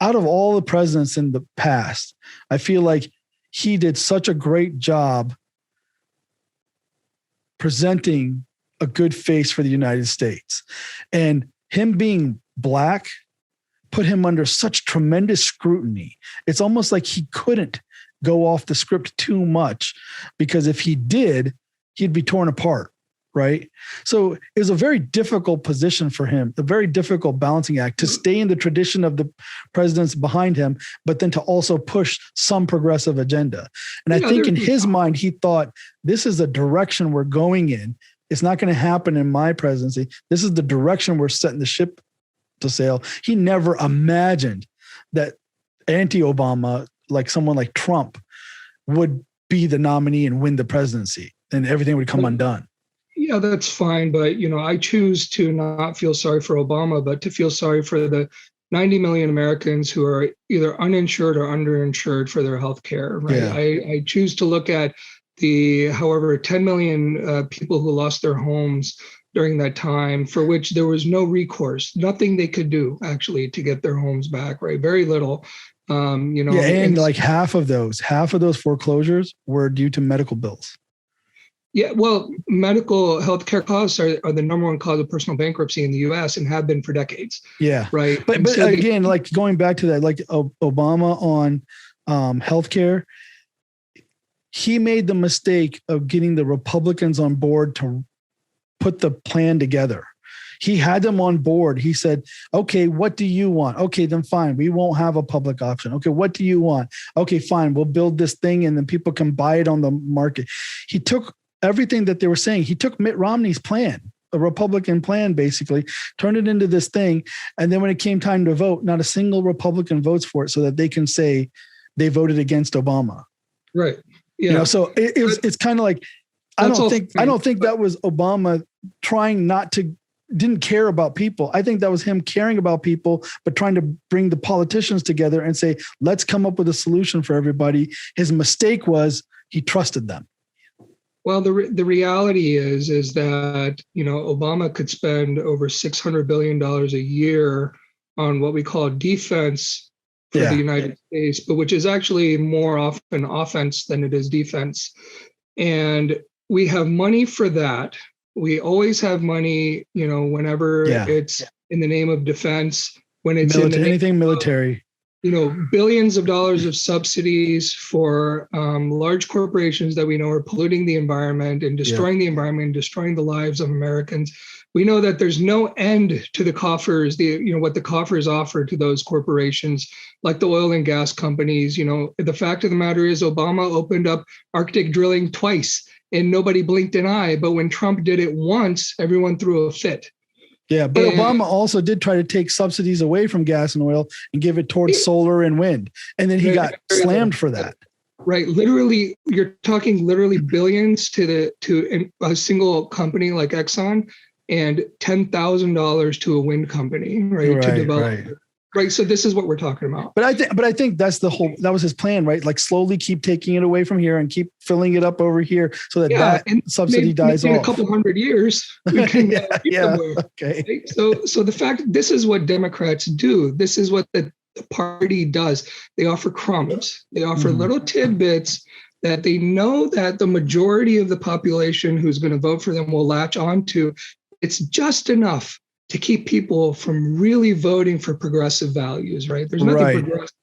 out of all the presidents in the past, I feel like he did such a great job presenting a good face for the United States. And him being Black put him under such tremendous scrutiny. It's almost like he couldn't go off the script too much, because if he did, he'd be torn apart, right? So it was a very difficult position for him, a very difficult balancing act to stay in the tradition of the presidents behind him, but then to also push some progressive agenda. And I think in his mind, he thought, this is the direction we're going in. It's not going to happen in my presidency. This is the direction we're setting the ship to sail. He never imagined that anti-Obama, like someone like Trump, would be the nominee and win the presidency, and everything would come undone. Yeah, that's fine. But, I choose to not feel sorry for Obama, but to feel sorry for the 90 million Americans who are either uninsured or underinsured for their health care. Right. Yeah. I choose to look at the, however, 10 million people who lost their homes during that time, for which there was no recourse, nothing they could do actually to get their homes back, right? Very little, and like half of those foreclosures were due to medical bills. Yeah, well, medical healthcare costs are the number one cause of personal bankruptcy in the U.S. and have been for decades. Yeah, right. But so again, like going back to that, like Obama on healthcare, he made the mistake of getting the Republicans on board to put the plan together. He had them on board. He said, okay, what do you want? Okay, then fine. We won't have a public option. Okay, what do you want? Okay, fine. We'll build this thing and then people can buy it on the market. He took everything that they were saying. He took Mitt Romney's plan, a Republican plan, basically, turned it into this thing. And then when it came time to vote, not a single Republican votes for it, so that they can say they voted against Obama. Right. Yeah. So it's kind of like, I don't think that was Obama didn't care about people. I think that was him caring about people, but trying to bring the politicians together and say, let's come up with a solution for everybody. His mistake was he trusted them. Well, the reality is that, Obama could spend over $600 billion a year on what we call defense for the United States, but which is actually more often offense than it is defense. And we have money for that. We always have money, whenever it's in the name of defense, when it's anything military. Billions of dollars of subsidies for large corporations that we know are polluting the environment and destroying the environment, and destroying the lives of Americans. We know that there's no end to the coffers, what the coffers offer to those corporations, like the oil and gas companies. The fact of the matter is Obama opened up Arctic drilling twice and nobody blinked an eye. But when Trump did it once, everyone threw a fit. Yeah, but Obama also did try to take subsidies away from gas and oil and give it towards solar and wind. And then he got slammed for that. Right. Literally, you're talking literally billions to a single company like Exxon, and $10,000 to a wind company, right? To develop. Right. So this is what we're talking about. But I think that was his plan, right? Like slowly keep taking it away from here and keep filling it up over here so that subsidy dies off. In a couple hundred years, we can okay. Right? So the fact, this is what Democrats do. This is what the party does. They offer crumbs. They offer little tidbits that they know that the majority of the population who's going to vote for them will latch onto. It's just enough to keep people from really voting for progressive values, right? There's nothing progressive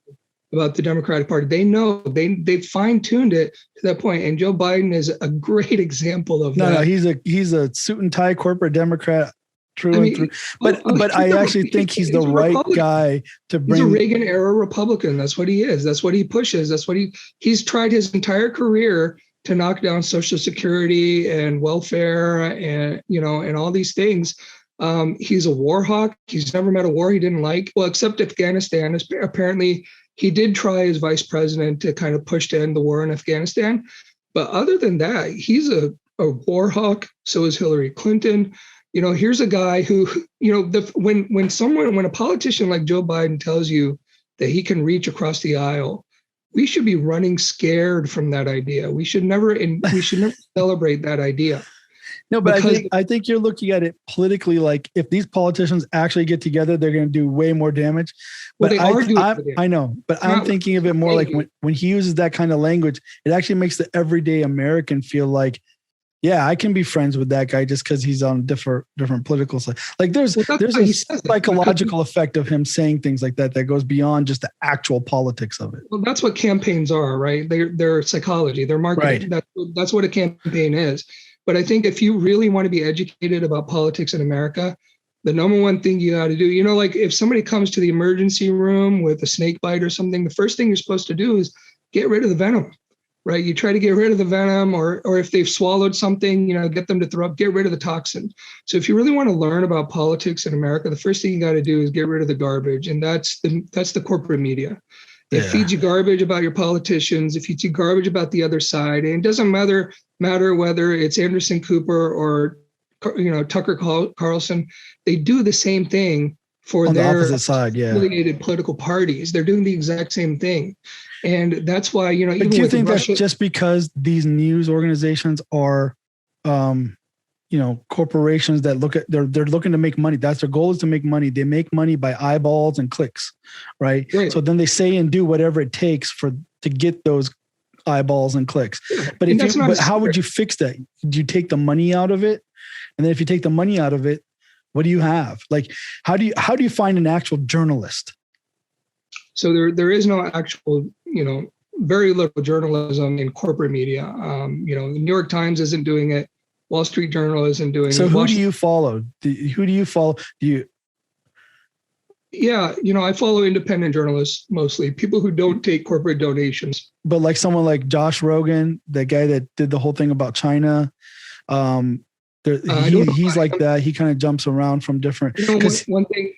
about the Democratic Party. They know, they fine-tuned it to that point, and Joe Biden is a great example of that. No, he's a suit and tie corporate Democrat through and through. But I actually think he's the right guy to bring. He's a Reagan era Republican. That's what he is. That's what he pushes. That's what he's tried his entire career to knock down Social Security and welfare and all these things. He's a war hawk. He's never met a war he didn't like. Well, except Afghanistan. Apparently, he did try as vice president to kind of push to end the war in Afghanistan. But other than that, he's a war hawk. So is Hillary Clinton. Here's a guy who, when a politician like Joe Biden tells you that he can reach across the aisle, we should be running scared from that idea. We should never celebrate that idea. No, but I think you're looking at it politically. Like if these politicians actually get together, they're going to do way more damage. But I know, but I'm thinking of it more like when he uses that kind of language, it actually makes the everyday American feel like, yeah, I can be friends with that guy just because he's on different political side. Like there's a psychological effect of him saying things like that goes beyond just the actual politics of it. Well, that's what campaigns are, right? They're psychology, they're marketing. Right. That's what a campaign is. But I think if you really want to be educated about politics in America, the number one thing you got to do, like if somebody comes to the emergency room with a snake bite or something, the first thing you're supposed to do is get rid of the venom, right? You try to get rid of the venom, or if they've swallowed something, get them to throw up, get rid of the toxin. So if you really want to learn about politics in America, the first thing you got to do is get rid of the garbage. And that's the corporate media. It feeds you garbage about your politicians. It feeds you garbage about the other side. And it doesn't matter whether it's Anderson Cooper or Tucker Carlson. They do the same thing for on their the opposite side, affiliated political parties. They're doing the exact same thing. And that's why, even do you think Russia, that's just because these news organizations are corporations that they're looking to make money. That's their goal, is to make money. They make money by eyeballs and clicks, right? So then they say and do whatever it takes to get those eyeballs and clicks. But how would you fix that? Do you take the money out of it? And then if you take the money out of it, what do you have? Like, how do you find an actual journalist? So there is no actual, very little journalism in corporate media. The New York Times isn't doing it. Wall Street Journal isn't doing it. So who do you follow? Who do you follow? I follow independent journalists mostly, people who don't take corporate donations. But like someone like Josh Rogan, the guy that did the whole thing about China, he's like that. He kind of jumps around from different. One thing,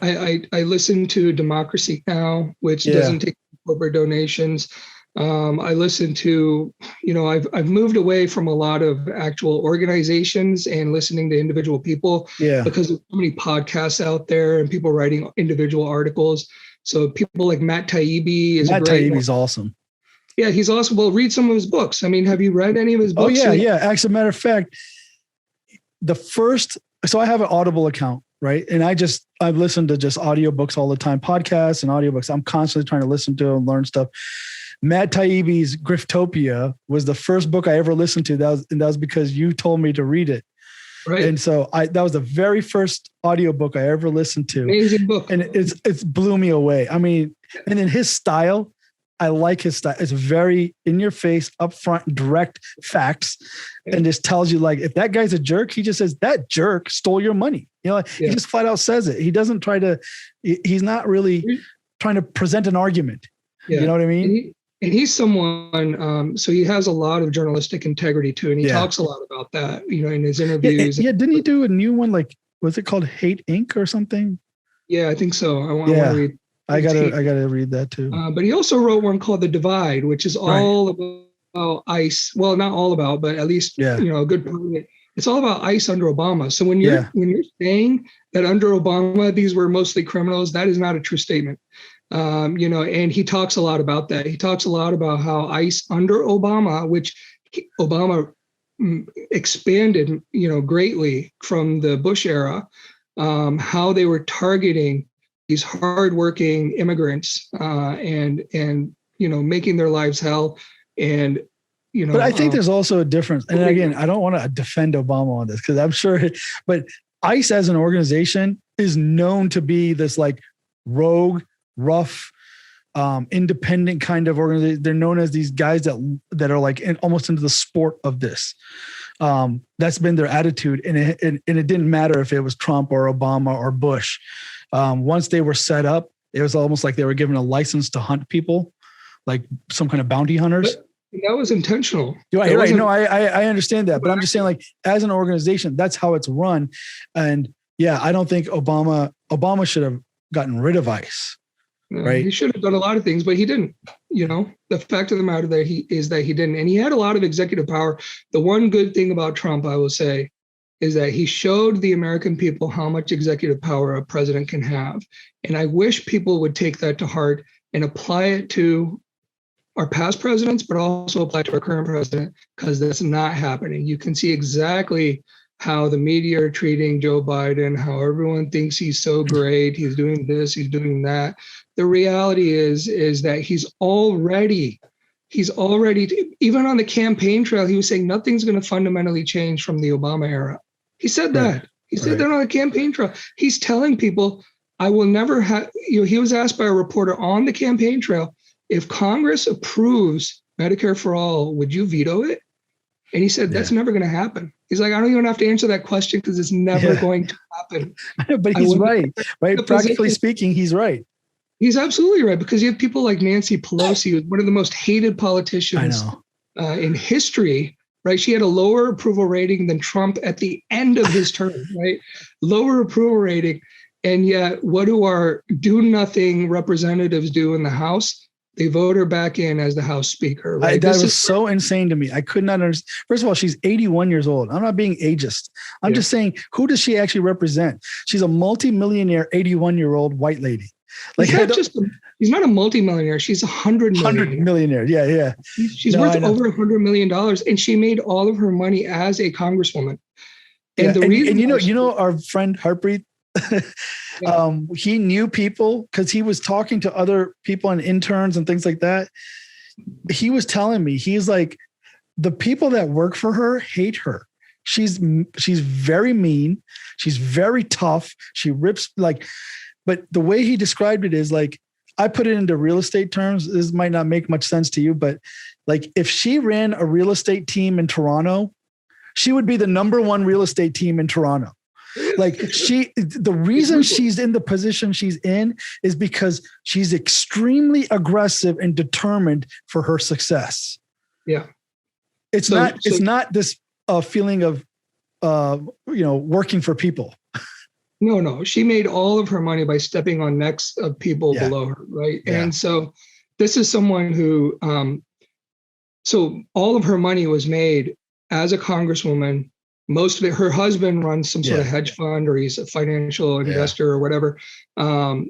I listen to Democracy Now!, which doesn't take corporate donations. I listen to, I've moved away from a lot of actual organizations and listening to individual people because there's so many podcasts out there and people writing individual articles. So people like Matt Taibbi is awesome. Yeah, he's awesome. Well, read some of his books. I mean, have you read any of his books? Oh, yeah. Actually, matter of fact, so I have an Audible account, right? And I've listened to just audiobooks all the time, podcasts and audiobooks. I'm constantly trying to listen to and learn stuff. Matt Taibbi's Griftopia was the first book I ever listened to. That was because you told me to read it. Right. And so that was the very first audiobook I ever listened to. Amazing book. And it's blew me away. I mean, and then his style, I like his style. It's very in your face, upfront, direct facts, and just tells you, like, if that guy's a jerk, he just says that jerk stole your money. He just flat out says it. He doesn't he's not really trying to present an argument. Yeah. You know what I mean? And he's someone, so he has a lot of journalistic integrity too. And he talks a lot about that, in his interviews. Yeah. Didn't he do a new one? Like, was it called Hate Inc. or something? Yeah, I think so. I want to read. I gotta read that too. But he also wrote one called The Divide, which is all about ICE. Well, not all about, but at least a good part of it. It's all about ICE under Obama. So when you're saying that under Obama these were mostly criminals, that is not a true statement. And he talks a lot about that. He talks a lot about how ICE under Obama, which Obama expanded, greatly from the Bush era, how they were targeting these hardworking immigrants and making their lives hell. And but I think there's also a difference. And again, I don't want to defend Obama on this because I'm sure, but ICE as an organization is known to be this like rogue, rough, independent kind of organization. They're known as these guys that are like almost into the sport of this. That's been their attitude, and it didn't matter if it was Trump or Obama or Bush. Once they were set up, it was almost like they were given a license to hunt people, like some kind of bounty hunters. But that was intentional. You're right. No, I understand that, but I'm just saying, like, as an organization, that's how it's run. And yeah, I don't think Obama should have gotten rid of ICE. Right. He should have done a lot of things, but he didn't. The fact of the matter is that he didn't. And he had a lot of executive power. The one good thing about Trump, I will say, is that he showed the American people how much executive power a president can have. And I wish people would take that to heart and apply it to our past presidents, but also apply it to our current president, because that's not happening. You can see exactly how the media are treating Joe Biden, how everyone thinks he's so great. He's doing this, he's doing that. The reality is that he's already, even on the campaign trail, he was saying nothing's going to fundamentally change from the Obama era. He said that. He said that on the campaign trail. He's telling people, I will never have, he was asked by a reporter on the campaign trail, if Congress approves Medicare for all, would you veto it? And he said, that's never going to happen. He's like, I don't even have to answer that question because it's never going to happen. But he's right. Practically speaking, he's right. He's absolutely right, because you have people like Nancy Pelosi, who's one of the most hated politicians in history, right? She had a lower approval rating than Trump at the end of his term, right? Lower approval rating. And yet, what do our do-nothing representatives do in the House? They vote her back in as the House Speaker. Right? That was so insane to me. I could not understand. First of all, she's 81 years old. I'm not being ageist. I'm just saying, who does she actually represent? She's a multi-millionaire, 81-year-old white lady. Like, he's not a multi-millionaire. She's $100 millionaire. Yeah. She's worth over $100 million, and she made all of her money as a congresswoman. And the reason, our friend Harpreet, he knew people because he was talking to other people and interns and things like that. He was telling me, he's like, the people that work for her hate her. She's very mean. She's very tough. She rips but the way he described it is like, I put it into real estate terms. This might not make much sense to you, but like if she ran a real estate team in Toronto, she would be the number one real estate team in Toronto. Like the reason she's in the position she's in is because she's extremely aggressive and determined for her success. Yeah. It's not this feeling of, working for people. No. She made all of her money by stepping on necks of people below her. Right. Yeah. And so this is someone who, so all of her money was made as a congresswoman. Most of it, her husband runs some sort of hedge fund, or he's a financial investor or whatever. So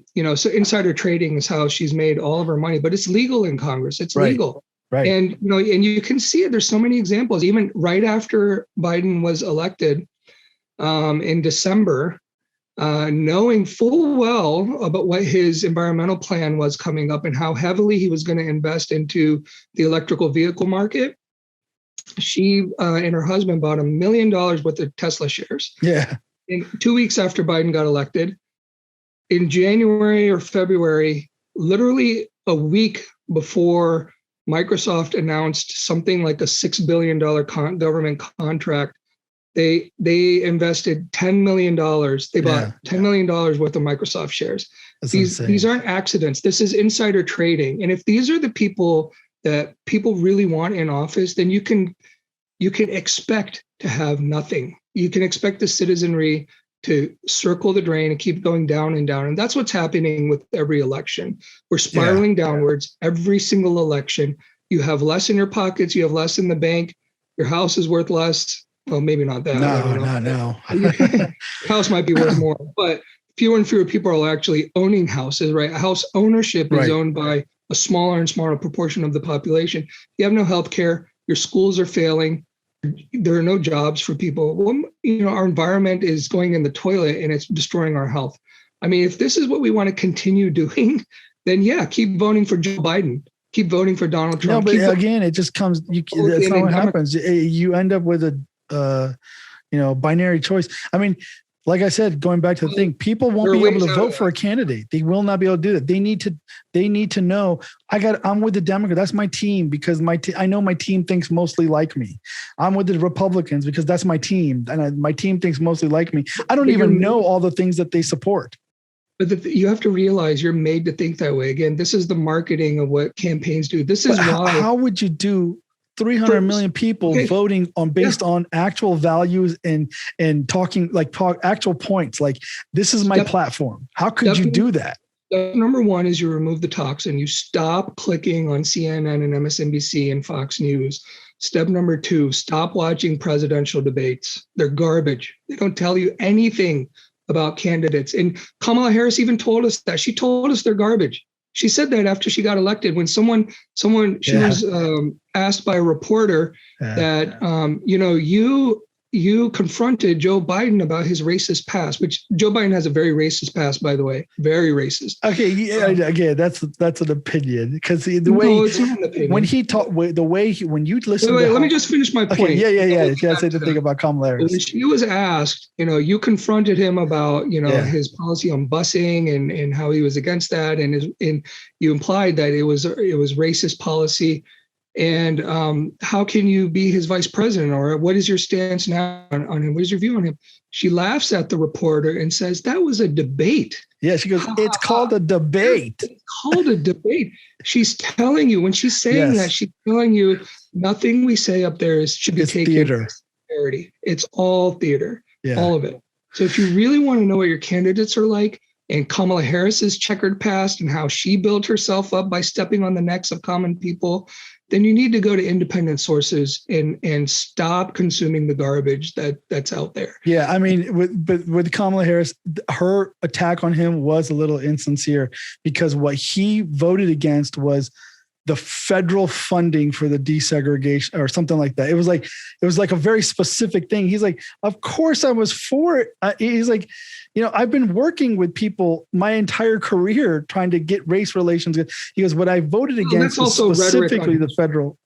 insider trading is how she's made all of her money, but it's legal in Congress. It's legal. Right. And, and you can see it. There's so many examples, even right after Biden was elected in December, knowing full well about what his environmental plan was coming up and how heavily he was going to invest into the electrical vehicle market. She and her husband bought $1 million worth of Tesla shares. Yeah. And 2 weeks after Biden got elected, in January or February, literally a week before Microsoft announced something like a $6 billion government contract, they invested $10 million. They bought $10 million worth of Microsoft shares. These aren't accidents. This is insider trading. And if these are the people that people really want in office, then you can expect to have nothing. You can expect the citizenry to circle the drain and keep going down and down. And that's what's happening with every election. We're spiraling downwards every single election. You have less in your pockets. You have less in the bank. Your house is worth less. Well, maybe not that. No. House might be worth more, but fewer and fewer people are actually owning houses, right? House ownership is owned by a smaller and smaller proportion of the population. You have no health care. Your schools are failing. There are no jobs for people. Well, our environment is going in the toilet and it's destroying our health. I mean, if this is what we want to continue doing, then keep voting for Joe Biden. Keep voting for Donald Trump. No, but again, it just comes. That's not what happens. You end up with a, binary choice. I mean, like I said, going back to the thing, people won't be able to vote for a candidate. They will not be able to do that. They need to know I'm with the Democrat. That's my team because I know my team thinks mostly like me. I'm with the Republicans because that's my team. And my team thinks mostly like me. I don't even know all the things that they support. But you have to realize you're made to think that way. Again, this is the marketing of what campaigns do. This is why. How would you do 300 million people voting based on actual values and talking actual points? Like, this is my platform. How could you do that? Number one is you remove the toxin. You stop clicking on CNN and MSNBC and Fox News. Step number two, stop watching presidential debates. They're garbage. They don't tell you anything about candidates. And Kamala Harris even told us that. She told us they're garbage. She said that after she got elected, when she was asked by a reporter that, you confronted Joe Biden about his racist past, which Joe Biden has a very racist past, by the way, very racist. Okay, again, that's an opinion because it's not an opinion. When he talked, when you listen, let me just finish my point. Okay, yeah. Can't say the thing about Kamala Harris. When she was asked, you confronted him about, his policy on busing and how he was against that, and you implied that it was racist policy. And how can you be his vice president? Or what is your stance now on him? What is your view on him? She laughs at the reporter and says, that was a debate. Yeah, she goes, it's called a debate. It's called a debate. She's telling you, when she's saying that, she's telling you nothing we say up there should be taken as theater. It's all theater, all of it. So if you really want to know what your candidates are like, and Kamala Harris's checkered past and how she built herself up by stepping on the necks of common people, then you need to go to independent sources and stop consuming the garbage that's out there. Yeah, I mean, with Kamala Harris, her attack on him was a little insincere because what he voted against was the federal funding for the desegregation or something like that. It was like a very specific thing. He's like, of course I was for it. He's like, I've been working with people my entire career trying to get race relations. He goes, what I voted against was specifically the federal.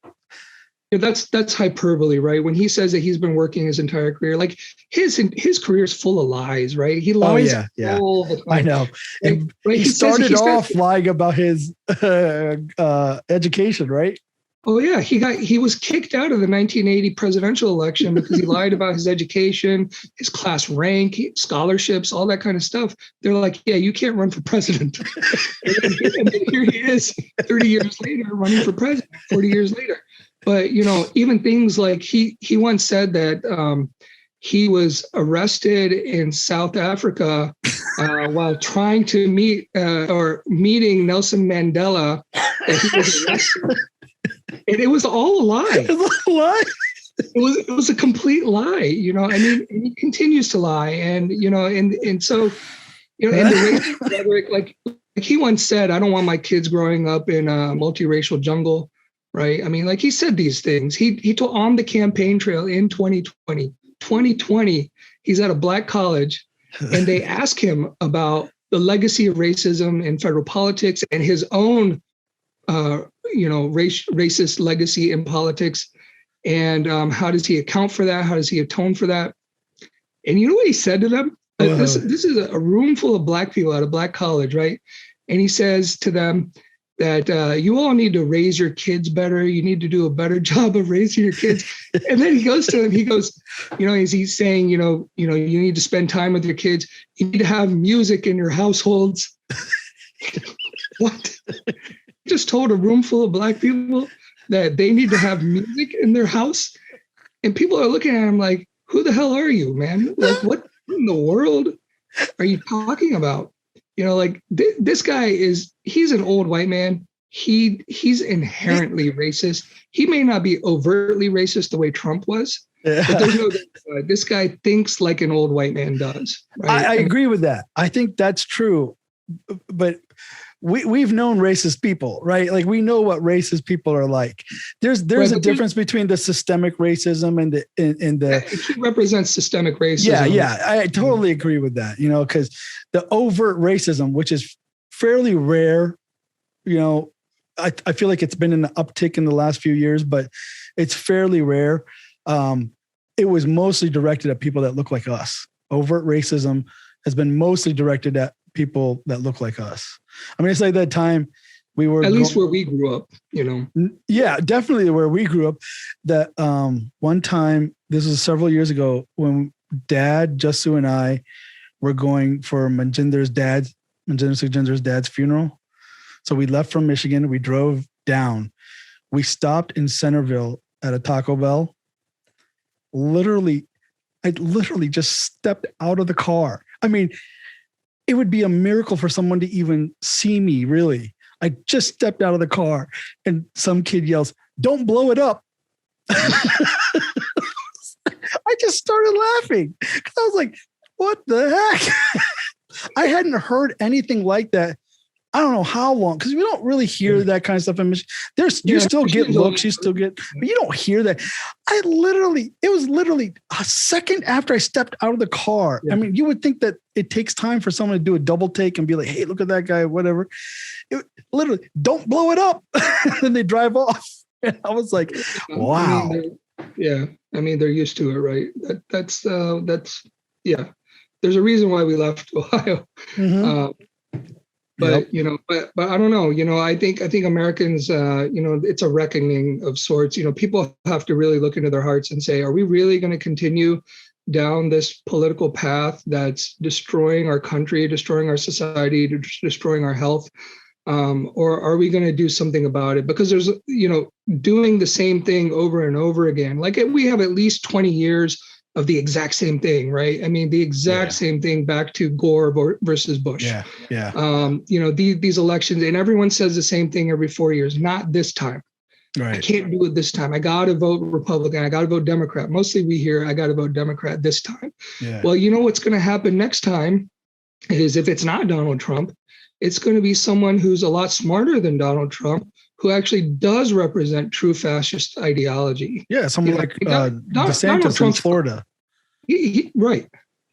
That's hyperbole, right? When he says that he's been working his entire career, like his career is full of lies, right? He lies all the time. I know. And he started off lying about his education, right? Oh yeah, he was kicked out of the 1980 presidential election because he lied about his education, his class rank, scholarships, all that kind of stuff. They're like, yeah, you can't run for president. And then here he is 30 years later running for president, 40 years later. But, even things like he once said that he was arrested in South Africa while trying to meeting Nelson Mandela. And he was arrested. And it was all a lie. It was a lie. It was a complete lie, and he continues to lie. And, and so, and the racial rhetoric, like he once said, I don't want my kids growing up in a multiracial jungle. Right. I mean, like he said these things. He told on the campaign trail in 2020, he's at a black college and they ask him about the legacy of racism in federal politics and his own, racist legacy in politics. And how does he account for that? How does he atone for that? And you know what he said to them? This is a room full of black people at a black college, right? And he says to them, that you all need to raise your kids better. You need to do a better job of raising your kids. And then he goes to them, he's saying, you need to spend time with your kids. You need to have music in your households. What? He just told a room full of black people that they need to have music in their house. And people are looking at him like, who the hell are you, man? Like, what in the world are you talking about? You know, like this guy he's an old white man. He's inherently racist. He may not be overtly racist the way Trump was, but there's no this guy thinks like an old white man does. Right? I agree with that. I think that's true. But we've known racist people, right? Like we know what racist people are like. There's a difference between the systemic racism and the he represents systemic racism. Yeah, I totally agree with that. You know, because the overt racism, which is fairly rare, you know, I feel like it's been an uptick in the last few years, but it's fairly rare. It was mostly directed at people that look like us. Overt racism has been mostly directed at people that look like us. I mean, it's like that time we were at least where we grew up, you know. Yeah, definitely where we grew up. That one time, this was several years ago, when Dad, Jasu, and I were going for Manjinder Singh Jinder's dad's funeral. So we left from Michigan. We drove down. We stopped in Centerville at a Taco Bell. I literally just stepped out of the car. I mean, it would be a miracle for someone to even see me, really. I just stepped out of the car and some kid yells, "Don't blow it up." I just started laughing because I was like, what the heck? I hadn't heard anything like that. I don't know how long, because we don't really hear that kind of stuff in Michigan. You still get looks, but you don't hear that. It was literally a second after I stepped out of the car. Yeah. I mean, you would think that it takes time for someone to do a double take and be like, "Hey, look at that guy," whatever. Literally, "Don't blow it up." Then they drive off. And I was like, wow. I mean, they're used to it, right? That's there's a reason why we left Ohio. Mm-hmm. But, you know, but I don't know, you know, I think Americans, you know, it's a reckoning of sorts. You know, people have to really look into their hearts and say, are we really going to continue down this political path that's destroying our country, destroying our society, destroying our health? Or are we going to do something about it? Because there's, you know, doing the same thing over and over again. Like we have at least 20 years of the exact same thing, right? I mean, the exact same thing back to Gore versus Bush. You know, these elections, and everyone says the same thing every 4 years. Not this time. Right. I can't do it this time. I got to vote Republican. I got to vote Democrat. Mostly we hear I got to vote Democrat this time. Yeah. Well, you know what's going to happen next time is if it's not Donald Trump, it's going to be someone who's a lot smarter than Donald Trump, who actually does represent true fascist ideology. Yeah, someone like DeSantis in Florida. Right.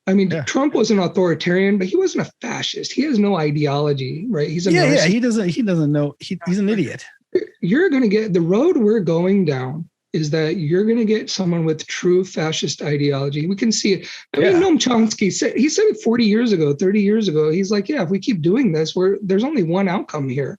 I mean, Trump was an authoritarian, but he wasn't a fascist. He has no ideology, right? He's he doesn't know. He's an idiot. You're going to get the road we're going down is that you're going to get someone with true fascist ideology. We can see it. I mean, Noam Chomsky said it 40 years ago, 30 years ago. He's like, if we keep doing this, there's only one outcome here.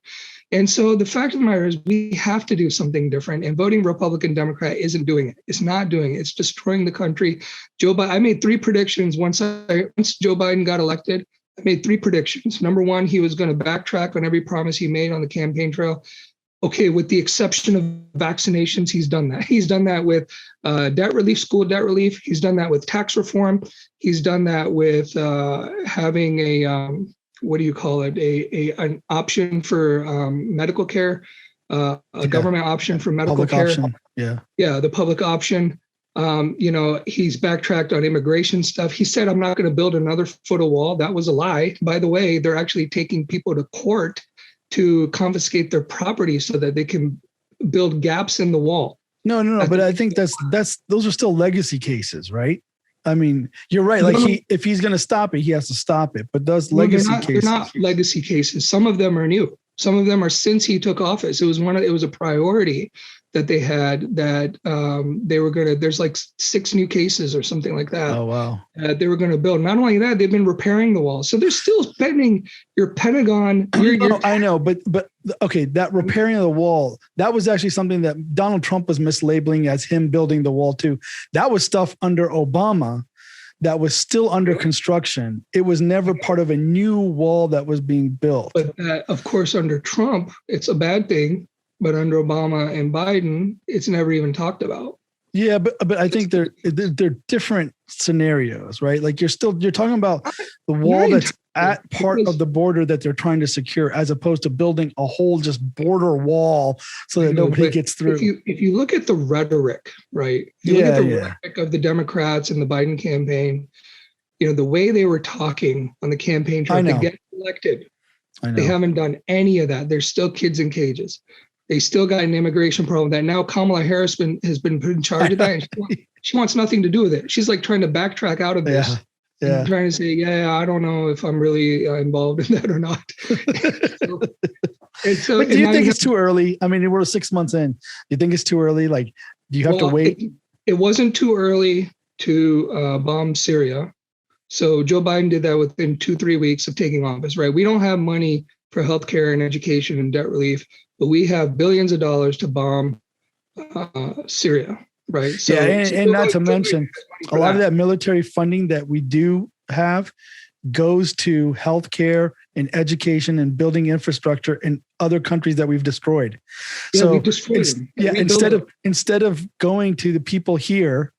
And so the fact of the matter is we have to do something different, and voting Republican Democrat isn't doing it. It's not doing it. It's destroying the country. Joe Biden, I made 3 predictions once Joe Biden got elected. I made 3 predictions. Number 1, he was going to backtrack on every promise he made on the campaign trail. Okay, with the exception of vaccinations, he's done that. He's done that with debt relief, school debt relief. He's done that with tax reform. He's done that with having a an option for medical care, government option for medical public care. Option. Yeah, the public option. You know, he's backtracked on immigration stuff. He said, "I'm not going to build another foot of wall." That was a lie. By the way, they're actually taking people to court to confiscate their property so that they can build gaps in the wall. No. But I think those are still legacy cases, right? I mean, you're right. Like if he's going to stop it, he has to stop it. But those legacy cases, they're not legacy cases. Some of them are new. Some of them are since he took office. It was a priority that they had that they were going to. There's like 6 new cases or something like that. Oh wow! They were going to build. Not only that, they've been repairing the wall. So they're still spending your Pentagon. I know, but okay, that repairing of the wall, that was actually something that Donald Trump was mislabeling as him building the wall too. That was stuff under Obama that was still under construction. It was never part of a new wall that was being built. But of course, under Trump, it's a bad thing. But under Obama and Biden, it's never even talked about. Yeah, but I think they're different scenarios, right? Like you're talking about the wall that's at part of the border that they're trying to secure, as opposed to building a whole just border wall so that nobody gets through. If you look at the rhetoric, right? If you look at the rhetoric of the Democrats and the Biden campaign, the way they were talking on the campaign trail to get elected, they haven't done any of that. They're still kids in cages. They still got an immigration problem that now Kamala Harris has been put in charge of that. And she wants nothing to do with it. She's like trying to backtrack out of this. Yeah. Trying to say, I don't know if I'm really involved in that or not. But do you think it's too early? I mean, we're 6 months in. Do you think it's too early? Like, do you have to wait? It wasn't too early to bomb Syria. So Joe Biden did that within 2-3 weeks of taking office, right? We don't have money for healthcare and education and debt relief, but we have billions of dollars to bomb Syria, right? So, and not to mention, a lot of that military funding that we do have goes to healthcare and education and building infrastructure in other countries that we've destroyed. So we destroyed them. Instead of going to the people here,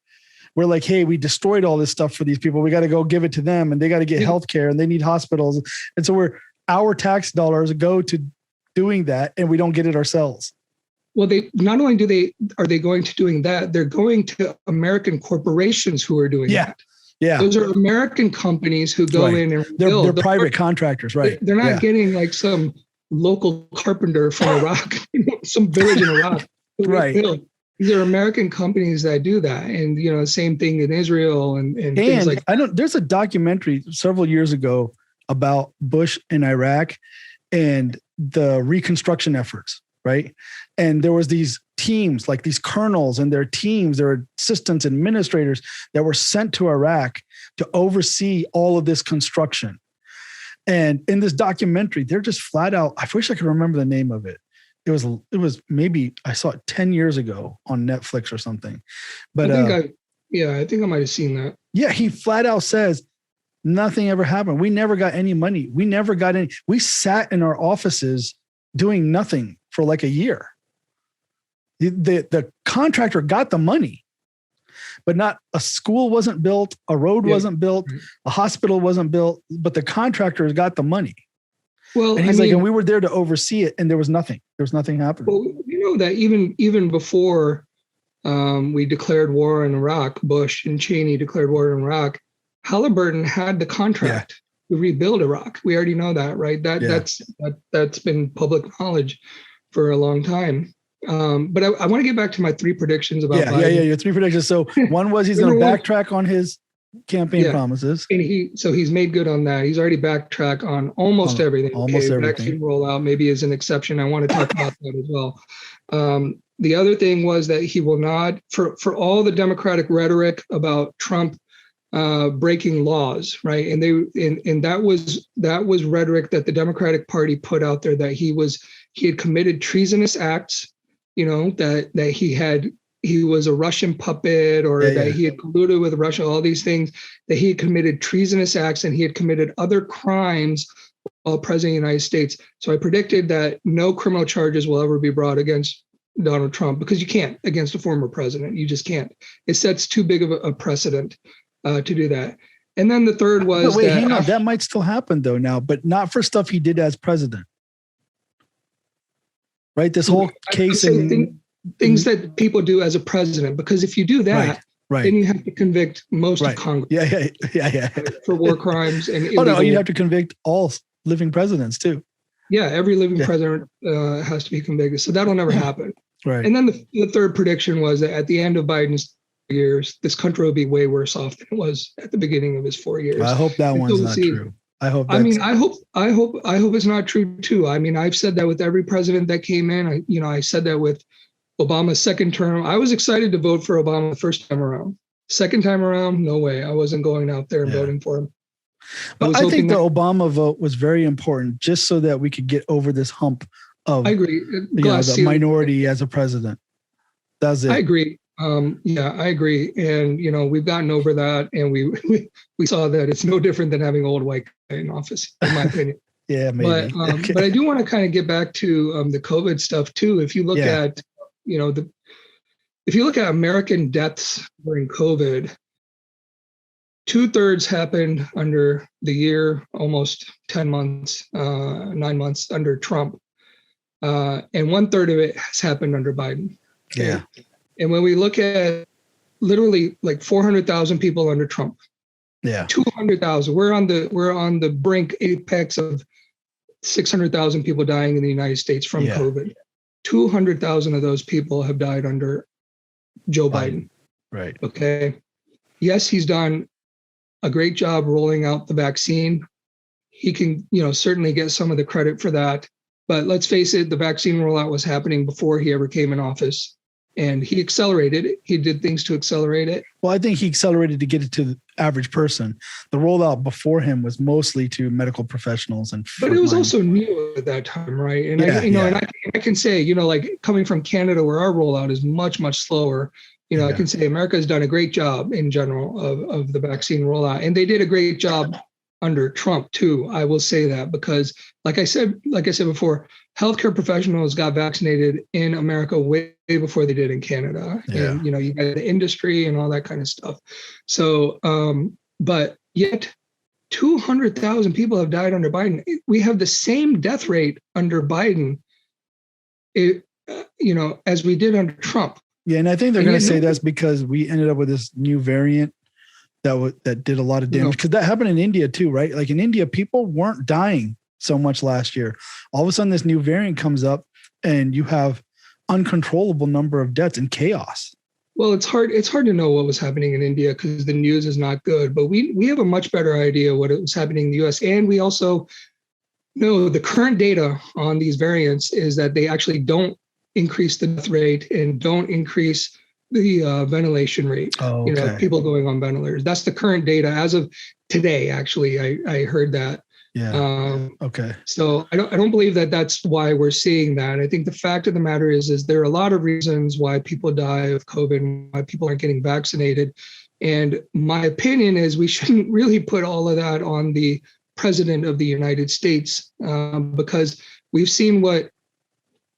we're like, hey, we destroyed all this stuff for these people. We got to go give it to them, and they got to get healthcare, and they need hospitals. And so our tax dollars go to doing that, and we don't get it ourselves. Well, they not only are they going to doing that, they're going to American corporations who are doing that. Yeah. Those are American companies who go in and build. They're private contractors, right? They're not getting like some local carpenter from Iraq, some village in Iraq. Right. These are American companies that do that. And, same thing in Israel and things like that. There's a documentary several years ago about Bush in Iraq and the reconstruction efforts, right? And there was these teams, like these colonels and their teams, their assistants, administrators that were sent to Iraq to oversee all of this construction. And in this documentary, they're just flat out, I wish I could remember the name of it. It was maybe, I saw it 10 years ago on Netflix or something. But I think I might have seen that. Yeah, he flat out says, nothing ever happened. We never got any money. We sat in our offices doing nothing for like a year. The contractor got the money, but not a school wasn't built, a road wasn't built, a hospital wasn't built, but the contractors got the money. Well, and and we were there to oversee it, and there was nothing. There was nothing happening. Well, that even before we declared war in Iraq, Bush and Cheney declared war in Iraq, Halliburton had the contract to rebuild Iraq. We already know that, right? That's been public knowledge for a long time. But I want to get back to my 3 predictions about Biden. Your 3 predictions. So one was he's going to backtrack on his campaign promises, and he's made good on that. He's already backtracked on almost everything. Everything. Vaccine rollout maybe is an exception. I want to talk about that as well. The other thing was that he will not, for all the Democratic rhetoric about Trump breaking laws, right? And that was rhetoric that the Democratic Party put out there, that he had committed treasonous acts, that he was a Russian puppet, or that he had colluded with Russia, all these things, that he had committed treasonous acts and he had committed other crimes while president of the United States. So I predicted that no criminal charges will ever be brought against Donald Trump, because you can't against a former president. You just can't. It sets too big of a precedent to do that. And then the third was that might still happen though now, but not for stuff he did as president. Right? This whole case things that people do as a president, because if you do that, then you have to convict most of Congress. Yeah. For war crimes and you have to convict all living presidents too. Yeah, every living president has to be convicted. So that'll never happen. Right. And then the third prediction was that at the end of Biden's years, this country will be way worse off than it was at the beginning of his 4 years. I hope that one's not true. I hope it's not true too. I mean, I've said that with every president that came in. I said that with Obama's second term. I was excited to vote for Obama the first time around. Second time around, no way. I wasn't going out there and voting for him. But I think the Obama vote was very important, just so that we could get over this hump of I agree. The minority as a president. That's it. I agree. I agree. And, we've gotten over that, and we saw that it's no different than having an old white guy in office, in my opinion. Yeah, maybe. But I do want to kind of get back to the COVID stuff too. If you look at, if you look at American deaths during COVID, 2/3 happened under the year, almost 10 months, 9 months under Trump. And 1/3 of it has happened under Biden. Okay? Yeah. And when we look at literally like 400,000 people under Trump, Yeah. 200,000, we're on the brink apex of 600,000 people dying in the United States from COVID. 200,000 of those people have died under Joe Biden. Right. Okay. Yes, he's done a great job rolling out the vaccine. He can, certainly get some of the credit for that. But let's face it, the vaccine rollout was happening before he ever came in office. And he accelerated it. He did things to accelerate it. Well, I think he accelerated to get it to the average person. The rollout before him was mostly to medical professionals but it was also new at that time, right? And I can say, like coming from Canada, where our rollout is much, much slower. I can say America has done a great job in general of the vaccine rollout, and they did a great job under Trump too. I will say that because, like I said before, healthcare professionals got vaccinated in America way before they did in Canada. Yeah. And, you got the industry and all that kind of stuff. So, but yet 200,000 people have died under Biden. We have the same death rate under Biden, as we did under Trump. Yeah. And I think they're going to say that's because we ended up with this new variant that did a lot of damage, because that happened in India too, right? Like in India, people weren't dying so much last year. All of a sudden, this new variant comes up, and you have uncontrollable number of deaths and chaos. Well, it's hard to know what was happening in India because the news is not good. But we have a much better idea what was happening in the U.S. And we also know the current data on these variants is that they actually don't increase the death rate and don't increase the ventilation rate. Oh, okay. People going on ventilators. That's the current data as of today. Actually, I heard that. Yeah. Okay. So I don't believe that that's why we're seeing that. I think the fact of the matter is there are a lot of reasons why people die of COVID and why people aren't getting vaccinated. And my opinion is we shouldn't really put all of that on the president of the United States because we've seen what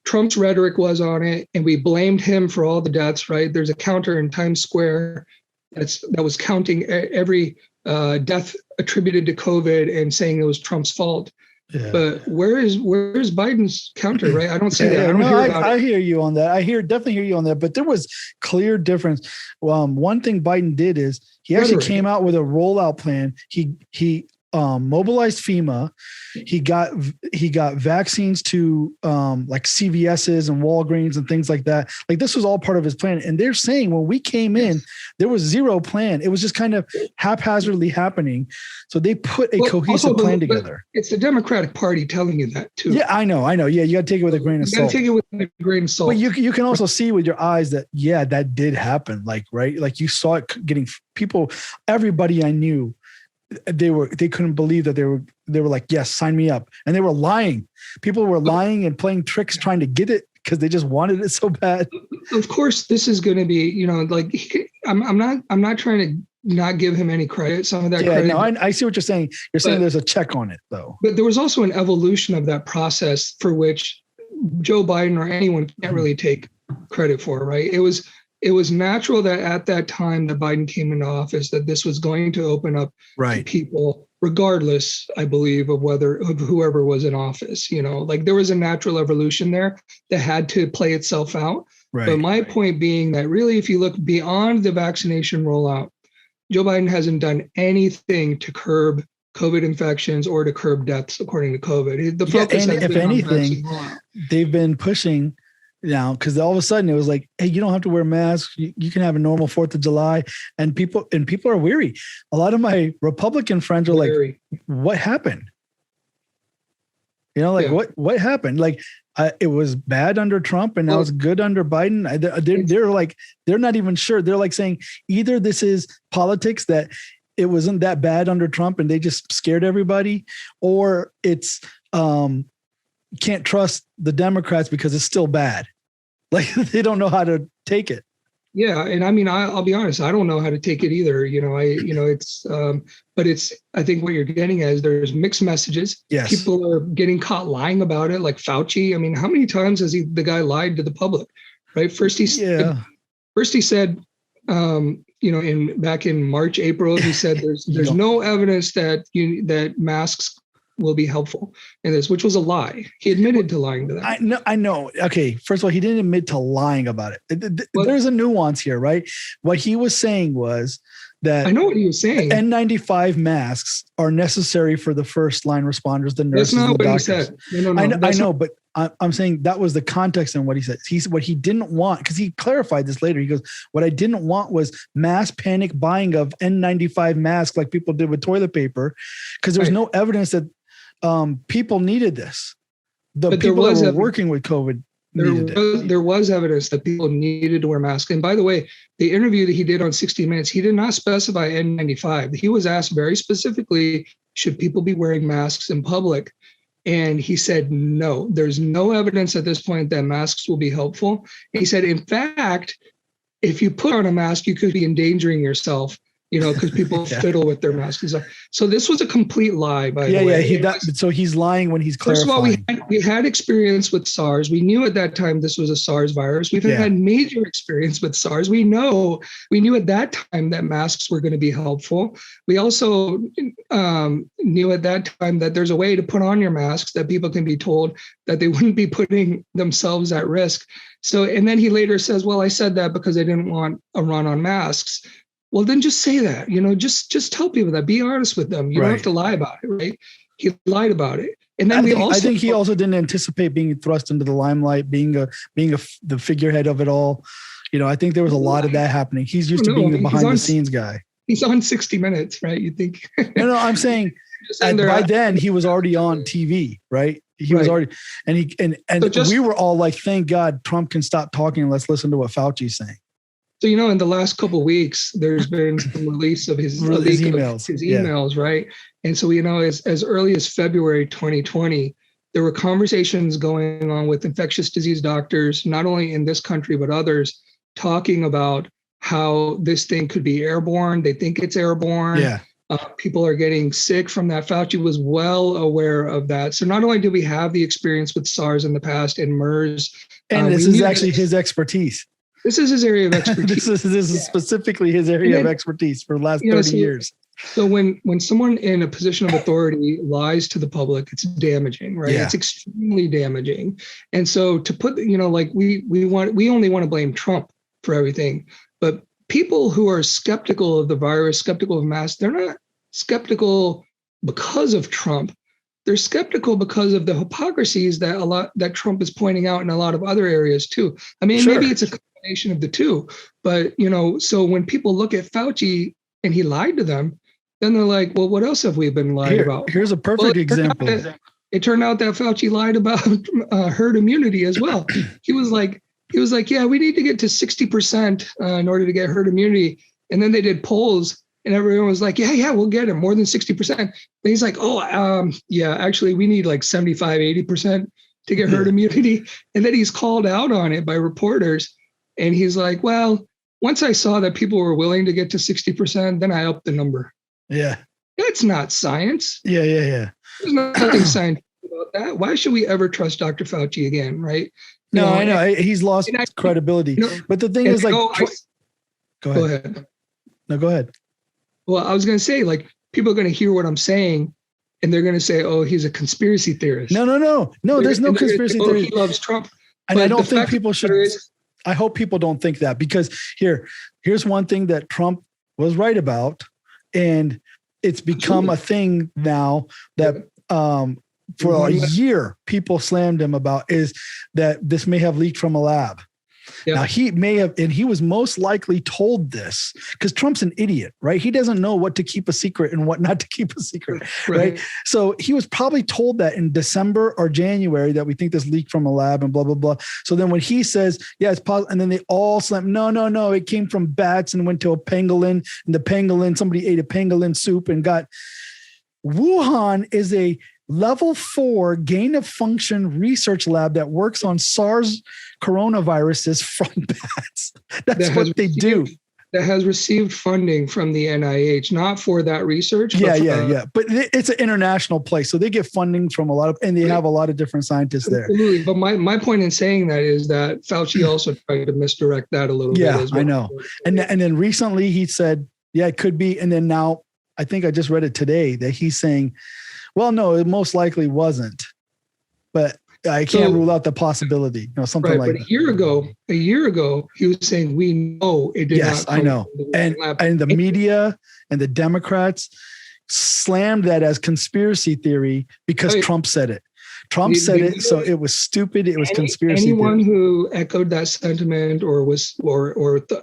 Trump's rhetoric was on it, and we blamed him for all the deaths, right? There's a counter in Times Square that was counting every death attributed to COVID and saying it was Trump's fault. Yeah. But where's Biden's counter, right? I don't see that. I hear you on that. Definitely hear you on that. But there was clear difference. One thing Biden did is he actually came out with a rollout plan. He mobilized FEMA. He got vaccines to like CVS's and Walgreens and things like that. Like this was all part of his plan. And they're saying when we came in, there was zero plan. It was just kind of haphazardly happening. So they put a cohesive plan together. It's the Democratic Party telling you that too. Yeah, I know. Yeah, you got to take it with a grain of salt. But you can also see with your eyes that that did happen. Like right, like you saw it getting people. Everybody I knew. They couldn't believe that they were like, yes, sign me up. And they were lying. People were lying and playing tricks trying to get it because they just wanted it so bad. Of course, this is going to be, I'm not trying to not give him any credit. Some of that credit. No, I see what you're saying. You're saying there's a check on it though. But there was also an evolution of that process for which Joe Biden or anyone can't really take credit for, right? It was natural that at that time that Biden came into office, that this was going to open up to people, regardless, I believe, of whoever was in office. There was a natural evolution there that had to play itself out. Right. But my point being that really, if you look beyond the vaccination rollout, Joe Biden hasn't done anything to curb COVID infections or to curb deaths, according to COVID. The focus has been on vaccine rollout. They've been pushing. Now, because all of a sudden it was like, hey, you don't have to wear masks. You can have a normal 4th of July. And people are weary. A lot of my Republican friends are like, what happened? What happened? Like it was bad under Trump and now it's good under Biden. They're like, they're not even sure. They're like saying either this is politics that it wasn't that bad under Trump and they just scared everybody, or it's can't trust the Democrats because it's still bad. Like they don't know how to take it. Yeah. And I mean, I'll be honest, I don't know how to take it either. But I think what you're getting at is there's mixed messages. Yes. People are getting caught lying about it. Like Fauci. I mean, how many times has the guy lied to the public, right? First he said First, he said, back in March, April, he said there's no evidence that masks will be helpful in this, which was a lie. He admitted to lying to that. I know. Okay. First of all, he didn't admit to lying about it. There's a nuance here, right? What he was saying was that I know what he was saying. N95 masks are necessary for the first line responders, the nurses, and the doctors. That's not what he said. No, I know, but I'm saying that was the context in what he said. What he didn't want, because he clarified this later. He goes, what I didn't want was mass panic buying of N95 masks like people did with toilet paper, because there's no evidence that people needed this. The people that were working with COVID there was evidence that people needed to wear masks. And by the way, the interview that he did on 60 Minutes, he did not specify N95. He was asked very specifically, should people be wearing masks in public? And he said, no, there's no evidence at this point that masks will be helpful. And he said, in fact, if you put on a mask, you could be endangering yourself, because people fiddle with their masks. So this was a complete lie, by the way. So he's lying when he's clarifying. First of all, we had experience with SARS. We knew at that time this was a SARS virus. We've had major experience with SARS. We knew at that time that masks were going to be helpful. We also knew at that time that there's a way to put on your masks that people can be told that they wouldn't be putting themselves at risk. So, and then he later says, well, I said that because I didn't want a run on masks. Well, then just say that, just tell people that, be honest with them. You don't have to lie about it, right? He lied about it. And then I think he also didn't anticipate being thrust into the limelight, being the figurehead of it all. I think there was a lot of that happening. He's used to being the behind the scenes guy. He's on 60 Minutes, right? You think? No, I'm saying by then he was already on TV, right? He was already, and we were all like, thank God Trump can stop talking and let's listen to what Fauci's saying. So, in the last couple of weeks, there's been some release of his emails, right? And so, as early as February 2020, there were conversations going on with infectious disease doctors, not only in this country, but others, talking about how this thing could be airborne. They think it's airborne. Yeah. People are getting sick from that. Fauci was well aware of that. So not only do we have the experience with SARS in the past and MERS. And this is actually his expertise. This is his area of expertise. this is specifically his area of expertise for the last 30 years. So when someone in a position of authority lies to the public, it's damaging, right? Yeah. It's extremely damaging. And so to put, we only want to blame Trump for everything, but people who are skeptical of the virus, skeptical of masks, they're not skeptical because of Trump. They're skeptical because of the hypocrisies that Trump is pointing out in a lot of other areas too. I mean, maybe it's a combination of the two, but so when people look at Fauci and he lied to them, then they're like, well, what else have we been lied about? Here's a perfect example. It turned out that Fauci lied about herd immunity as well. He was like, yeah, we need to get to 60% in order to get herd immunity. And then they did polls and everyone was like, yeah, we'll get it more than 60%. And he's like, actually we need like 75, 80% to get herd immunity. And then he's called out on it by reporters. And he's like, well, once I saw that people were willing to get to 60%, then I upped the number. Yeah. That's not science. Yeah. There's nothing scientific about that. Why should we ever trust Dr. Fauci again, right? No, I know. He's lost credibility. But the thing is, like, go ahead. No, go ahead. Well, I was going to say, like, people are going to hear what I'm saying and they're going to say, oh, he's a conspiracy theorist. No. There's no conspiracy theory. He loves Trump. And I don't think people should. I hope people don't think that, because here's one thing that Trump was right about. And it's become a thing now that for a year people slammed him about, is that this may have leaked from a lab. Yep. Now he may have, and he was most likely told this because Trump's an idiot, right? He doesn't know what to keep a secret and what not to keep a secret, right? So he was probably told that in December or January that we think this leaked from a lab and blah, blah, blah. So then when he says, yeah, it's possible, and then they all slam, no, it came from bats and went to a pangolin, and somebody ate a pangolin soup and got. Wuhan is a level 4 gain of function research lab that works on SARS coronaviruses from bats. That's what they do. that has received funding from the NIH, not for that research. Yeah. But it's an international place, so they get funding from a lot of, and they have a lot of different scientists there. Absolutely. But my point in saying that is that Fauci also tried to misdirect that a little bit as well. I know. And then recently he said, yeah, it could be. And then now I think I just read it today that he's saying, well, no, it most likely wasn't. But I can't rule out the possibility, something right, like but that. A year ago, he was saying, we know it did not. Yes, I know. And the media and the Democrats slammed that as conspiracy theory because Trump said it. Trump said it, so it was stupid. It was conspiracy anyone theory. Who echoed that sentiment or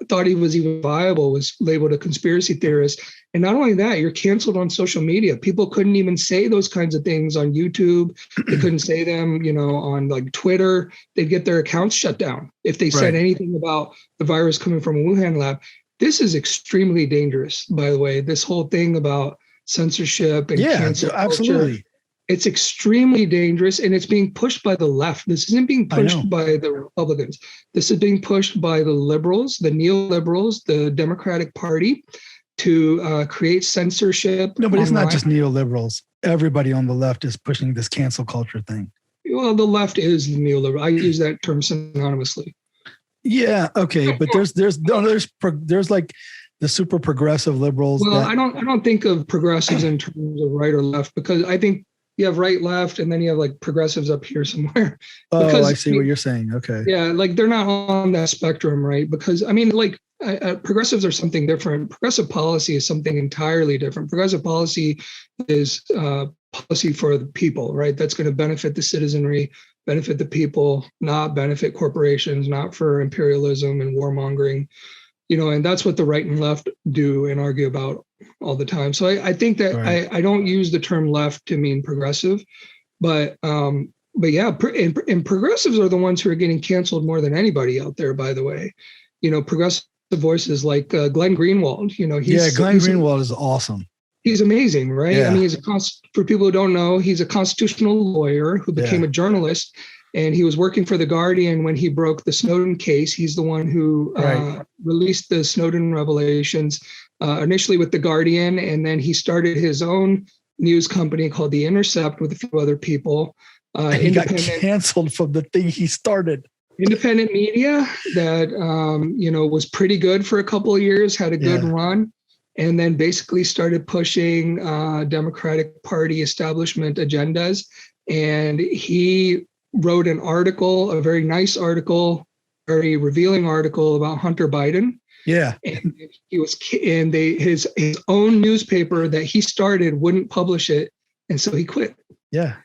thought he was even viable was labeled a conspiracy theorist. And not only that, you're canceled on social media. People couldn't even say those kinds of things on YouTube. They couldn't say them, on like Twitter. They'd get their accounts shut down if they said anything about the virus coming from a Wuhan lab. This is extremely dangerous, by the way. This whole thing about censorship and cancel culture. Absolutely. It's extremely dangerous, and it's being pushed by the left. This isn't being pushed by the Republicans. This is being pushed by the liberals, the neoliberals, the Democratic Party to create censorship. No, but it's not just neoliberals. Everybody on the left is pushing this cancel culture thing. Well, the left is neoliberal. I use that term synonymously. Yeah, okay, but there's like the super progressive liberals. Well, I don't think of progressives in terms of right or left, because I think you have right, left, and then you have like progressives up here somewhere. Oh, I see what you're saying. Okay. Yeah, like they're not on that spectrum, right? Because I mean, like progressives are something different. Progressive policy is something entirely different. Progressive policy is policy for the people, right? That's going to benefit the citizenry, benefit the people, not benefit corporations, not for imperialism and warmongering. And that's what the right and left do and argue about all the time. So I think that I don't use the term left to mean progressive, but yeah, and progressives are the ones who are getting canceled more than anybody out there, by the way. Progressive voices like Glenn Greenwald, Glenn Greenwald is awesome. He's amazing, right? Yeah. I mean, for people who don't know, he's a constitutional lawyer who became a journalist. And he was working for The Guardian when he broke the Snowden case. He's the one who released the Snowden revelations initially with The Guardian. And then he started his own news company called The Intercept with a few other people. And he got canceled from the thing he started. Independent media that, was pretty good for a couple of years, had a good run, and then basically started pushing Democratic Party establishment agendas. And he wrote an article, a very nice article, very revealing article about Hunter Biden. Yeah. And his own newspaper that he started wouldn't publish it. And so he quit. Yeah.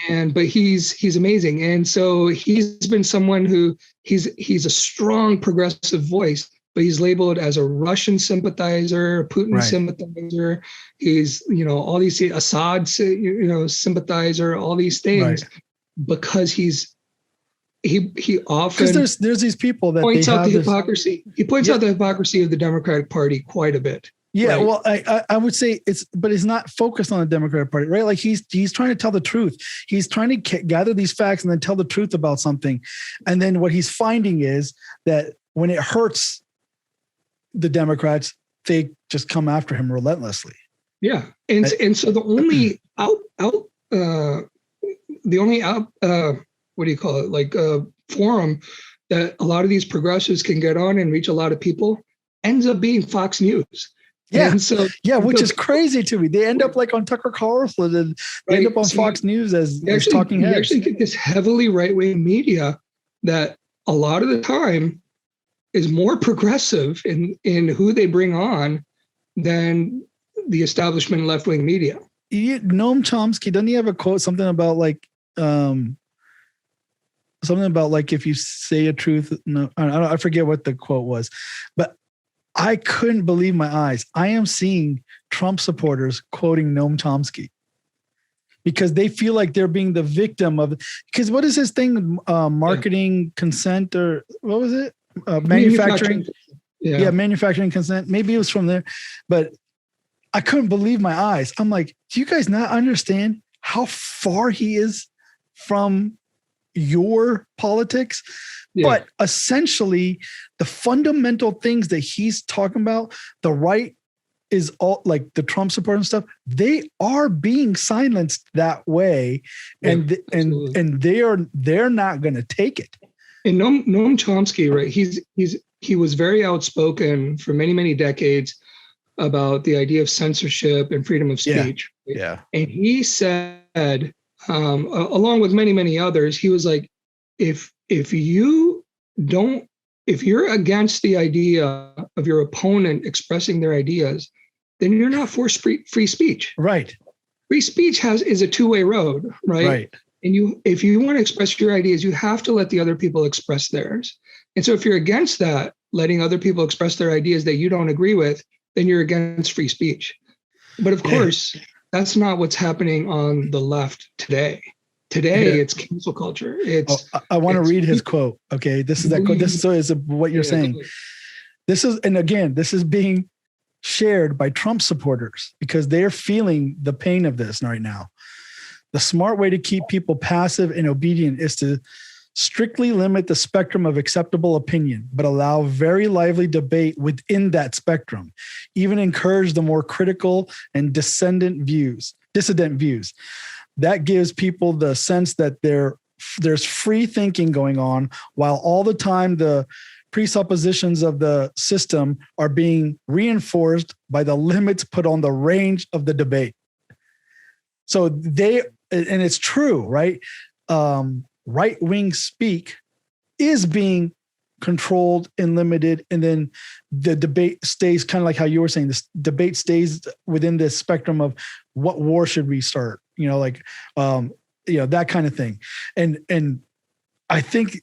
But he's amazing. And so he's been someone who he's a strong progressive voice, but he's labeled as a Russian sympathizer, a Putin sympathizer. He's, all these Assad, sympathizer, all these things. Right. Because he often, because there's these people that points out the hypocrisy. He points out the hypocrisy of the Democratic Party quite a bit. Yeah, right? Well, I would say but it's not focused on the Democratic Party, right? Like he's trying to tell the truth. He's trying to gather these facts and then tell the truth about something. And then what he's finding is that when it hurts the Democrats, they just come after him relentlessly. Yeah, and so the only forum that a lot of these progressives can get on and reach a lot of people ends up being Fox News. Yeah. And so, which is crazy to me. They end up like on Tucker Carlson and they end up on Fox News as talking heads. You actually get this heavily right-wing media that a lot of the time is more progressive in who they bring on than the establishment left-wing media. Noam Chomsky, doesn't he have a quote, something about like if you say a truth, no, I forget what the quote was, but I couldn't believe my eyes. I am seeing Trump supporters quoting Noam Chomsky because they feel like they're being the victim of, because what is his thing? Marketing consent, or what was it? Manufacturing. Yeah. Manufacturing consent. Maybe it was from there, but I couldn't believe my eyes. I'm like, do you guys not understand how far he is from your politics. Yeah. But essentially, the fundamental things that he's talking about, the right is all like the Trump support and stuff, they are being silenced that way. And they're not going to take it. And Noam Chomsky, right? He was very outspoken for many, many decades about the idea of censorship and freedom of speech. Yeah. And he said, along with many, many others, he was like, if you're against the idea of your opponent expressing their ideas, then you're not for free speech. Right. Free speech is a two-way road, right? Right. And if you want to express your ideas, you have to let the other people express theirs. And so if you're against that, letting other people express their ideas that you don't agree with, then you're against free speech. But of course, that's not what's happening on the left today. Today, it's cancel culture. I want to read his quote. Okay, this is that quote. This is what you're saying. This is being shared by Trump supporters because they're feeling the pain of this right now. The smart way to keep people passive and obedient is to strictly limit the spectrum of acceptable opinion, but allow very lively debate within that spectrum. Even encourage the more critical and dissident views. That gives people the sense that there's free thinking going on, while all the time the presuppositions of the system are being reinforced by the limits put on the range of the debate. So and it's true, right? Right-wing speak is being controlled and limited, and then the debate stays kind of like how you were saying. This debate stays within this spectrum of what war should we start, that kind of thing. And I think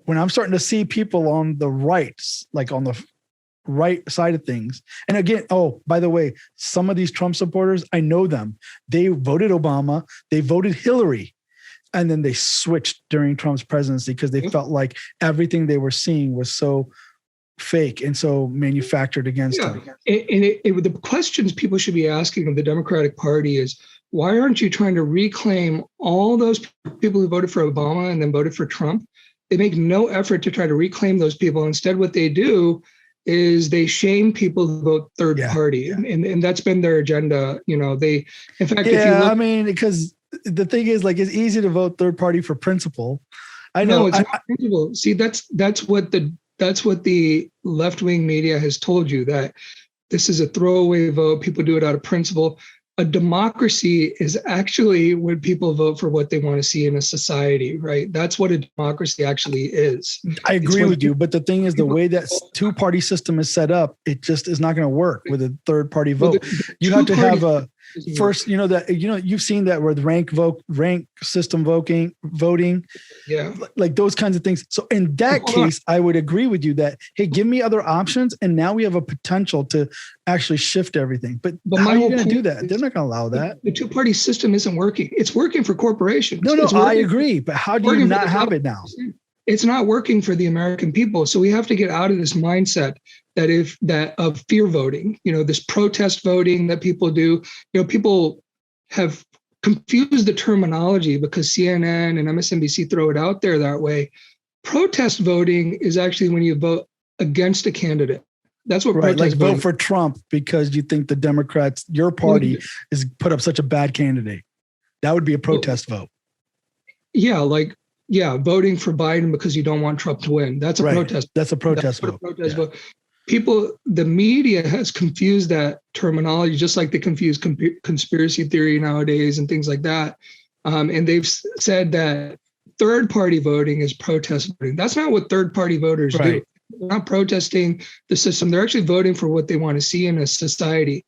when I'm starting to see people on the rights, like on the right side of things, and again, by the way, some of these Trump supporters, I know them. They voted Obama, they voted Hillary, and then they switched during Trump's presidency because they felt like everything they were seeing was so fake and so manufactured against them. And the questions people should be asking of the Democratic Party is, why aren't you trying to reclaim all those people who voted for Obama and then voted for Trump? They make no effort to try to reclaim those people. Instead, what they do is they shame people who vote third party. And that's been their agenda. If you look, because the thing is, like, it's easy to vote third party for principle. I know. No, it's not principle. See, that's what the left-wing media has told you, that this is a throwaway vote. People do it out of principle. A democracy is actually when people vote for what they want to see in a society, right? That's what a democracy actually is. I agree with you, but the thing is, the way that two-party system is set up, it just is not going to work with a third-party vote. You have to have a first, you've seen that with rank system voting, like those kinds of things. So in that case, I would agree with you that, hey, give me other options, and now we have a potential to actually shift everything. But how are you going to do that? They're not going to allow that. The two-party system isn't working. It's working for corporations. No, I agree. But how do you not have it now? It's not working for the American people. So we have to get out of this mindset of fear voting, this protest voting that people do. People have confused the terminology because CNN and MSNBC throw it out there that way. Protest voting is actually when you vote against a candidate. That's what protest like voting. Vote for Trump because you think the Democrats, your party, is put up such a bad candidate. That would be a protest vote. Yeah, voting for Biden because you don't want Trump to win. That's a protest. That's a protest vote. Vote. The media has confused that terminology, just like they confuse conspiracy theory nowadays and things like that. And they've said that third-party voting is protest voting. That's not what third-party voters do. They're not protesting the system. They're actually voting for what they want to see in a society.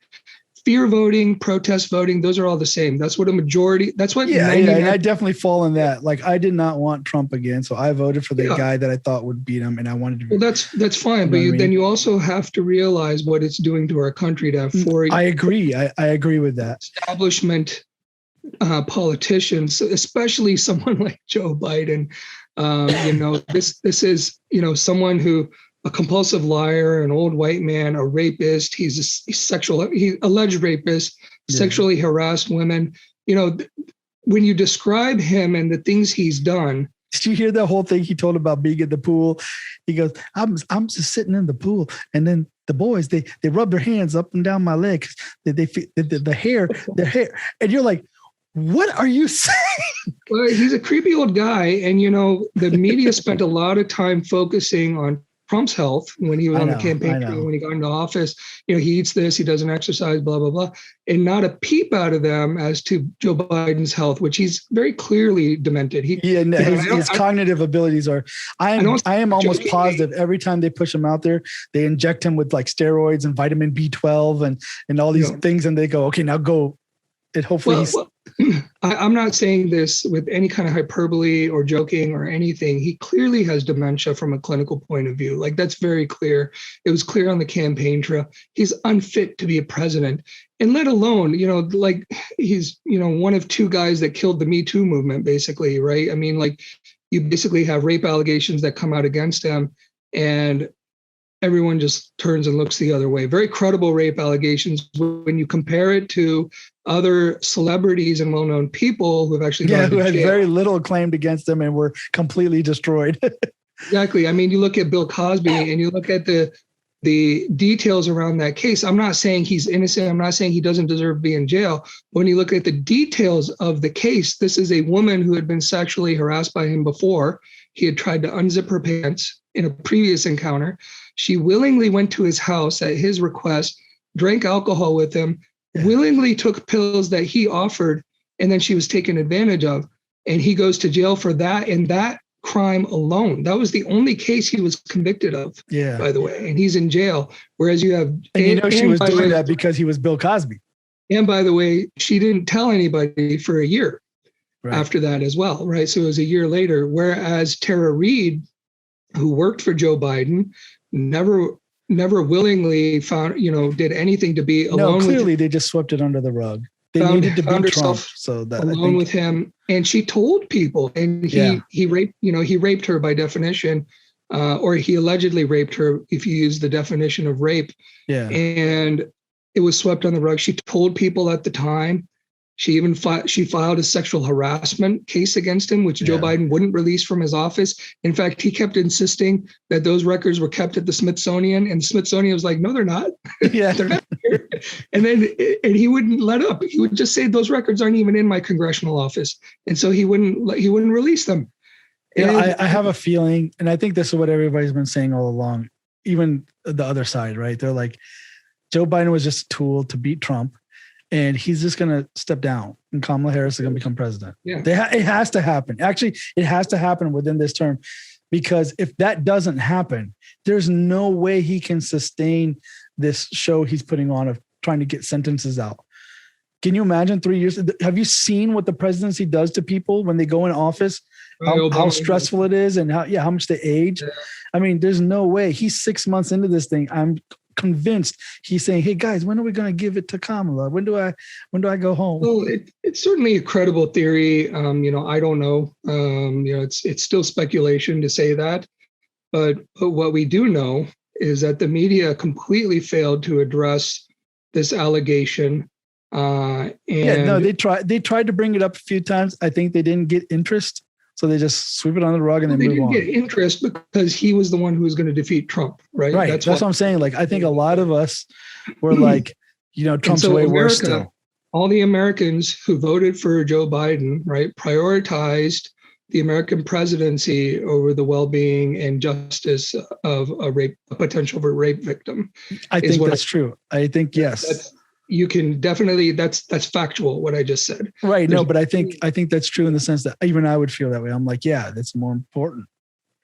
Fear voting, protest voting, those are all the same. That's what a majority, that's what. And I definitely fall in that. Like, I did not want Trump again, so I voted for the guy that I thought would beat him, and I wanted to. Well, that's fine, but then you also have to realize what it's doing to our country to have I agree. I agree with that. Establishment politicians, especially someone like Joe Biden. This is someone who. A compulsive liar, an old white man, a rapist. He's alleged rapist, sexually harassed women. When you describe him and the things he's done, Did you hear that whole thing he told about being in the pool? He goes, I'm just sitting in the pool, and then the boys they rub their hands up and down my legs. The hair, and you're like, what are you saying? Well, he's a creepy old guy, and the media spent a lot of time focusing on Trump's health when he was on the campaign trail, when he got into office. He eats this, he doesn't exercise, blah, blah, blah. And not a peep out of them as to Joe Biden's health, which he's very clearly demented. His cognitive abilities are, I am almost positive every time they push him out there, they inject him with like steroids and vitamin B12 and all these things. And they go, okay, now go. And hopefully I'm not saying this with any kind of hyperbole or joking or anything. He clearly has dementia from a clinical point of view. Like, that's very clear. It was clear on the campaign trail. He's unfit to be a president, and let alone, like he's, one of two guys that killed the Me Too movement, basically, right? I mean, like, you basically have rape allegations that come out against him, and everyone just turns and looks the other way. Very credible rape allegations when you compare it to other celebrities and well-known people who have actually who had very little claimed against them and were completely destroyed. Exactly. I mean, you look at Bill Cosby and you look at the details around that case. I'm not saying he's innocent. I'm not saying he doesn't deserve to be in jail. When you look at the details of the case, this is a woman who had been sexually harassed by him before. He had tried to unzip her pants in a previous encounter. She willingly went to his house at his request, drank alcohol with him, willingly took pills that he offered, and then she was taken advantage of. And he goes to jail for that and that crime alone. That was the only case he was convicted of, by the way. And he's in jail. Whereas you have... And she was doing that because he was Bill Cosby. And by the way, she didn't tell anybody for a year after that as well, right? So it was a year later. Whereas Tara Reid, who worked for Joe Biden, never willingly did anything to be alone. No, clearly they just swept it under the rug. They needed to beat Trump, so that alone with him, and she told people, and he raped her by definition, or he allegedly raped her if you use the definition of rape. Yeah, and it was swept on the rug. She told people at the time. She even filed a sexual harassment case against him, which Joe Biden wouldn't release from his office. In fact, he kept insisting that those records were kept at the Smithsonian, and the Smithsonian was like, "No, they're not. Yeah, they're not here." And he wouldn't let up. He would just say those records aren't even in my congressional office, and so he wouldn't release them. I have a feeling, and I think this is what everybody's been saying all along, even the other side, right? They're like, Joe Biden was just a tool to beat Trump. And he's just going to step down and Kamala Harris is going to become president. Yeah. It has to happen. Actually, it has to happen within this term, because if that doesn't happen, there's no way he can sustain this show he's putting on of trying to get sentences out. Can you imagine 3 years? Have you seen what the presidency does to people when they go in office? How stressful it is and how much they age. Yeah. I mean, there's no way. He's 6 months into this thing. I'm convinced he's saying, "Hey guys, when are we going to give it to Kamala? When do I go home?" Well, it's certainly a credible theory. I don't know. It's still speculation to say that, but what we do know is that the media completely failed to address this allegation. They tried to bring it up a few times. I think they didn't get interest. So they just sweep it on the rug and then move on. They didn't get interest because he was the one who was going to defeat Trump, right? Right. That's what I'm saying. Like, I think a lot of us were like, Trump's way worse still. All the Americans who voted for Joe Biden, right, prioritized the American presidency over the well-being and justice of a potential rape victim. I think that's true. I think, yes. You can definitely, that's factual, what I just said. Right. No, but I think that's true in the sense that even I would feel that way. I'm like, yeah, that's more important.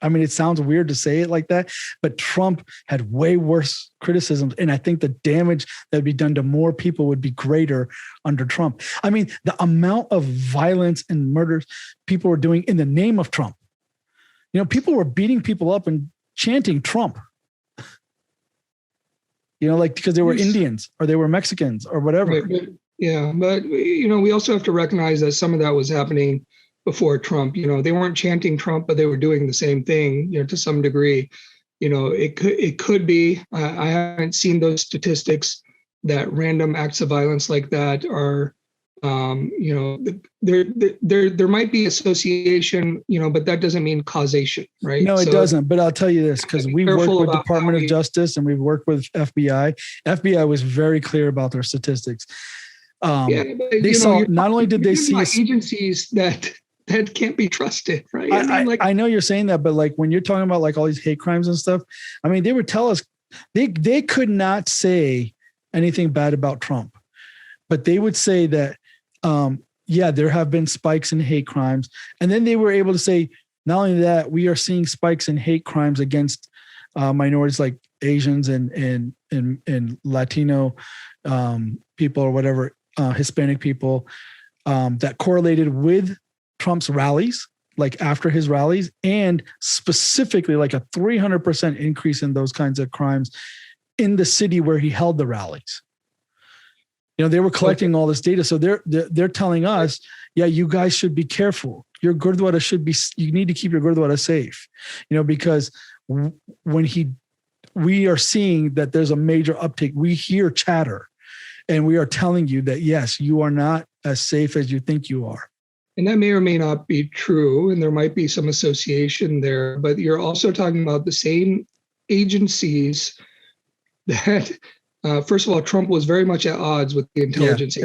I mean, it sounds weird to say it like that, but Trump had way worse criticisms. And I think the damage that would be done to more people would be greater under Trump. I mean, the amount of violence and murders people were doing in the name of Trump. People were beating people up and chanting Trump. Because they were Indians or they were Mexicans or whatever. Right, but we also have to recognize that some of that was happening before Trump. They weren't chanting Trump, but they were doing the same thing, to some degree. It could be. I haven't seen those statistics that random acts of violence like that are There might be association, but that doesn't mean causation, right? No, it doesn't. But I'll tell you this, because we work with Department of Justice and we've worked with FBI. FBI was very clear about their statistics. They saw, not only did they see agencies that can't be trusted, right? I know you're saying that, but like when you're talking about like all these hate crimes and stuff, I mean, they would tell us they could not say anything bad about Trump, but they would say that, there have been spikes in hate crimes. And then they were able to say, not only that, we are seeing spikes in hate crimes against minorities like Asians and Latino people or whatever, Hispanic people, that correlated with Trump's rallies, like after his rallies, and specifically like a 300% increase in those kinds of crimes in the city where he held the rallies. They were collecting all this data. So they're telling us, you guys should be careful. Your Gurdwara you need to keep your Gurdwara safe, because we are seeing that there's a major uptake. We hear chatter and we are telling you that, yes, you are not as safe as you think you are. And that may or may not be true. And there might be some association there, but you're also talking about the same agencies that, first of all, Trump was very much at odds with the intelligence,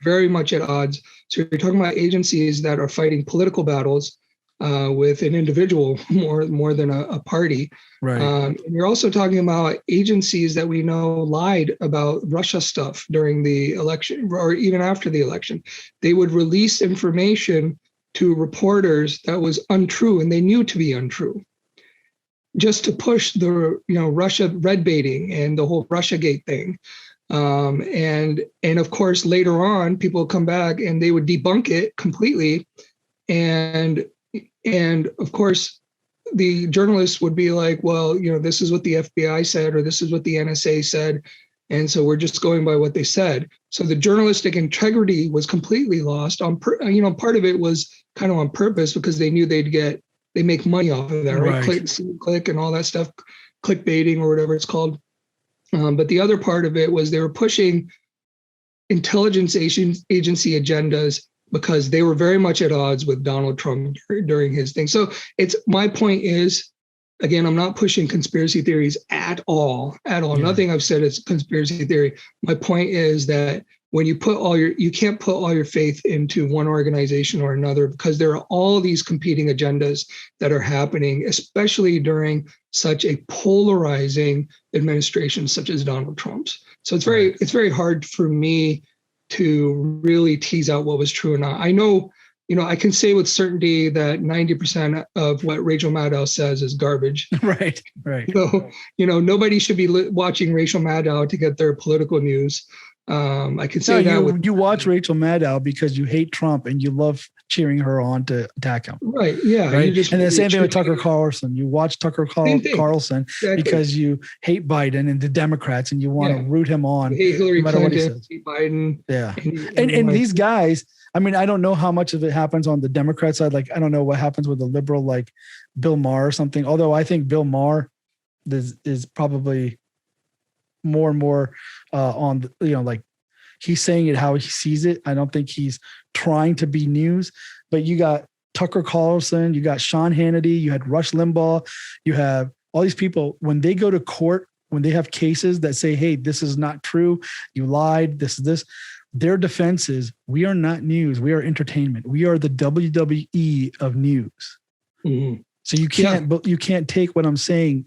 very much at odds. So you're talking about agencies that are fighting political battles with an individual more than a party. Right. And you're also talking about agencies that we know lied about Russia stuff during the election or even after the election. They would release information to reporters that was untrue and they knew to be untrue, just to push the Russia red baiting and the whole Russiagate thing. And of course, later on, people would come back and they would debunk it completely. And of course, the journalists would be like, well, this is what the FBI said, or this is what the NSA said. And so we're just going by what they said. So the journalistic integrity was completely lost. Part of it was kind of on purpose because they knew they make money off of that, right? Click and all that stuff, clickbaiting or whatever it's called. But the other part of it was they were pushing intelligence agency agendas because they were very much at odds with Donald Trump during his thing. So my point is, again, I'm not pushing conspiracy theories at all. Yeah. Nothing I've said is conspiracy theory. My point is that when you can't put all your faith into one organization or another, because there are all these competing agendas that are happening, especially during such a polarizing administration such as Donald Trump's. So it's very hard for me to really tease out what was true or not. I know, I can say with certainty that 90% of what Rachel Maddow says is garbage. Right. So, nobody should be watching Rachel Maddow to get their political news. I can say you watch Rachel Maddow because you hate Trump and you love cheering her on to attack him. Right. Yeah. Right. And the same thing with Tucker Carlson. You watch Tucker Carlson because you hate Biden and the Democrats and you want to root him on. Hate Hillary Clinton, hate Biden. Yeah. And these guys, I mean, I don't know how much of it happens on the Democrat side. Like, I don't know what happens with a liberal like Bill Maher or something. Although I think Bill Maher is probably more and more on, like he's saying it how he sees it. I don't think he's trying to be news, but you got Tucker Carlson, you got Sean Hannity, you had Rush Limbaugh, you have all these people when they go to court, when they have cases that say, hey, this is not true, you lied, this, their defense is, we are not news, we are entertainment. We are the WWE of news. Mm-hmm. So you can't take what I'm saying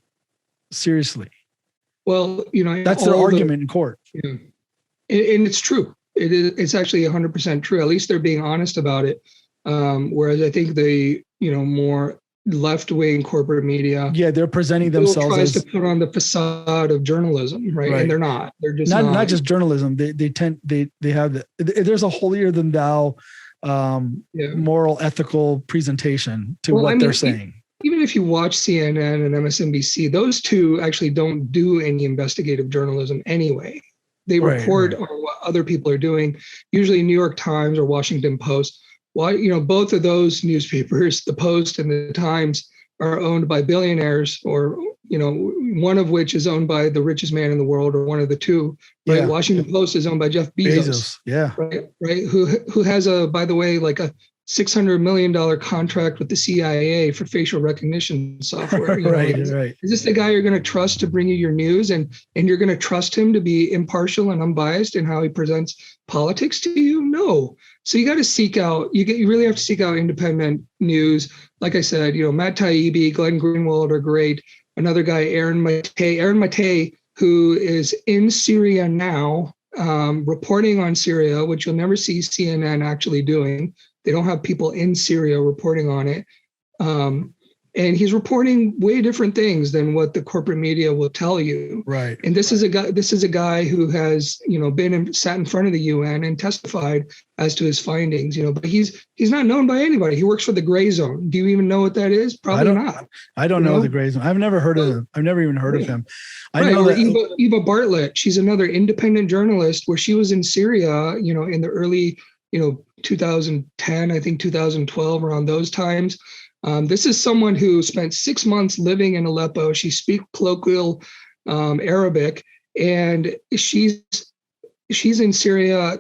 seriously. Well, that's their argument in court. Yeah. And it's true. It's actually 100% true. At least they're being honest about it. Whereas I think the, more left-wing corporate media. Yeah, they're presenting themselves tries to put on the facade of journalism, right? And they're not. They're just not just journalism. They have there's a holier than thou moral, ethical presentation to what they're saying. Even if you watch CNN and MSNBC, those two actually don't do any investigative journalism anyway. They report on what other people are doing, usually New York Times or Washington Post. Well, both of those newspapers, the Post and the Times, are owned by billionaires or one of which is owned by the richest man in the world, or one of the two, right? Yeah. Washington Post is owned by Jeff Bezos. Yeah. Right. Who has by the way, like a $600 million contract with the CIA for facial recognition software. Right. Is this the guy you're going to trust to bring you your news, and you're going to trust him to be impartial and unbiased in how he presents politics to you? No. So you got to seek out, you really have to seek out independent news. Like I said, Matt Taibbi, Glenn Greenwald are great. Another guy, Aaron Matei, who is in Syria now, reporting on Syria, which you'll never see CNN actually doing. They don't have people in Syria reporting on it. And he's reporting way different things than what the corporate media will tell you. Right. And this is a guy who has, sat in front of the UN and testified as to his findings, but he's not known by anybody. He works for the Gray Zone. Do you even know what that is? Probably not. I don't know the Gray Zone. I've never heard of him. I've never even heard of him. I know that Eva Bartlett, she's another independent journalist where she was in Syria, in the early, 2010, I think 2012, around those times. This is someone who spent 6 months living in Aleppo. She speaks colloquial Arabic, and she's in Syria.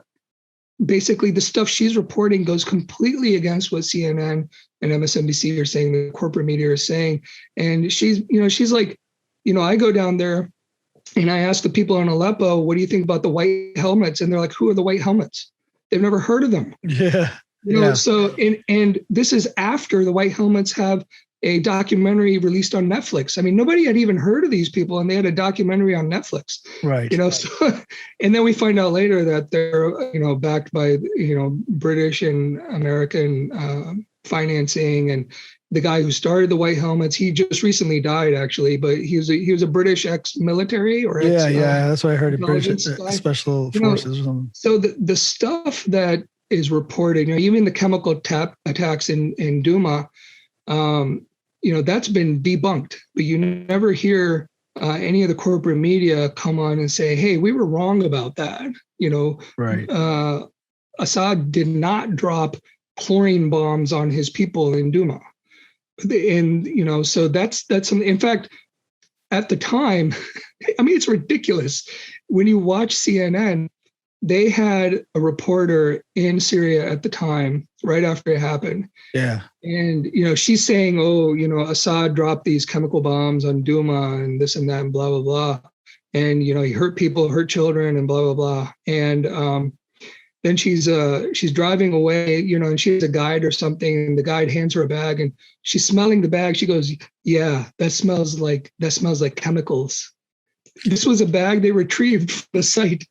Basically, the stuff she's reporting goes completely against what CNN and MSNBC are saying, the corporate media is saying. And she's like, I go down there and I ask the people in Aleppo, what do you think about the white helmets? And they're like, who are the white helmets? They've never heard of them. Yeah. So, and this is after the white helmets have a documentary released on Netflix. I mean, nobody had even heard of these people, and they had a documentary on Netflix. Right. So, and then we find out later that they're, backed by, British and American financing. And the guy who started the white helmets, he just recently died, actually, but he was a British ex-military or that's what I heard. British special forces or something. So the stuff that is reported, even the chemical attacks in Duma, that's been debunked, but you never hear any of the corporate media come on and say, hey, we were wrong about that. Right. Assad did not drop chlorine bombs on his people in Duma. And, so that's something. In fact, at the time, I mean, it's ridiculous. When you watch CNN, they had a reporter in Syria at the time, right after it happened. Yeah. And, she's saying, Assad dropped these chemical bombs on Duma and this and that and blah, blah, blah. And, he hurt people, hurt children and blah, blah, blah. And then she's driving away, and she has a guide or something. And the guide hands her a bag and she's smelling the bag. She goes, yeah, that smells like chemicals. This was a bag they retrieved from the site.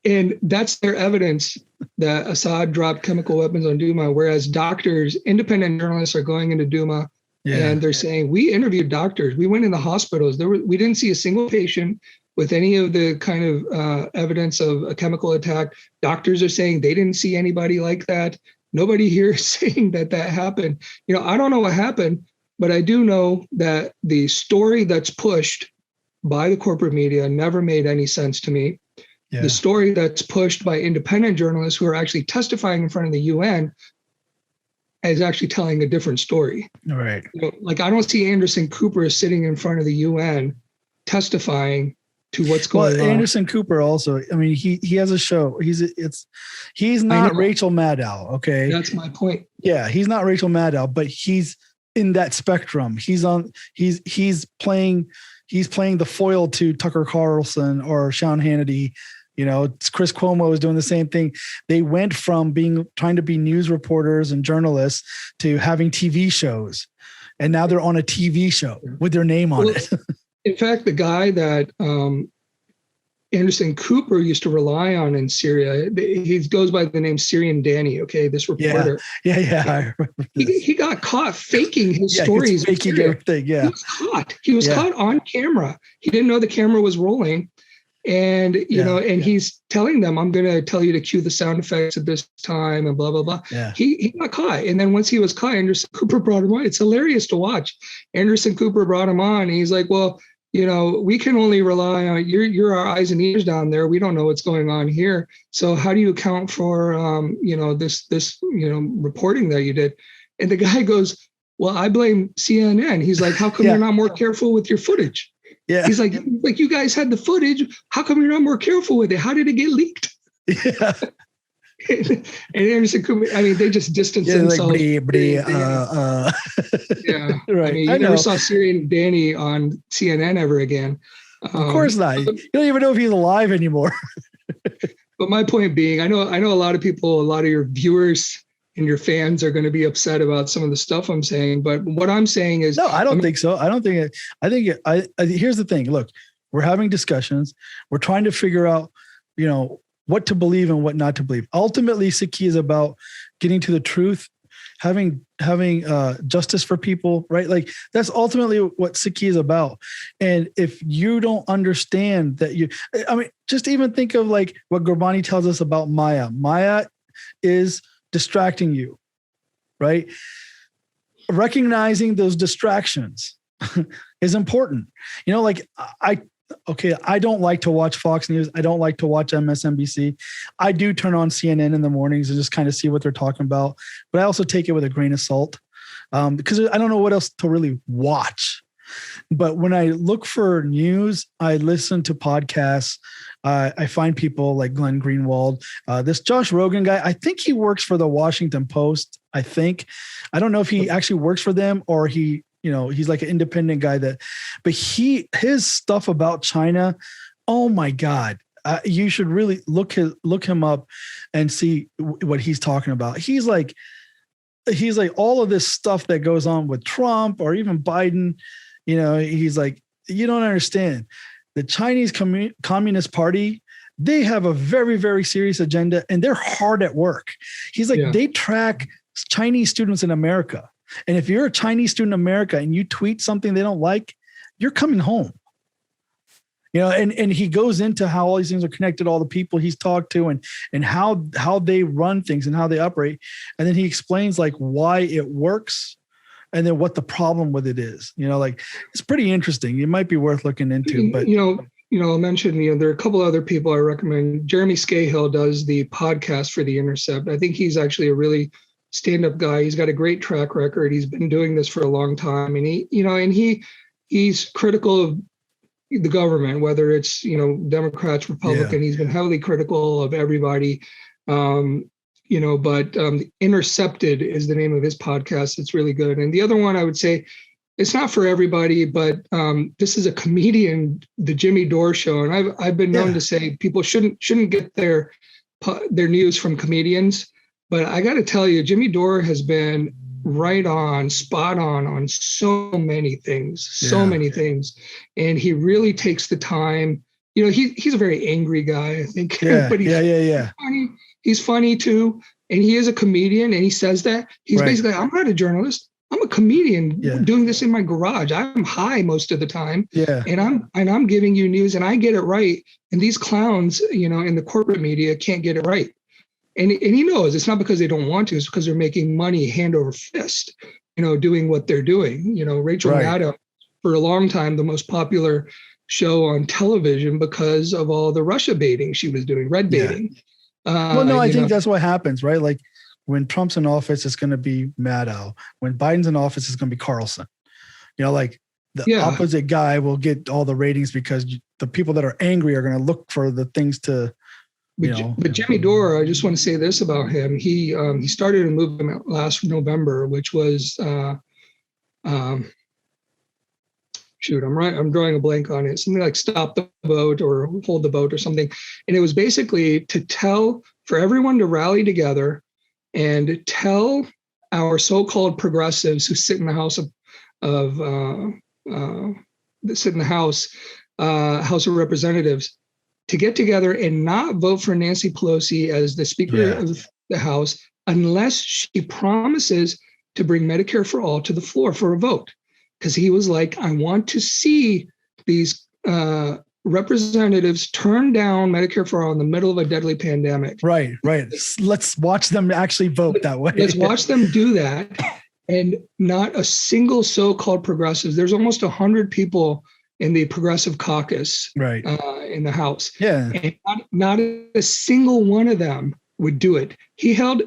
And that's their evidence that Assad dropped chemical weapons on Duma, whereas doctors, independent journalists are going into Duma and they're saying, we interviewed doctors. We went in the hospitals. We didn't see a single patient with any of the kind of evidence of a chemical attack. Doctors are saying they didn't see anybody like that. Nobody here is saying that happened. I don't know what happened, but I do know that the story that's pushed by the corporate media never made any sense to me. Yeah. The story that's pushed by independent journalists who are actually testifying in front of the UN is actually telling a different story. All right. Like I don't see Anderson Cooper sitting in front of the UN testifying to what's going on. Anderson Cooper also, I mean, he has a show. He's not Rachel Maddow. Okay. That's my point. Yeah. He's not Rachel Maddow, but he's in that spectrum. He's playing the foil to Tucker Carlson or Sean Hannity. Chris Cuomo is doing the same thing. They went from trying to be news reporters and journalists to having TV shows. And now they're on a TV show with their name on it. In fact, the guy that Anderson Cooper used to rely on in Syria, he goes by the name Syrian Danny, okay, this reporter. Yeah. I remember this. He got caught faking his stories. Faking everything, yeah. He was caught on camera. He didn't know the camera was rolling. And, he's telling them, I'm going to tell you to cue the sound effects at this time and blah, blah, blah. Yeah. He got caught. And then once he was caught, Anderson Cooper brought him on. It's hilarious to watch. Anderson Cooper brought him on. And he's like, well, we can only rely on you're our eyes and ears down there. We don't know what's going on here. So how do you account for, this reporting that you did? And the guy goes, well, I blame CNN. He's like, how come you're not more careful with your footage? Yeah. He's like, you guys had the footage. How come you're not more careful with it? How did it get leaked? Yeah. And they just distance themselves. Yeah. Right. I mean, you never saw Syrian Danny on CNN ever again. Of course not. You don't even know if he's alive anymore. But my point being, I know a lot of people, a lot of your viewers and your fans are going to be upset about some of the stuff I'm saying. But what I'm saying is, no, I don't think so. I don't think it. I think here's the thing. Look, we're having discussions. We're trying to figure out, what to believe and what not to believe. Ultimately, Sikhi is about getting to the truth, having justice for people, right? Like that's ultimately what Sikhi is about. And if you don't understand that just even think of like what Gurbani tells us about Maya. Maya is distracting you, right? Recognizing those distractions is important. I don't like to watch Fox News. I don't like to watch MSNBC. I do turn on CNN in the mornings and just kind of see what they're talking about. But I also take it with a grain of salt because I don't know what else to really watch. But when I look for news, I listen to podcasts. I find people like Glenn Greenwald. This Josh Rogan guy, I think he works for the Washington Post. I don't know if he actually works for them or he's like an independent guy but his stuff about China, oh my God, you should really look him up and see what he's talking about. He's like all of this stuff that goes on with Trump or even Biden, he's like, you don't understand. The Chinese Communist Party, they have a very, very serious agenda and they're hard at work. He's like, They track Chinese students in America. And if you're a Chinese student in America and you tweet something they don't like, you're coming home. And he goes into how all these things are connected, all the people he's talked to and how they run things and how they operate. And then he explains like why it works and then what the problem with it is. It's pretty interesting. It might be worth looking into. But I'll mention, there are a couple other people I recommend. Jeremy Scahill does the podcast for The Intercept. I think he's actually a really stand-up guy. He's got a great track record. He's been doing this for a long time, and he's critical of the government, whether it's Democrats, Republican. Yeah. He's been heavily critical of everybody. But Intercepted is the name of his podcast. It's really good. And the other one I would say, it's not for everybody, but this is a comedian, the Jimmy Dore Show, and I've been known to say people shouldn't get their news from comedians. But I got to tell you, Jimmy Dore has been spot on so many things, many things. And he really takes the time. He's a very angry guy, I think. Yeah, but funny. He's funny too. And he is a comedian, and he says that. He's basically, I'm not a journalist. I'm a comedian doing this in my garage. I'm high most of the time. Yeah. And I'm giving you news and I get it right. And these clowns, in the corporate media can't get it right. And he knows it's not because they don't want to, it's because they're making money hand over fist, doing what they're doing. Rachel Maddow, for a long time, the most popular show on television because of all the Russia baiting she was doing, red baiting. I think that's what happens, right? Like when Trump's in office, it's going to be Maddow. When Biden's in office, it's going to be Carlson. The opposite guy will get all the ratings because the people that are angry are going to look for the things to. But Jimmy Dore, I just want to say this about him. He started a movement last November, which was I'm drawing a blank on it. Something like Stop the Vote or Hold the Vote or something. And it was basically to tell for everyone to rally together and tell our so-called progressives who sit in the House House of Representatives to get together and not vote for Nancy Pelosi as the Speaker of the House unless she promises to bring Medicare for All to the floor for a vote. Because he was like, I want to see these representatives turn down Medicare for All in the middle of a deadly pandemic. Right. Let's watch them actually vote that way. Let's watch them do that. And not a single so-called progressive. There's almost 100 people in the Progressive Caucus in the House. Yeah. And not a single one of them would do it. He held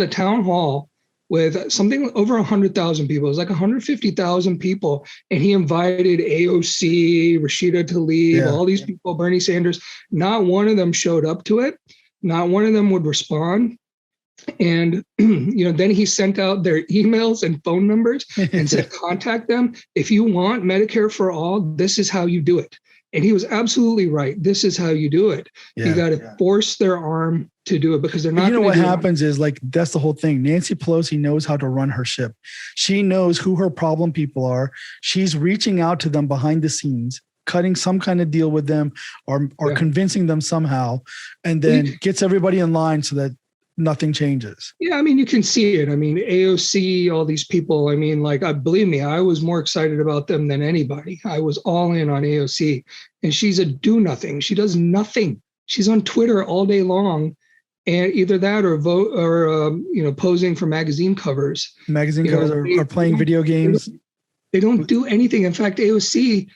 a town hall with something over 100,000 people. It was like 150,000 people. And he invited AOC, Rashida Tlaib, all these people, Bernie Sanders. Not one of them showed up to it. Not one of them would respond. And, then he sent out their emails and phone numbers and said, contact them. If you want Medicare for all, this is how you do it. And he was absolutely right. This is how you do it. Yeah, you got to force their arm to do it because they're not. What happens is that's the whole thing. Nancy Pelosi knows how to run her ship. She knows who her problem people are. She's reaching out to them behind the scenes, cutting some kind of deal with them or convincing them somehow, and then gets everybody in line so that nothing changes. Yeah, I mean, you can see it. I mean, AOC, all these people. I mean, believe me, I was more excited about them than anybody. I was all in on AOC, and she's a do-nothing. She does nothing. She's on Twitter all day long, and either that or vote or posing for magazine covers. Magazine covers are playing video games. They don't do anything. In fact, AOC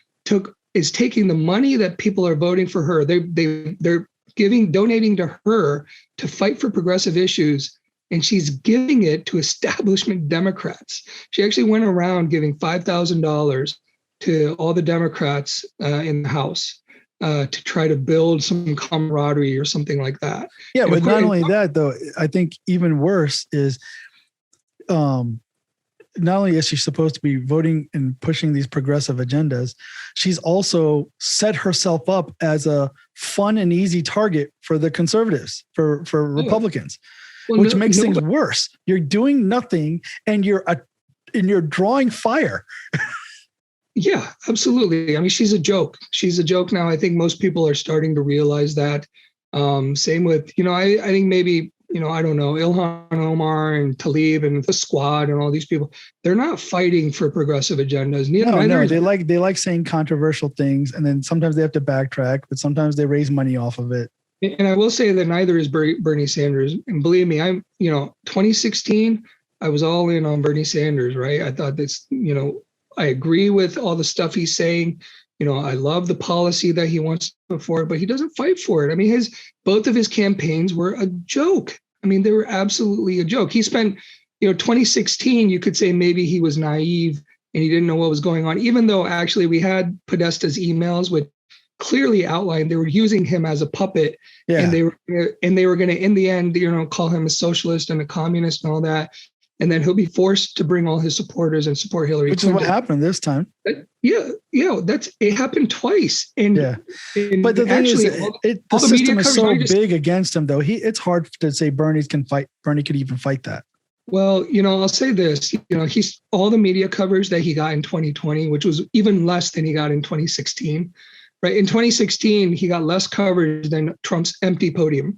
is taking the money that people are voting for her. They're donating to her to fight for progressive issues, and she's giving it to establishment Democrats. She actually went around giving $5,000 to all the Democrats in the House to try to build some camaraderie or something like that. Yeah, and but not only that, though, I think even worse is not only is she supposed to be voting and pushing these progressive agendas, she's also set herself up as a fun and easy target for the conservatives, for Republicans, which makes things worse. You're doing nothing and you're drawing fire. Yeah, absolutely. I mean, she's a joke. She's a joke now. I think most people are starting to realize that. Same with, I think maybe, I don't know, Ilhan Omar and Tlaib and the squad and all these people, they're not fighting for progressive agendas. No, they like saying controversial things, and then sometimes they have to backtrack, but sometimes they raise money off of it. And I will say that neither is Bernie Sanders. And believe me, 2016, I was all in on Bernie Sanders, right? I thought this, I agree with all the stuff he's saying. I love the policy that he wants to put forward, but he doesn't fight for it. I mean, both of his campaigns were a joke. I mean, they were absolutely a joke. He spent, 2016, you could say maybe he was naive and he didn't know what was going on, even though actually we had Podesta's emails which clearly outlined they were using him as a puppet. Yeah. And they were going to, in the end, call him a socialist and a communist and all that. And then he'll be forced to bring all his supporters and support Hillary Clinton. Which is what happened this time. It happened twice. And but the thing is, the system is so big against him, though. It's hard to say Bernie could even fight that. Well, I'll say this. He's all the media coverage that he got in 2020, which was even less than he got in 2016. Right in 2016, he got less coverage than Trump's empty podium.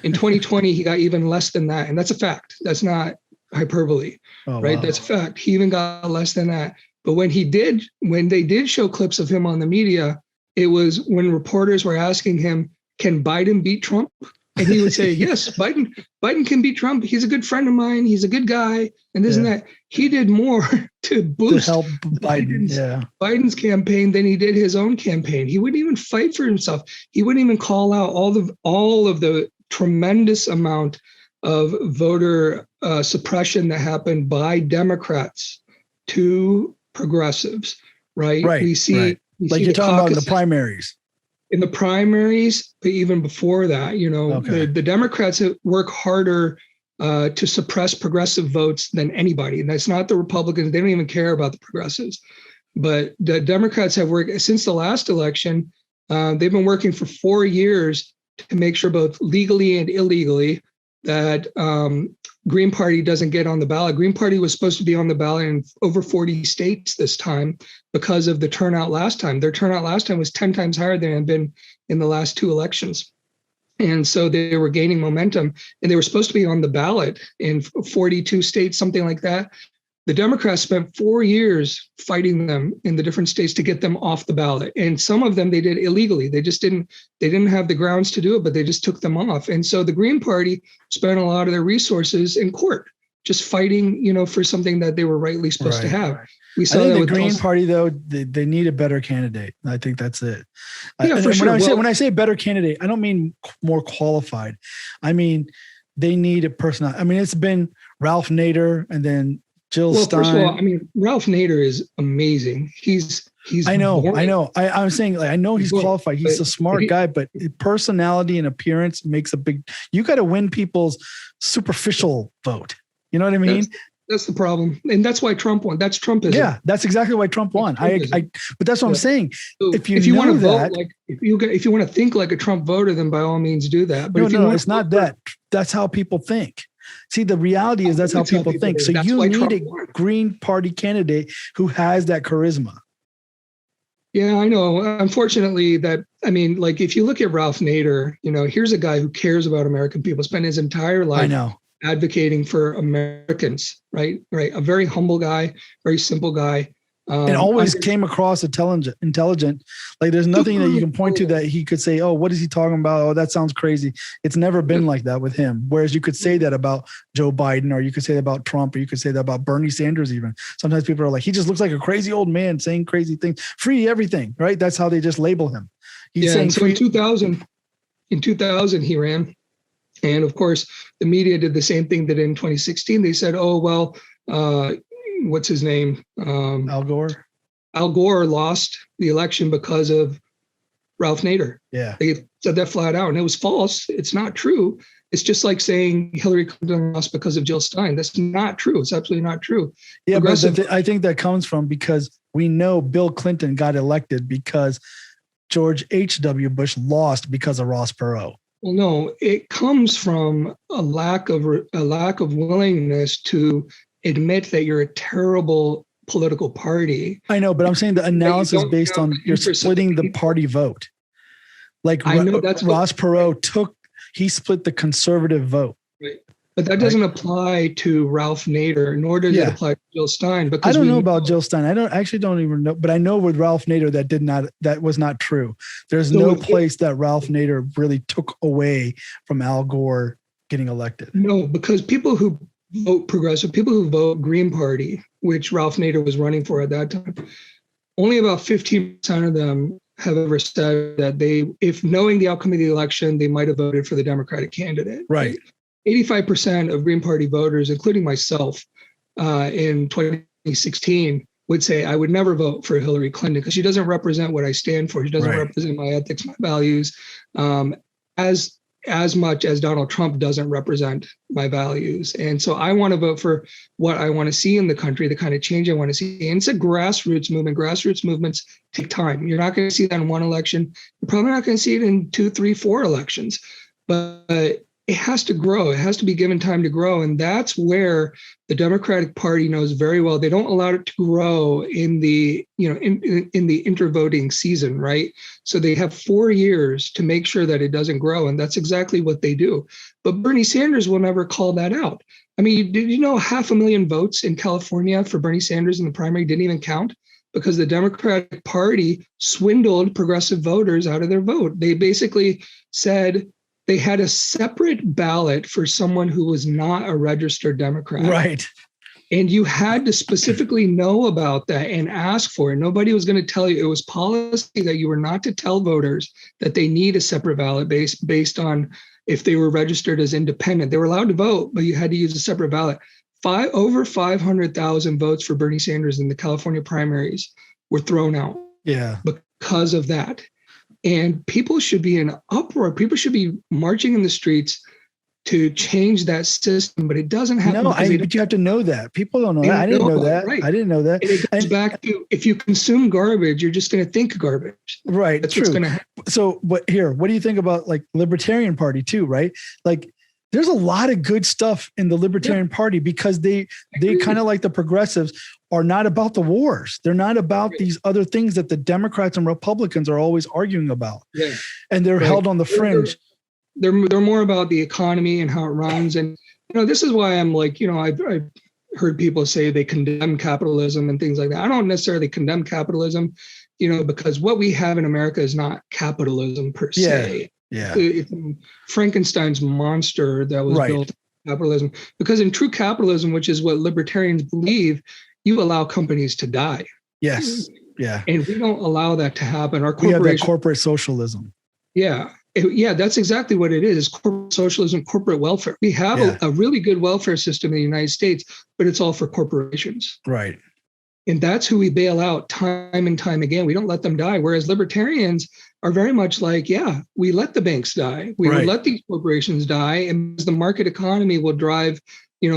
In 2020, he got even less than that, and that's a fact. That's not hyperbole, right? Wow. That's a fact. He even got less than that. But when they did show clips of him on the media, it was when reporters were asking him, can Biden beat Trump? And he would say, yes, Biden can beat Trump. He's a good friend of mine. He's a good guy. And this and that. He did more to boost help Biden's campaign than he did his own campaign. He wouldn't even fight for himself. He wouldn't even call out all of the tremendous amount of voter suppression that happened by Democrats to progressives, right? We see you're talking about in the primaries. In the primaries, but even before that, the Democrats work harder to suppress progressive votes than anybody. And that's not the Republicans. They don't even care about the progressives. But the Democrats have worked since the last election. They've been working for 4 years to make sure both legally and illegally that Green Party doesn't get on the ballot. Green Party was supposed to be on the ballot in over 40 states this time because of the turnout last time. Their turnout last time was 10 times higher than it had been in the last two elections. And so they were gaining momentum, and they were supposed to be on the ballot in 42 states, something like that. The Democrats spent 4 years fighting them in the different states to get them off the ballot. And some of them they did illegally. They didn't have the grounds to do it, but they just took them off. And so the Green Party spent a lot of their resources in court, just fighting, for something that they were rightly supposed to have. We saw I think the Green Party, though, they need a better candidate. I think that's it. Yeah, for sure. When I say better candidate, I don't mean more qualified. I mean, they need a person. I mean, it's been Ralph Nader and then Jill Stein. First of all, I mean, Ralph Nader is amazing. He's. I know. I'm saying, like, I know he's qualified. He's a smart guy, but personality and appearance makes a big. You got to win people's superficial vote. You know what I mean? That's the problem, and that's why Trump won. That's Trumpism. Yeah, that's exactly why Trump won. But that's what I'm saying. So if you want to vote, like if you want to think like a Trump voter, then by all means do that. But it's not that. That's how people think. See, the reality is that's how people think. So you need a Green Party candidate who has that charisma. Yeah, I know. Unfortunately, like if you look at Ralph Nader, here's a guy who cares about American people, spent his entire life advocating for Americans, right? Right. A very humble guy, very simple guy. And always came across intelligent. Like there's nothing that you can point to that he could say, oh, what is he talking about? Oh, that sounds crazy. It's never been like that with him. Whereas you could say that about Joe Biden, or you could say that about Trump, or you could say that about Bernie Sanders even. Sometimes people are like, he just looks like a crazy old man saying crazy things. Free everything, right? That's how they just label him. He's saying so in 2000 he ran. And of course, the media did the same thing that in 2016. They said, oh, well, what's his name? Al Gore. Al Gore lost the election because of Ralph Nader. Yeah. They said that flat out. And it was false. It's not true. It's just like saying Hillary Clinton lost because of Jill Stein. That's not true. It's absolutely not true. Yeah, but I think that comes from because we know Bill Clinton got elected because George H.W. Bush lost because of Ross Perot. Well, no, it comes from a lack of willingness to admit that you're a terrible political party. I know, but I'm saying the analysis based on you're splitting the party vote. Like I know that's Ross Perot he split the conservative vote. Right. But that doesn't apply to Ralph Nader, nor does it apply to Jill Stein. Because I don't know about Jill Stein. I don't even know, but I know with Ralph Nader that was not true. There's no place that Ralph Nader really took away from Al Gore getting elected. No, because people who vote progressive, people who vote Green Party, which Ralph Nader was running for at that time, only about 15% of them have ever said that if knowing the outcome of the election, they might have voted for the Democratic candidate. Right. 85% of Green Party voters, including myself, in 2016, would say I would never vote for Hillary Clinton because she doesn't represent what I stand for. She doesn't represent my ethics, my values, as much as Donald Trump doesn't represent my values. And so I want to vote for what I want to see in the country, the kind of change I want to see. And it's a grassroots movement. Grassroots movements take time. You're not going to see that in one election. You're probably not going to see it in 2, 3, 4 elections. But it has to grow. It has to be given time to grow. And that's where the Democratic Party knows very well. They don't allow it to grow in the, in the intervoting season, right? So they have 4 years to make sure that it doesn't grow. And that's exactly what they do. But Bernie Sanders will never call that out. I mean, did you know 500,000 votes in California for Bernie Sanders in the primary didn't even count? Because the Democratic Party swindled progressive voters out of their vote. They basically said, they had a separate ballot for someone who was not a registered Democrat. Right. And you had to specifically know about that and ask for it. Nobody was going to tell you. It was policy that you were not to tell voters that they need a separate ballot based on if they were registered as independent. They were allowed to vote, but you had to use a separate ballot. Over 500,000 votes for Bernie Sanders in the California primaries were thrown out. Yeah. Because of that. And people should be in uproar. People should be marching in the streets to change that system, but it doesn't happen. No, but you have to know that. People don't know that. I didn't know that. Right. I didn't know that. And it goes back to, if you consume garbage, you're just going to think garbage. Right. That's true. What's going to happen. So what do you think about like Libertarian Party too, right? Like there's a lot of good stuff in the Libertarian Party because they kind of like the progressives are not about the wars. They're not about these other things that the Democrats and Republicans are always arguing about. Yeah. And they're held on the fringe. They're more about the economy and how it runs. And, this is why I'm like, I've heard people say they condemn capitalism and things like that. I don't necessarily condemn capitalism, because what we have in America is not capitalism per se. Yeah. It's Frankenstein's monster that was built on capitalism. Because in true capitalism, which is what libertarians believe, you allow companies to die. Yes. Yeah. And we don't allow that to happen. We have that corporate socialism. Yeah. Yeah, that's exactly what it is. It's corporate socialism, corporate welfare. We have a really good welfare system in the United States, but it's all for corporations. Right. And that's who we bail out time and time again. We don't let them die. Whereas libertarians are very much like, yeah, we let the banks die. We will let these corporations die. And the market economy will drive,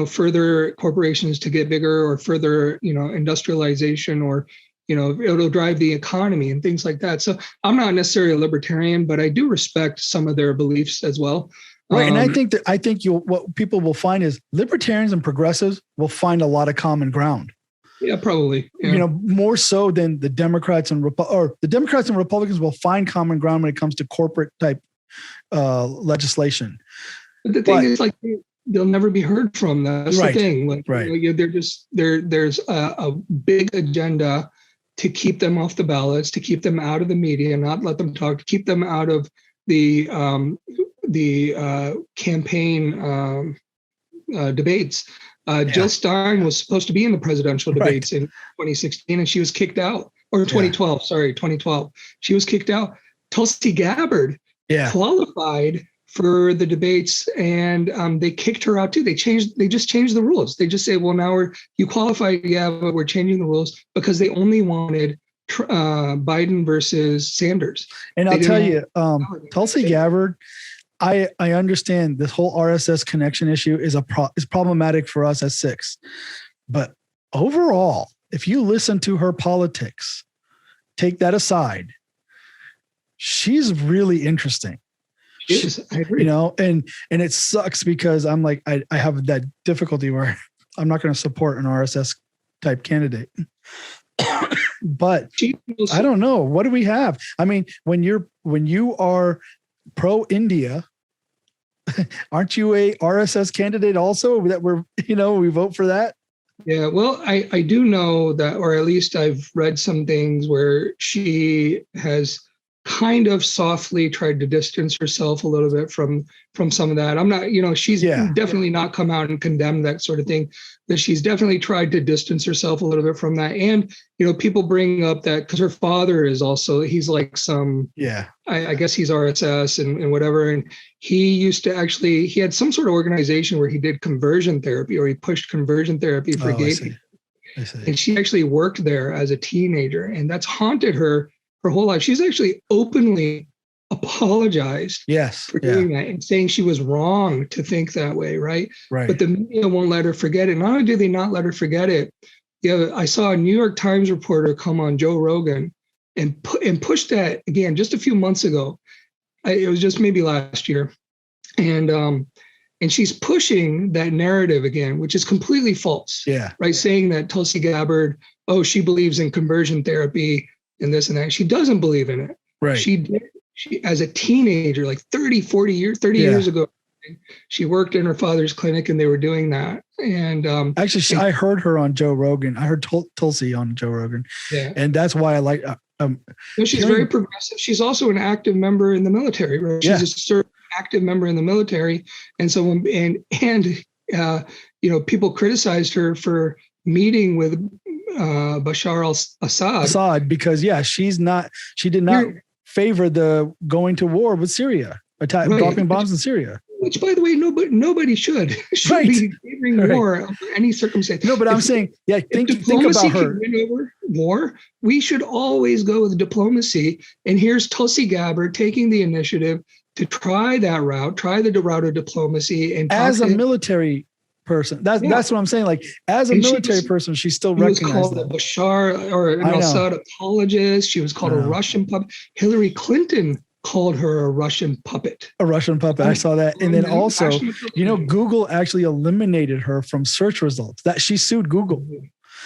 further corporations to get bigger, or further, industrialization, or, it'll drive the economy and things like that. So I'm not necessarily a libertarian, but I do respect some of their beliefs as well. Right. And I think what people will find is libertarians and progressives will find a lot of common ground. Yeah, probably. Yeah. More so than the Democrats and the Democrats and Republicans will find common ground when it comes to corporate type legislation. But the thing is, like, they'll never be heard from. That's the thing. Like, there's a big agenda to keep them off the ballots, to keep them out of the media, not let them talk, to keep them out of the campaign debates. Jill Stein was supposed to be in the presidential debates in 2016, and she was kicked out. Or 2012, 2012. She was kicked out. Tulsi Gabbard qualified for the debates, and they kicked her out too. They just changed the rules. They just say, well, now you qualified, but we're changing the rules, because they only wanted Biden versus Sanders. And I'll tell you, Tulsi Gabbard, I understand this whole RSS connection issue is problematic for us as Sikhs, but overall, if you listen to her politics, take that aside, she's really interesting. Yes, I agree. And it sucks because I'm like, I have that difficulty where I'm not going to support an RSS type candidate. But I don't know. What do we have? I mean, when you are pro India, aren't you a RSS candidate also, that we vote for that? Yeah, well, I do know that, or at least I've read some things where she has kind of softly tried to distance herself a little bit from some of that. I'm not, she's definitely not come out and condemned that sort of thing, but she's definitely tried to distance herself a little bit from that. And, people bring up that because her father is also, he's like I guess he's RSS and whatever. And he had some sort of organization where he did conversion therapy, or he pushed conversion therapy for gay people. I see. And she actually worked there as a teenager, and that's haunted her whole life. She's actually openly apologized for doing that and saying she was wrong to think that way, right? But the media won't let her forget it. Not only do they not let her forget it, I saw a New York Times reporter come on Joe Rogan and push that again just a few months ago. It was just maybe last year. And she's pushing that narrative again, which is completely false. Right? Saying that Tulsi Gabbard, she believes in conversion therapy and this and that. She doesn't believe in it. Right. She as a teenager, like 30 years ago, she worked in her father's clinic, and they were doing that. And actually, I heard her on Joe Rogan. I heard Tulsi on Joe Rogan. And that's why I like. She's very progressive. She's also an active member in the military. Right? She's a active member in the military, and so people criticized her for meeting with Bashar al-Assad because she did not favor the going to war with Syria, dropping bombs in Syria. Which, by the way, nobody should be favoring war under any circumstance. No, but I'm saying, think about her. Can win over war, we should always go with diplomacy. And here's Tulsi Gabbard taking the initiative to try that route, try the route of diplomacy, and as a military person. That's what I'm saying. Like, as a military person, she's still recognized. She was called a Bashar or an Assad apologist. She was called a Russian puppet. Hillary Clinton called her a Russian puppet. A Russian puppet. I saw that. And then also, Google actually eliminated her from search results. That she sued Google.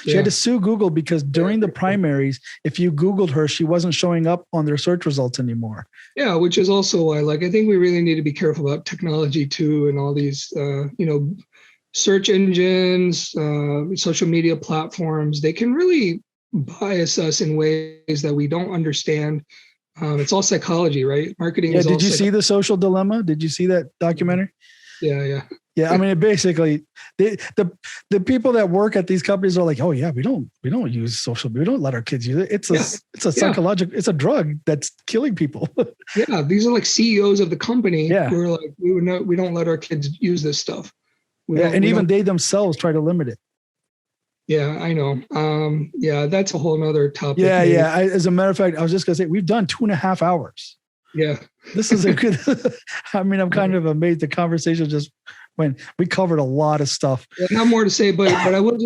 She had to sue Google because during the primaries, if you Googled her, she wasn't showing up on their search results anymore. Yeah, which is also why, I think we really need to be careful about technology too, and all these, search engines, social media platforms. They can really bias us in ways that we don't understand. It's all psychology, right? Marketing. Yeah. Did you see The Social Dilemma? Did you see that documentary? Yeah. Yeah, I mean, it basically, the people that work at these companies are like, oh yeah, we don't use social media. We don't let our kids use it. It's a psychological, it's a drug that's killing people. Yeah, these are like CEOs of the company Yeah. who are like, we don't let our kids use this stuff. And they themselves try to limit it. Yeah, I know. Yeah, that's a whole nother topic. Yeah, maybe. Yeah. As a matter of fact, I was just gonna say we've done 2.5 hours. Yeah, this is a good. I mean, I'm kind of amazed. The conversation just when we covered a lot of stuff. Yeah, not more to say, but I will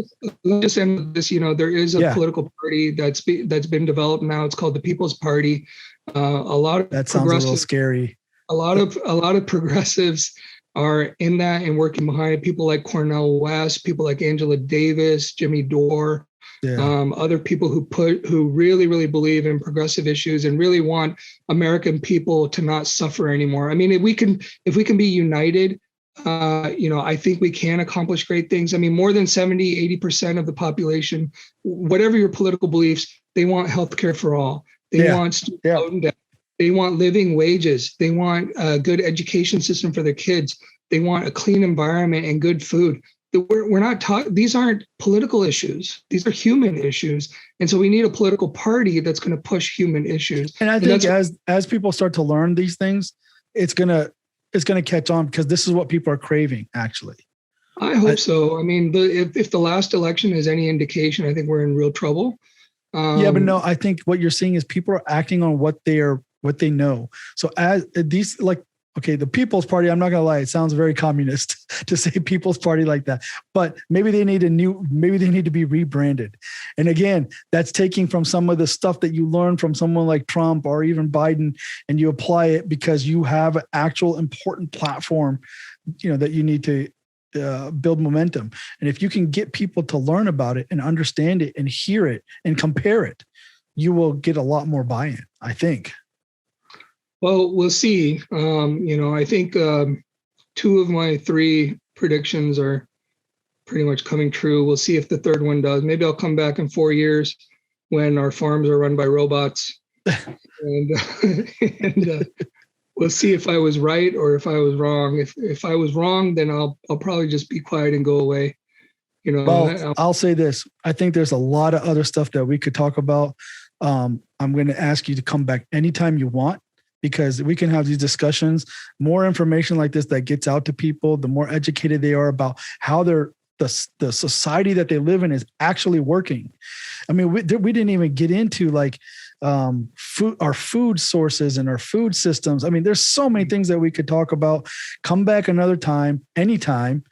just end with this. There is a political party that's been developed now. It's called the People's Party. A lot of that sounds a little scary. A lot of progressives are in that and working behind it. People like Cornel West, people like Angela Davis, Jimmy Dore. Other people who really, really believe in progressive issues and really want American people to not suffer anymore. I mean, if we can be united, I think we can accomplish great things. I mean, more than 70-80% of the population, whatever your political beliefs, they want healthcare for all. They want student loan debt. They want living wages. They want a good education system for their kids. They want a clean environment and good food. We're not talking, these aren't political issues. These are human issues. And so we need a political party that's going to push human issues. And I think as people start to learn these things, it's going to catch on because this is what people are craving, actually. I hope so. I mean, if the last election is any indication, I think we're in real trouble. Yeah, but no, I think what you're seeing is people are acting on what they know. So as these, like, okay, the People's Party, I'm not going to lie, it sounds very communist to say People's Party like that, but maybe they need to be rebranded. And again, that's taking from some of the stuff that you learn from someone like Trump or even Biden, and you apply it because you have an actual important platform, that you need to build momentum. And if you can get people to learn about it and understand it and hear it and compare it, you will get a lot more buy-in, I think. Well, we'll see. I think 2 of my 3 predictions are pretty much coming true. We'll see if the third one does. Maybe I'll come back in 4 years when our farms are run by robots, and we'll see if I was right or if I was wrong. If I was wrong, then I'll probably just be quiet and go away. Well, I'll say this. I think there's a lot of other stuff that we could talk about. I'm going to ask you to come back anytime you want, because we can have these discussions. More information like this that gets out to people, the more educated they are about how the society that they live in is actually working. I mean, we didn't even get into like our food sources and our food systems. I mean, there's so many things that we could talk about. Come back another time, anytime.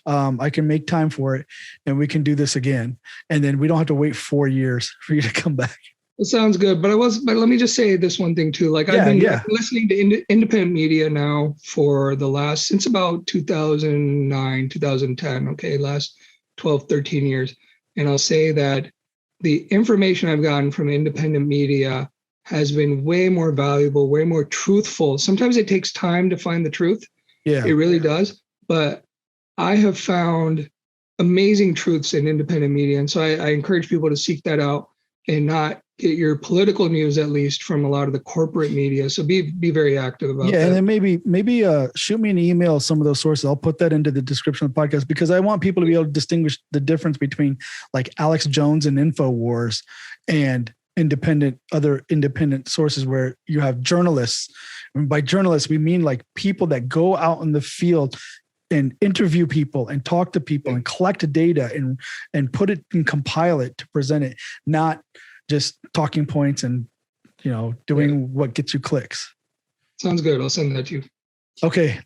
I can make time for it, and we can do this again. And then we don't have to wait 4 years for you to come back. It sounds good, but let me just say this one thing too. Like I've been listening to independent media now since about 2009, 2010. Okay, last 12, 13 years. And I'll say that the information I've gotten from independent media has been way more valuable, way more truthful. Sometimes it takes time to find the truth. Yeah, it really does. But I have found amazing truths in independent media. And so I encourage people to seek that out and not get your political news, at least, from a lot of the corporate media. So be very active about that. Yeah, and then maybe shoot me an email, some of those sources. I'll put that into the description of the podcast, because I want people to be able to distinguish the difference between like Alex Jones and InfoWars and other independent sources where you have journalists. And by journalists, we mean like people that go out in the field and interview people and talk to people and collect data and put it and compile it to present it, not just talking points and, doing what gets you clicks. Sounds good. I'll send that to you. Okay.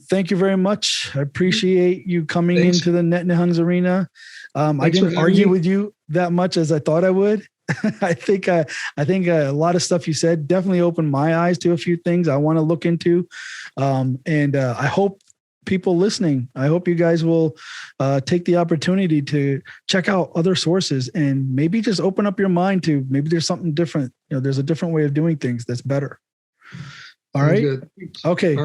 Thank you very much. I appreciate you coming into the Nihung's arena. I didn't argue with you that much as I thought I would. I think a lot of stuff you said definitely opened my eyes to a few things I want to look into. And I hope people listening, I hope you guys will take the opportunity to check out other sources and maybe just open up your mind to maybe there's something different. There's a different way of doing things that's better. All right. Okay.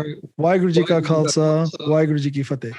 Waheguru Ji Ka Khalsa, Waheguru Ji Ki Fateh.